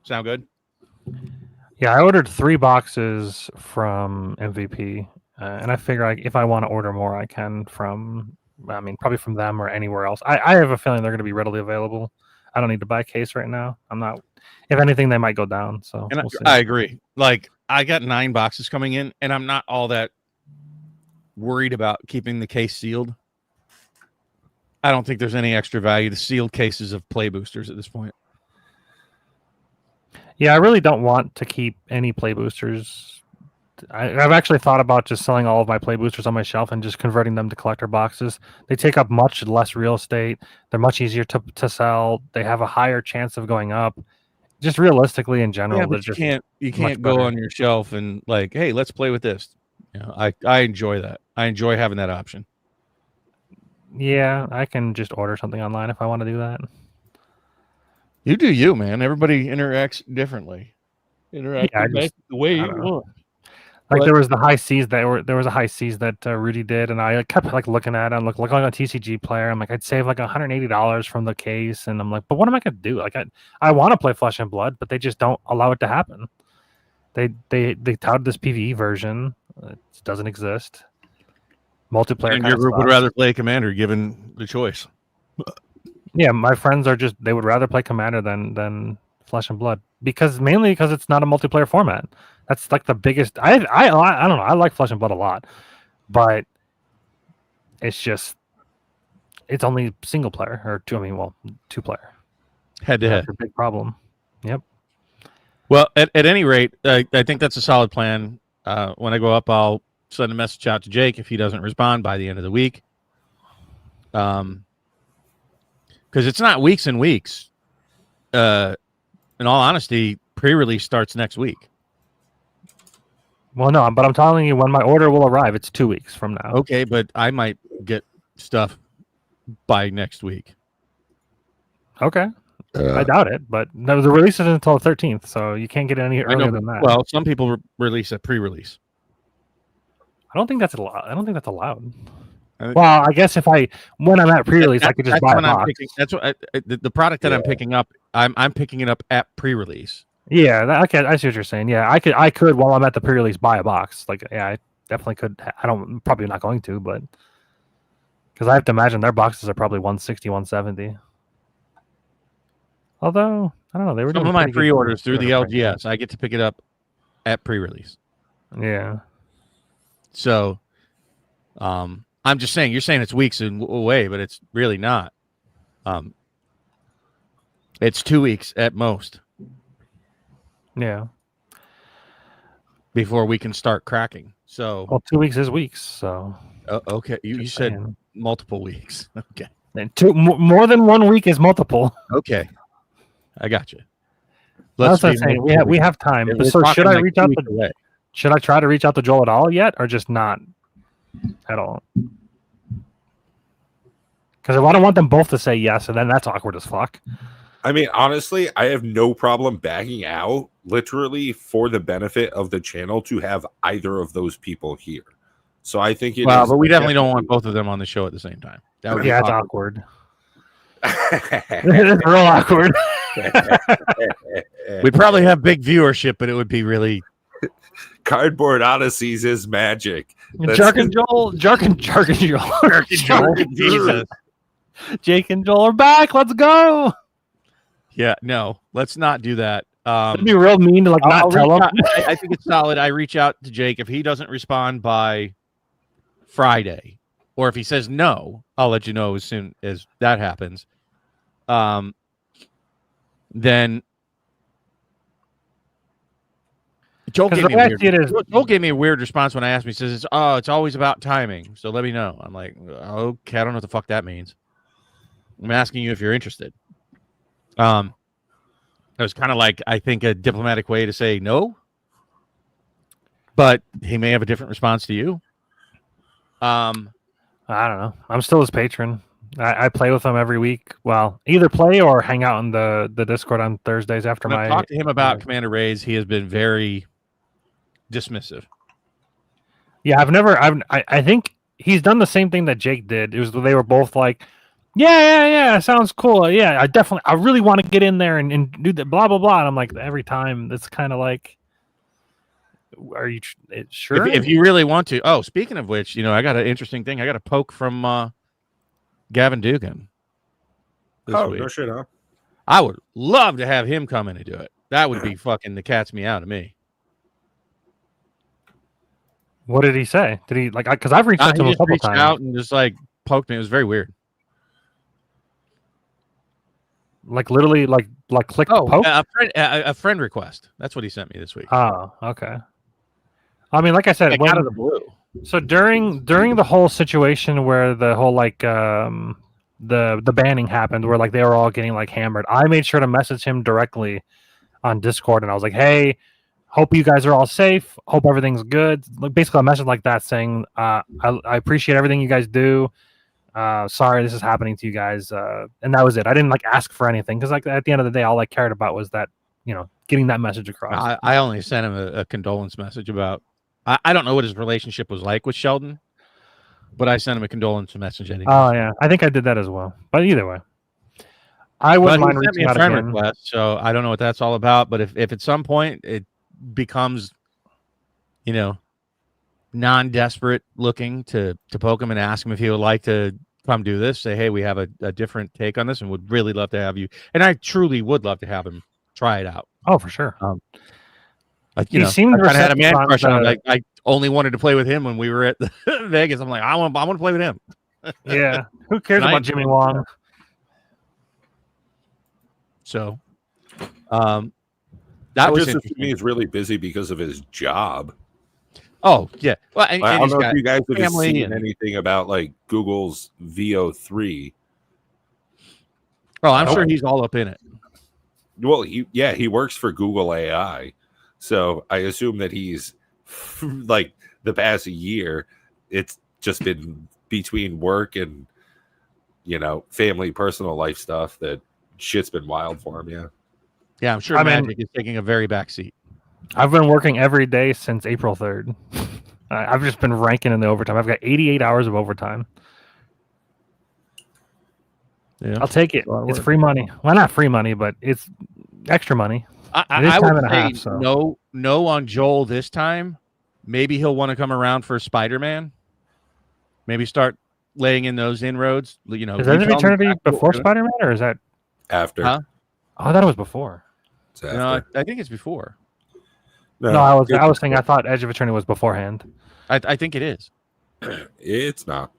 E: Sound good?
A: Yeah, I ordered 3 boxes from MVP, and I figure if I want to order more, I can from. I mean, probably from them or anywhere else. I have a feeling they're going to be readily available. I don't need to buy a case right now. I'm not. If anything, they might go down. So
E: And
A: we'll see.
E: I agree. Like I got 9 boxes coming in, and I'm not all that worried about keeping the case sealed. I don't think there's any extra value to sealed cases of play boosters at this point.
A: Yeah, I really don't want to keep any play boosters. I've actually thought about just selling all of my play boosters on my shelf and just converting them to collector boxes. They take up much less real estate. They're much easier to sell. They have a higher chance of going up. Just realistically, in general,
E: Yeah,
A: they're
E: but
A: just
E: you can't go
A: better.
E: on your shelf and like, hey, let's play with this. You know, I enjoy that. I enjoy having that option.
A: Yeah, I can just order something online if I want to do that.
E: You do you, man. Everybody interacts differently. Interact
A: Yeah,
E: the way
A: I
E: you
A: don't know.
E: want.
A: Like
E: But-
A: there was the high seas there was a high seas that Rudy did, and I kept like looking at it and looking on a TCG player. I'm like, I'd save like $180 from the case, and I'm like, but what am I gonna do? Like I want to play Flesh and Blood, but they just don't allow it to happen. They touted this PvE version. It doesn't exist. Multiplayer.
E: And
A: kinda
E: your group would
A: sucks.
E: rather play Commander given the choice.
A: Yeah, my friends are just they would rather play Commander than Flesh and Blood mainly because it's not a multiplayer format. That's like the biggest. I don't know. I like Flesh and Blood a lot, but it's it's only single player or two. I mean, well, 2 player.
E: Head to head.
A: That's a big problem. Yep.
E: Well, at any rate, I think that's a solid plan. When I go up, I'll send a message out to Jake if he doesn't respond by the end of the week. Because it's not weeks and weeks. In all honesty, pre-release starts next week.
A: Well, no, but I'm telling you, when my order will arrive, it's 2 weeks from now.
E: Okay, but I might get stuff by next week.
A: Okay. I doubt it, but no, the release isn't until the 13th, so you can't get it any
E: I know,
A: earlier than that.
E: well, some people release a pre-release.
A: I don't think that's allowed. I don't think that's allowed.
E: I-
A: Well, I guess when I'm at pre-release, I could just buy a
E: when I'm
A: box.
E: picking, that's what the product that I'm picking up. I'm picking it up at pre-release.
A: Yeah, okay, I see what you're saying. Yeah, I could while I'm at the pre-release buy a box. Like, yeah, I definitely could. Probably not going to, but because I have to imagine their boxes are probably 160, 170. Although I don't know, they were
E: Some
A: doing
E: of my
A: pretty good
E: pre-orders through the
A: pre-order
E: LGS, I get to pick it up at pre-release.
A: prices. Yeah,
E: So, I'm just saying. You're saying it's weeks away, but it's really not. It's 2 weeks at most
A: yeah.
E: before we can start cracking. So,
A: Well, 2 weeks is weeks, so
E: okay, you
A: just
E: said
A: saying.
E: multiple weeks. Okay,
A: And more than 1 week is multiple.
E: okay, I got you.
A: That's what I'm
E: be
A: saying.
E: multiple
A: We
E: weeks.
A: have time.
E: We're
A: But so
E: talking
A: should I
E: like
A: reach
E: 2
A: out
E: weeks
A: to
E: away.
A: Should I try to reach out to Joel at all yet, or just not at all? Because I don't want them both to say yes, and then that's awkward as fuck.
D: I mean, honestly, I have no problem backing out literally for the benefit of the channel to have either of those people here. So I think it
E: Well,
D: is
E: but we definitely don't want both of them on the show at the same time. That would be
A: Yeah, it's
E: awkward.
A: awkward. It's real awkward.
E: We'd probably have big viewership, but it would be really
D: Cardboard Odysseys is magic.
A: Jark and Joel.
E: Jesus.
A: Jake and Joel are back. Let's go.
E: Yeah, no, let's not do that.
A: It'd be real mean to
E: I'll
A: not tell
E: reach
A: him.
E: out. I think it's solid. I reach out to Jake. If he doesn't respond by Friday, or if he says no, I'll let you know as soon as that happens. Then Joel gave me a weird response when I asked him. He says, it's always about timing. So let me know. I'm like, okay, I don't know what the fuck that means. I'm asking you if you're interested. That was kind of like, I think, a diplomatic way to say no, but he may have a different response to you.
A: I don't know. I'm still his patron. I play with him every week. Well, either play or hang out in the Discord on Thursdays after
E: when
A: my.
E: I talked to him about Commander Raids, he has been very dismissive.
A: Yeah, I think he's done the same thing that Jake did. It was they were both like, yeah, sounds cool. Yeah, I really want to get in there and do that, blah blah blah. And I'm like, every time it's kind of like, are you sure?
E: If you really want to. Oh, speaking of which, I got an interesting thing. I got a poke from Gavin Dugan.
D: Oh, no shit, huh?
E: I would love to have him come in and do it. That would be fucking the cat's meow to me.
A: What did he say? Did he because I've reached out to him a couple times.
E: Out and just poked me. It was very weird.
A: Literally click poke?
E: A friend request. That's what he sent me this week.
A: Oh, okay. I mean, like I said,
E: out of the blue.
A: So during the whole situation where the whole the banning happened, where they were all getting hammered, I made sure to message him directly on Discord, and I was like, "Hey, hope you guys are all safe. Hope everything's good." Basically, a message like that saying, "I appreciate everything you guys do. Sorry this is happening to you guys." And that was it. I didn't ask for anything because at the end of the day, all I cared about was that getting that message across.
E: I only sent him a condolence message about. I don't know what his relationship was like with Sheldon, but I sent him a condolence message anyway.
A: Oh yeah, I think I did that as well. But either way, I wouldn't mind reaching out again.
E: Request, so I don't know what that's all about. But if at some point it becomes, non-desperate looking to poke him and ask him if he would like to come do this, say, hey, we have a different take on this and would really love to have you. And I truly would love to have him try it out.
A: Oh, for sure.
E: He seemed I had a man crush on him. I only wanted to play with him when we were at Vegas. I'm like, I want to play with him.
A: Yeah. Who cares about Jimmy Wong?
E: So, that was
D: just me is really busy because of his job.
E: Oh yeah. Well, and
D: I don't know if you guys have seen anything about Google's VO3.
E: Oh, I'm sure he's all up in it.
D: Well, he works for Google AI, so I assume that he's the past year, it's just been between work and family, personal life stuff that shit's been wild for him.
E: Yeah, I'm sure Magic is taking a very back seat.
A: I've been working every day since April 3rd. I've just been ranking in the overtime. I've got 88 hours of overtime. Yeah, I'll take it. It's free money. Well, not free money, but it's extra money.
E: I would say no on Joel this time. Maybe he'll want to come around for Spider-Man. Maybe start laying in those inroads. Is
A: Edge of Eternity before Spider-Man, or is that
D: after?
A: Huh? Oh, I thought it was before.
E: No, I think it's before.
A: No, I was saying I thought Edge of Eternity was beforehand.
E: I think it is.
D: It's not.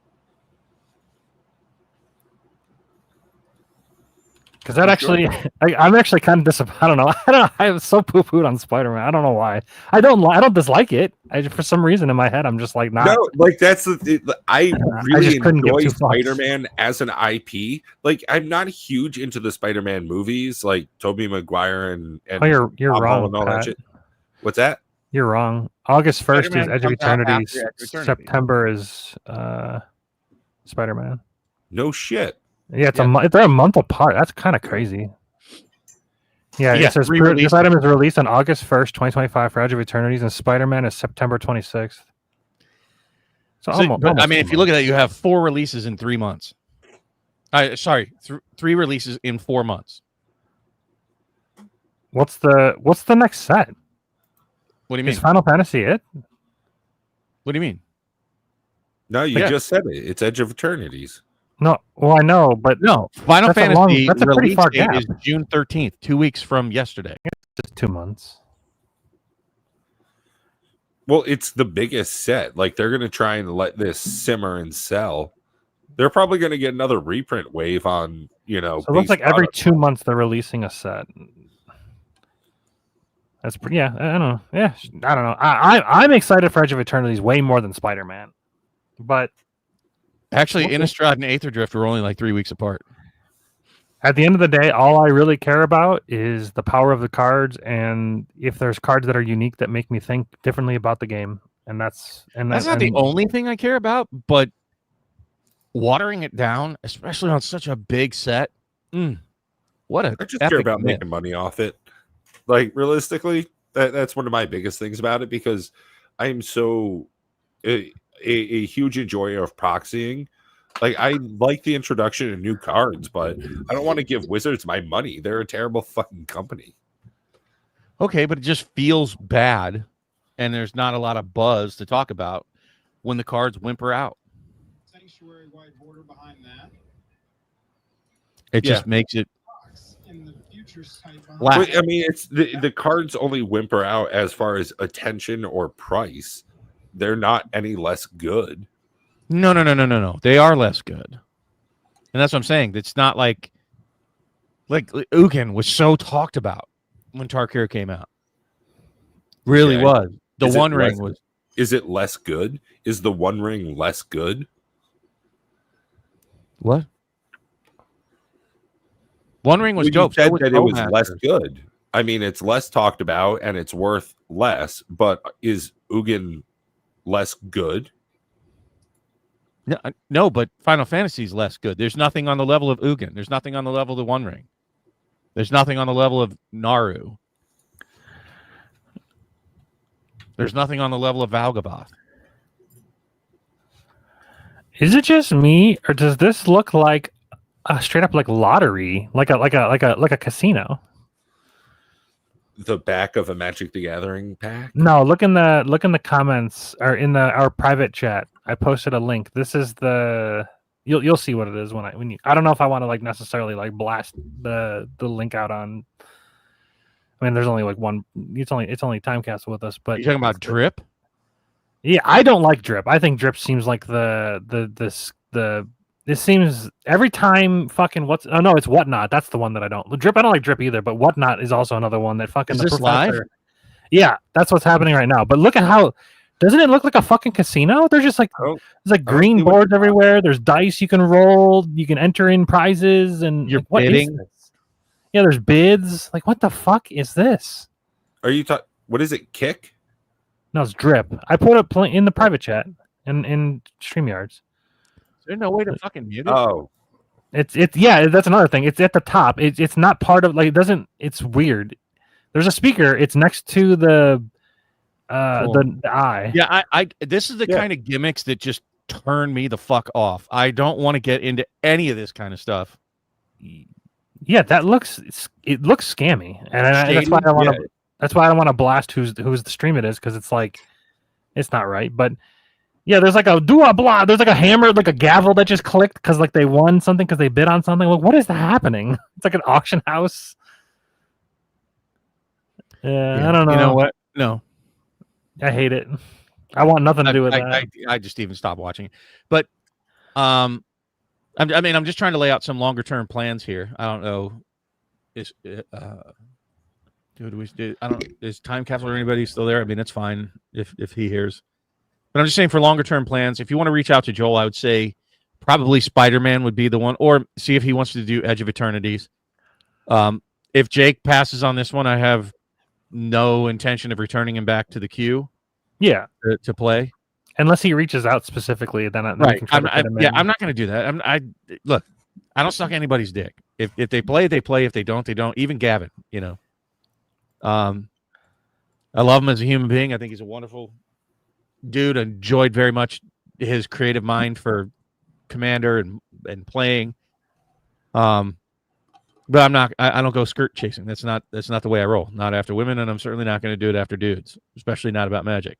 A: Because that actually, I'm actually kind of disappointed. I don't know. I'm so poo-pooed on Spider-Man. I don't know why. I don't dislike it. For some reason in my head, I'm just not.
D: No, that's I really enjoy Spider-Man as an IP. I'm not huge into the Spider-Man movies, like Tobey Maguire and
A: you're wrong.
D: And all that shit. What's that?
A: You're wrong. August 1st is Edge of Eternity. September is Spider-Man.
D: No shit.
A: Yeah, they're a month apart. That's kind of crazy. Yeah, it says this item is released on August 1st, 2025 for Edge of Eternities, and Spider-Man is September 26th. So almost
E: if you look at that, you have 4 releases in 3 months. 3 releases in 4 months.
A: What's the next set?
E: What do you mean?
A: Is Final Fantasy it?
E: What do you mean?
D: No, you
E: Yeah.
D: just said it. It's Edge of Eternities.
A: No. Well, I know, but
E: No, Final
A: That's a
E: Fantasy
A: long- that's a pretty
E: release
A: far
E: date
A: gap.
E: is June 13th, 2 weeks from yesterday.
A: just 2 months.
D: Well, it's the biggest set. Like, they're going to try and let this simmer and sell. They're probably going to get another reprint wave on,
A: So it looks
D: base
A: like every
D: product.
A: 2 months they're releasing a set. That's pretty. Yeah, I don't know. Yeah, I don't know. I'm excited for Edge of Eternities way more than Spider-Man, but
E: Actually,
A: Okay.
E: Innistrad and Aether Drift were only like 3 weeks apart.
A: at the end of the day, all I really care about is the power of the cards, and if there's cards that are unique that make me think differently about the game, and that's
E: Not the only thing I care about, but watering it down, especially on such a big set. What a
D: I just care
E: epic
D: about
E: myth.
D: making money off it. Like, realistically, that's one of my biggest things about it, because I am so a huge enjoyer of proxying. Like, I like the introduction of new cards, but I don't want to give Wizards my money. They're a terrible fucking company.
E: Okay, but it just feels bad, and there's not a lot of buzz to talk about when the cards whimper out.
F: Sanctuary white border behind that.
E: It just makes it
F: In the future site behind
E: Lack.
D: But, I mean, it's the cards only whimper out as far as attention or price. They're not any less good.
E: No. They are less good, and that's what I'm saying. It's not like Ugin was so talked about when Tarkir came out. Really
D: Okay.
E: was. The
D: Is it
E: One Ring
D: less-
E: was.
D: Is it less good? Is the One Ring less good?
E: What? One Ring was
D: You
E: dope. So
D: said
E: was
D: that it was less
E: Bowmasters.
D: good. I mean, it's less talked about and it's worth less, but is Ugin less good?
E: No, but Final Fantasy is less good. There's nothing on the level of Ugin. There's nothing on the level of the One Ring. There's nothing on the level of Naru. There's nothing on the level of Valgaboth.
A: Is it just me, or does this look like a straight up like lottery, like a casino?
D: The back of a Magic the Gathering pack?
A: No, look in the comments or in our private chat. I posted a link. This is the you'll see what it is when you. I don't know if I want to like necessarily like blast the link out on. I mean, there's only like one. It's only Timecast with us, but
E: You talking about Drip?
A: yeah, I don't like Drip. I think Drip seems like This seems every time fucking it's Whatnot. That's the one that I don't. Drip, I don't like Drip either, but Whatnot is also another one that fucking.
E: Is
A: the
E: this
A: professor-
E: live?
A: Yeah, that's what's happening right now. But look at how doesn't it look like a fucking casino? They're just like
D: Oh,
A: there's like
D: I don't
A: green
D: see what
A: boards everywhere. There's dice you can roll. You can enter in prizes and
E: You're
A: like, what is
E: bidding?
A: this? Yeah, there's bids. Like what the fuck is this?
D: Are you talking? What is it? Kick?
A: No, it's Drip. I put it in the private chat in StreamYards.
E: Is there no way to fucking mute it?
D: Oh,
A: It's yeah, that's another thing. It's at the top. It's not part of like it doesn't. It's weird. There's a speaker. It's next to the
E: Cool.
A: the eye.
E: Yeah, I this is the
D: Yeah.
E: kind of gimmicks that just turn me the fuck off. I don't want to get into any of this kind of stuff.
A: Yeah, that looks scammy, and that's why I want to. That's why I want to blast who's the stream it is because it's like it's not right. But yeah, there's like a blah. There's like a hammer, like a gavel that just clicked because like they won something because they bid on something. Like what is happening? It's like an auction house. Yeah, I don't know.
E: You know what? No.
A: I hate it. I want nothing to do with that.
E: I just even stopped watching it. But I'm just trying to lay out some longer term plans here. I don't know. Is is Time Capsule or anybody still there? I mean, it's fine if he hears. But I'm just saying for longer term plans, if you want to reach out to Joel, I would say probably Spider-Man would be the one, or see if he wants to do Edge of Eternities. If Jake passes on this one, I have no intention of returning him back to the queue.
A: Yeah,
E: To play.
A: unless he reaches out specifically, then we
E: Right.
A: can try to fit him in.
E: I'm not going to do that. Look, I don't suck anybody's dick. If they play, they play. If they don't, they don't. Even Gavin, I love him as a human being. I think he's a wonderful dude. Enjoyed very much his creative mind for Commander and playing. But I'm not. I don't go skirt chasing. That's not the way I roll. Not after women, and I'm certainly not going to do it after dudes, especially not about Magic.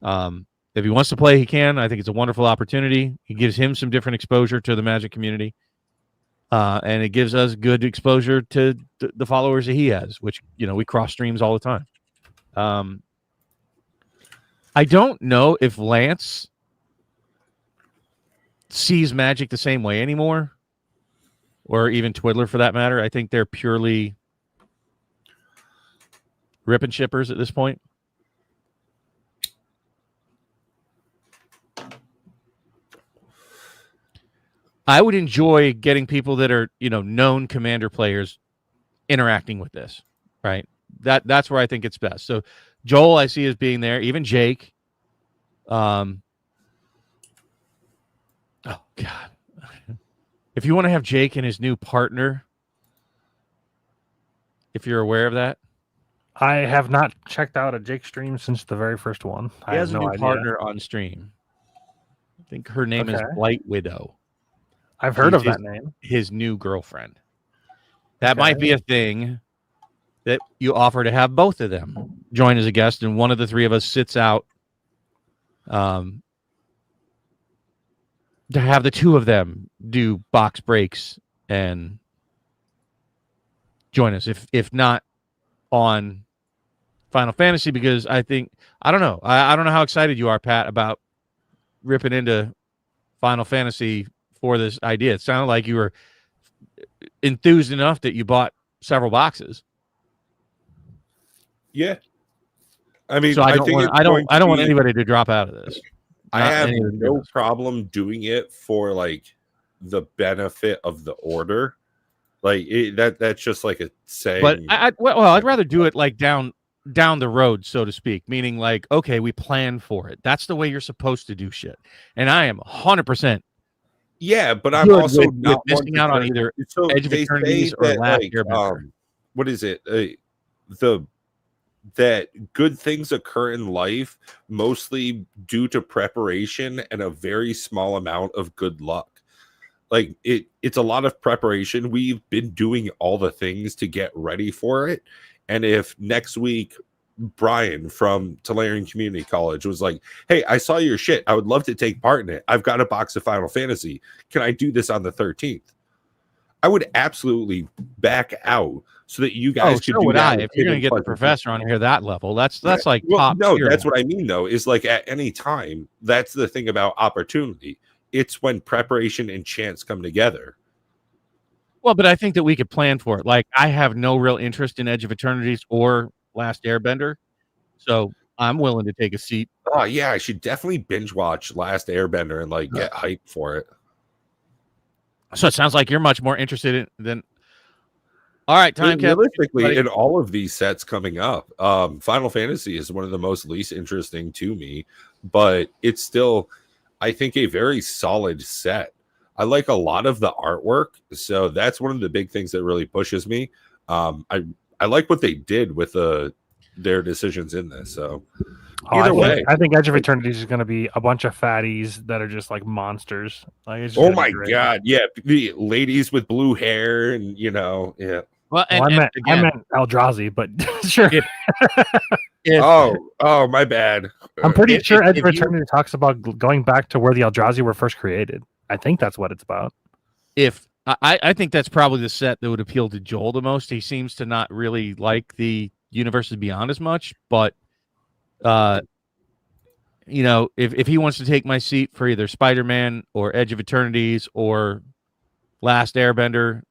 E: If he wants to play, he can. I think it's a wonderful opportunity. It gives him some different exposure to the Magic community, and it gives us good exposure to the followers that he has, which we cross streams all the time. I don't know if Lance sees Magic the same way anymore, or even Twiddler for that matter. I think they're purely rip and shippers at this point. I would enjoy getting people that are, known Commander players interacting with this, right? That's where I think it's best. So Joel, I see as being there, even Jake. Oh God. If you want to have Jake and his new partner, if you're aware of that.
A: I have not checked out a Jake stream since the very first one.
E: He has
A: have
E: a
A: no
E: new
A: idea.
E: partner on stream. I think her name is Blight Widow.
A: I've heard of that name.
E: His new girlfriend. That might be a thing that you offer to have both of them join as a guest, and one of the three of us sits out to have the two of them do box breaks and join us. If not on Final Fantasy, because I don't know. I don't know how excited you are, Pat, about ripping into Final Fantasy for this idea. It sounded like you were enthused enough that you bought several boxes.
D: Yeah. I mean,
E: so I don't want anybody to drop out of this.
D: I have no problem doing it for like the benefit of the order. Like that's just like a saying.
E: But I'd rather do it like down the road, so to speak, meaning like, okay, we plan for it. That's the way you're supposed to do shit. And I am 100%.
D: Yeah, but I'm also not
E: missing out on either Edge of Eternities or Last Airbender.
D: What is it? That good things occur in life mostly due to preparation and a very small amount of good luck. Like it's a lot of preparation. We've been doing all the things to get ready for it. And if next week Brian from Tolarian Community College was like, hey, I saw your shit. I would love to take part in it. I've got a box of Final Fantasy. Can I do this on the 13th? I would absolutely back out so that you guys could do that.
E: If you're going to get the professor on here that level, that's like top
D: no,
E: tier.
D: that's what I mean, though, is like at any time, that's the thing about opportunity. It's when preparation and chance come together.
E: Well, but I think that we could plan for it. Like, I have no real interest in Edge of Eternities or Last Airbender, so I'm willing to take a seat.
D: Oh, yeah, I should definitely binge watch Last Airbender and like get hyped for it.
E: So it sounds like you're much more interested in than. All right, time cap.
D: Realistically, in all of these sets coming up, Final Fantasy is one of the most least interesting to me, but it's still, I think, a very solid set. I like a lot of the artwork, so that's one of the big things that really pushes me. I like what they did with their decisions in this. So either way,
A: I think Edge of Eternities is going to be a bunch of fatties that are just like monsters. Like, it's
D: oh my god, yeah, the ladies with blue hair and yeah.
E: Well,
A: I meant Eldrazi, but sure.
D: Oh, my bad.
A: I'm pretty sure Edge of Eternity talks about going back to where the Eldrazi were first created. I think that's what it's about.
E: I think that's probably the set that would appeal to Joel the most. He seems to not really like the Universes Beyond as much, but if he wants to take my seat for either Spider-Man or Edge of Eternities or Last Airbender,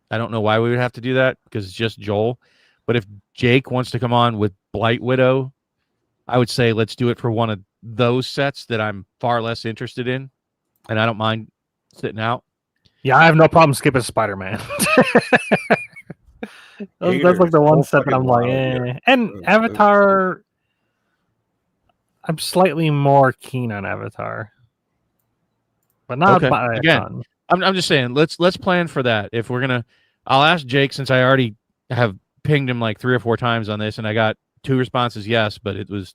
E: I don't know why we would have to do that because it's just Joel. But if Jake wants to come on with Blight Widow, I would say let's do it for one of those sets that I'm far less interested in, and I don't mind sitting out.
A: Yeah, I have no problem skipping Spider-Man. that's like the one set that I'm like, eh. And Avatar, I'm slightly more keen on Avatar, but not by a ton.
E: I'm just saying, let's plan for that. If we're gonna, I'll ask Jake since I already have pinged him like 3 or 4 times on this, and I got 2 responses yes, but it was,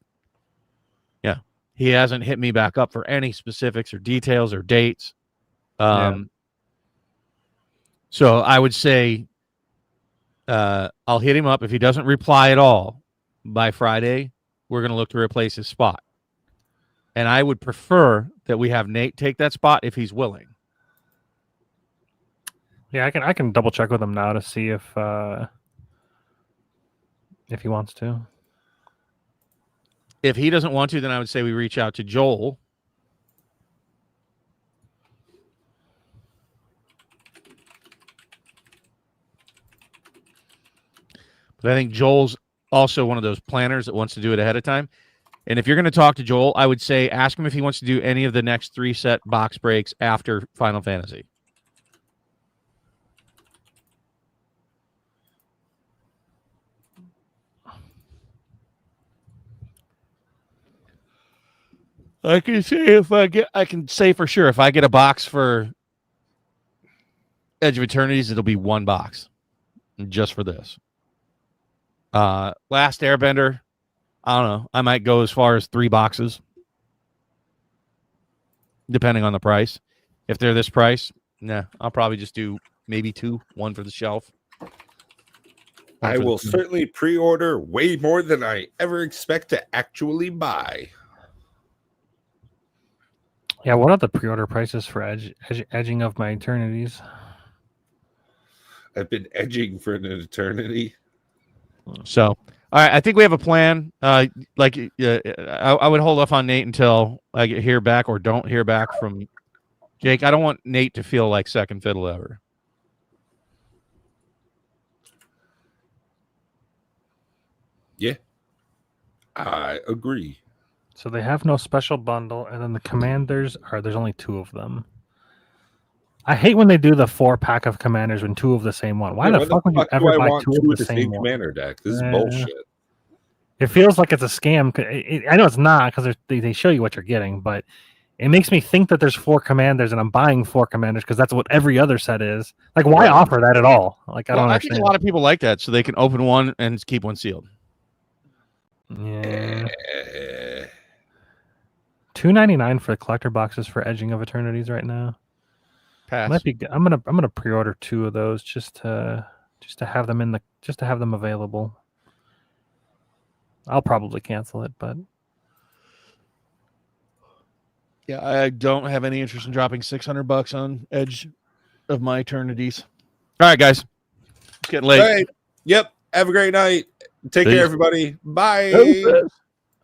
E: he hasn't hit me back up for any specifics or details or dates. So I would say I'll hit him up. If he doesn't reply at all by Friday, we're going to look to replace his spot. And I would prefer that we have Nate take that spot if he's willing.
A: Yeah, I can double check with him now to see if he wants to.
E: If he doesn't want to, then I would say we reach out to Joel. But I think Joel's also one of those planners that wants to do it ahead of time. And if you're going to talk to Joel, I would say ask him if he wants to do any of the next 3 set box breaks after Final Fantasy. I can say I can say for sure if I get a box for Edge of Eternities, it'll be 1 box just for this. Last Airbender, I don't know. I might go as far as 3 boxes, depending on the price. If they're this price, nah, I'll probably just do maybe 2, 1 for the shelf.
D: I will certainly pre-order way more than I ever expect to actually buy.
A: Yeah, what are the pre-order prices for Edging of My Eternities?
D: I've been edging for an eternity.
E: So, all right, I think we have a plan. I would hold off on Nate until I hear back or don't hear back from Jake. I don't want Nate to feel like second fiddle ever.
D: Yeah, I agree.
A: So they have no special bundle, and then the commanders there's only 2 of them. I hate when they do the 4-pack of commanders when 2 of the same one. Why the fuck would you ever buy 2 of the same one?
D: commander deck? This is bullshit.
A: It feels like it's a scam. I know it's not because they show you what you're getting, but it makes me think that there's 4 commanders and I'm buying 4 commanders because that's what every other set is. Like, why offer that at all? Like, I don't understand.
E: I think a lot of people like that, so they can open one and keep one sealed.
A: Yeah. $2.99 for the collector boxes for Edging of Eternities right now.
E: Pass.
A: Might be. I'm gonna pre-order 2 of those just to have them to have them available. I'll probably cancel it, but
E: yeah, I don't have any interest in dropping $600 on Edge of My Eternities. All right, guys, it's getting late.
D: All right. Yep. Have a great night. Take
E: Peace.
D: care, everybody. Bye.